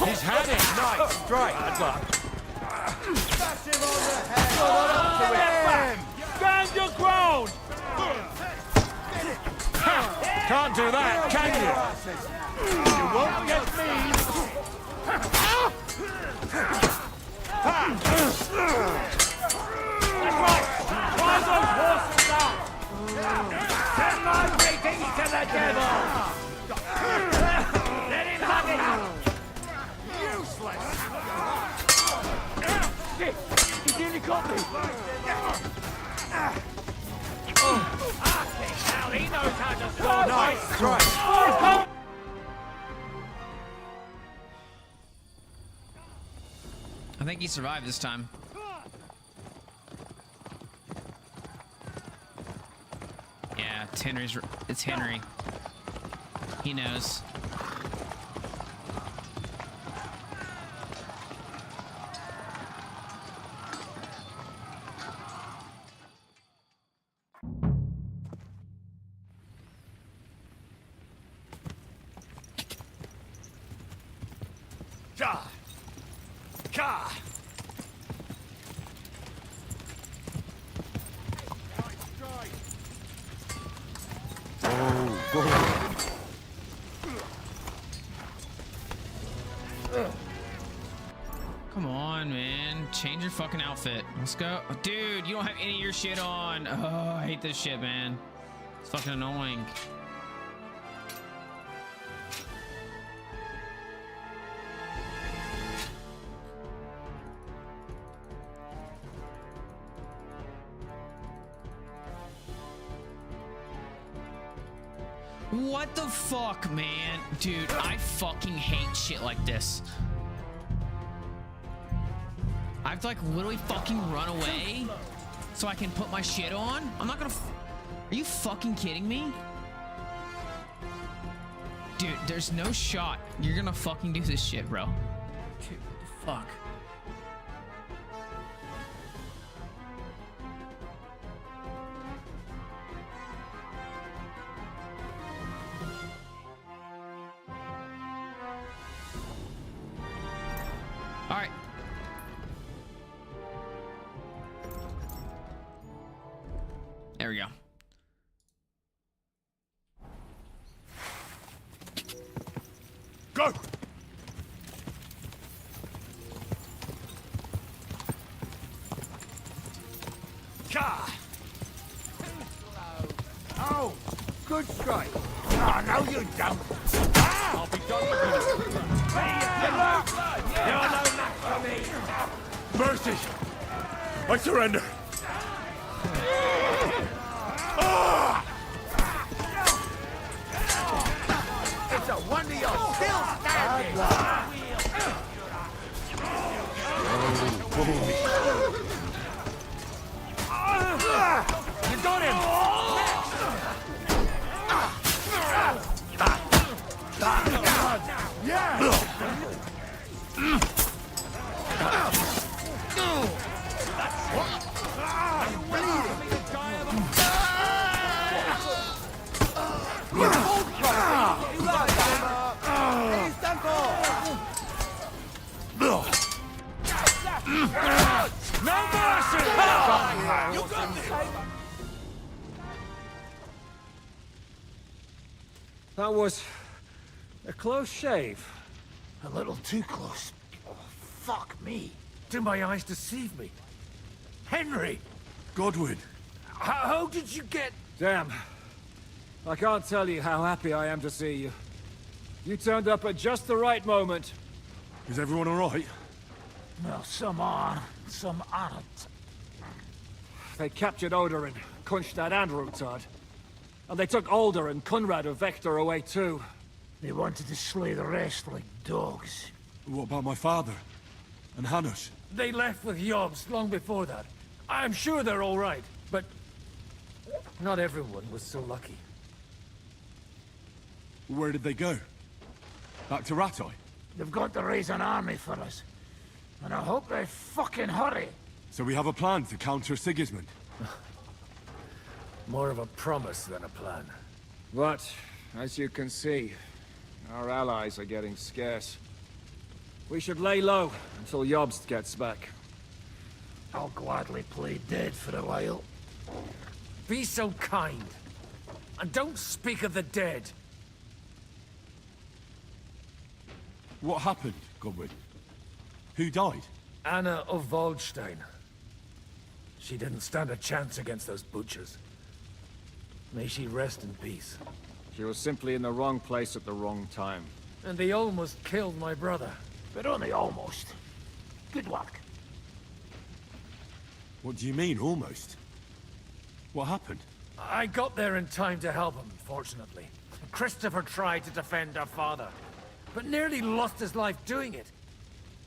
He's had it! Nice strike! Bad luck. Smash him on the head! Stand your ground! Can't do that, can you? You won't get me! That's right! Drive those horses out! Send my greetings to the devil! Let him have it! Useless! Shit! He nearly got me! Now he knows how to score! Nice strike! I think he survived this time. Yeah, it's Henry. He knows. Come on, man. Change your fucking outfit. Let's go. Dude, you don't have any of your shit on. Oh, I hate this shit, man. It's fucking annoying. What the fuck, man? Dude, I fucking hate shit like this. I have to like literally fucking run away so I can put my shit on? I'm not gonna Are you fucking kidding me? Dude, there's no shot you're gonna fucking do this shit, bro. Dude, what the fuck? All right. There we go. Go! Ka! Oh, good strike. Oh, no, you don't. I'll be done with you. You're no match for me. Mercy! I surrender. It's a wonder you're still standing! You got him! No mercy! That was a close shave. A little too close. Oh, fuck me. Do my eyes deceive me? Henry! Godwin! How did you get... Damn. I can't tell you how happy I am to see you. You turned up at just the right moment. Is everyone alright? Well, some are, some aren't. They captured Odorin, Kunstad and Rutard. And they took Alder and Kunrad of Vector away too. They wanted to slay the rest like dogs. What about my father? And Hanush? They left with Yobs long before that. I'm sure they're all right, but not everyone was so lucky. Where did they go? Back to Rattay? They've got to raise an army for us. And I hope they fucking hurry. So we have a plan to counter Sigismund? More of a promise than a plan. But, as you can see, our allies are getting scarce. We should lay low until Jobst gets back. I'll gladly play dead for a while. Be so kind. And don't speak of the dead. What happened, Godwin? Who died? Anna of Waldstein. She didn't stand a chance against those butchers. May she rest in peace. She was simply in the wrong place at the wrong time. And they almost killed my brother. But only almost. Good luck. What do you mean, almost? What happened? I got there in time to help him, fortunately. Christopher tried to defend our father, but nearly lost his life doing it.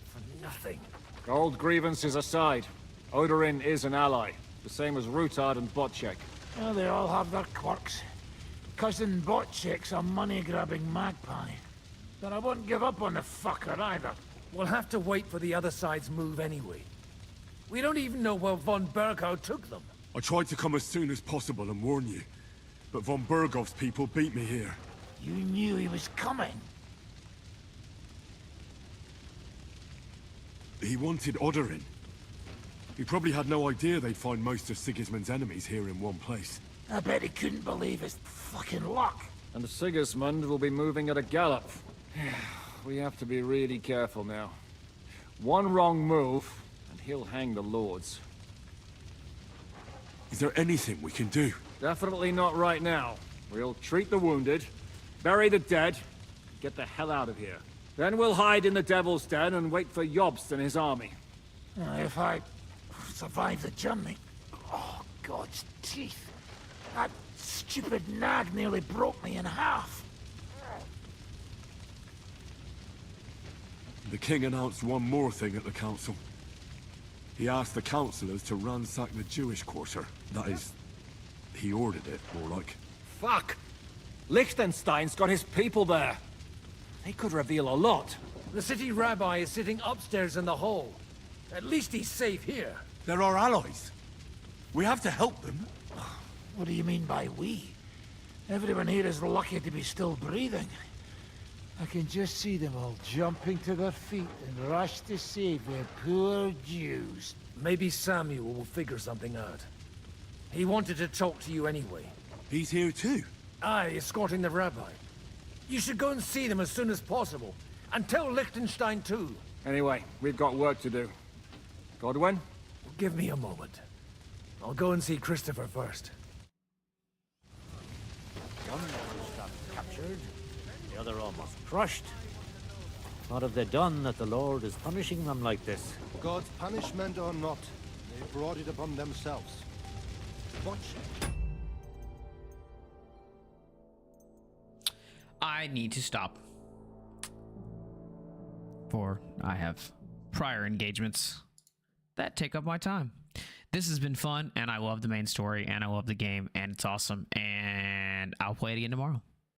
For nothing. Old grievances aside, Odorin is an ally, the same as Rutard and Botchek. Well, they all have their quirks. Cousin Botchek's a money-grabbing magpie. But I wouldn't give up on the fucker either. We'll have to wait for the other side's move anyway. We don't even know where von Berghow took them. I tried to come as soon as possible and warn you, but von Bergov's people beat me here. You knew he was coming. He wanted Odorin. He probably had no idea they'd find most of Sigismund's enemies here in one place. I bet he couldn't believe his fucking luck. And Sigismund will be moving at a gallop. We have to be really careful now. One wrong move, and he'll hang the lords. Is there anything we can do? Definitely not right now. We'll treat the wounded, bury the dead, get the hell out of here. Then we'll hide in the Devil's Den and wait for Jobst and his army. If I survive the journey... Oh, God's teeth. That stupid nag nearly broke me in half. The king announced one more thing at the council. He asked the councillors to ransack the Jewish quarter. That is, he ordered it, more like. Fuck! Liechtenstein's got his people there. They could reveal a lot. The city rabbi is sitting upstairs in the hall. At least he's safe here. They're our allies. We have to help them. What do you mean by we? Everyone here is lucky to be still breathing. I can just see them all jumping to their feet and rush to save their poor Jews. Maybe Samuel will figure something out. He wanted to talk to you anyway. He's here too? Aye, escorting the rabbi. You should go and see them as soon as possible. And tell Liechtenstein too. Anyway, we've got work to do. Godwin, give me a moment. I'll go and see Christopher first. One got captured, the other almost crushed. What have they done that the Lord is punishing them like this? God's punishment or not, they brought it upon themselves. Watch it. I need to stop. For I have prior engagements that take up my time. This has been fun, and I love the main story, and I love the game, and it's awesome, and I'll play it again tomorrow.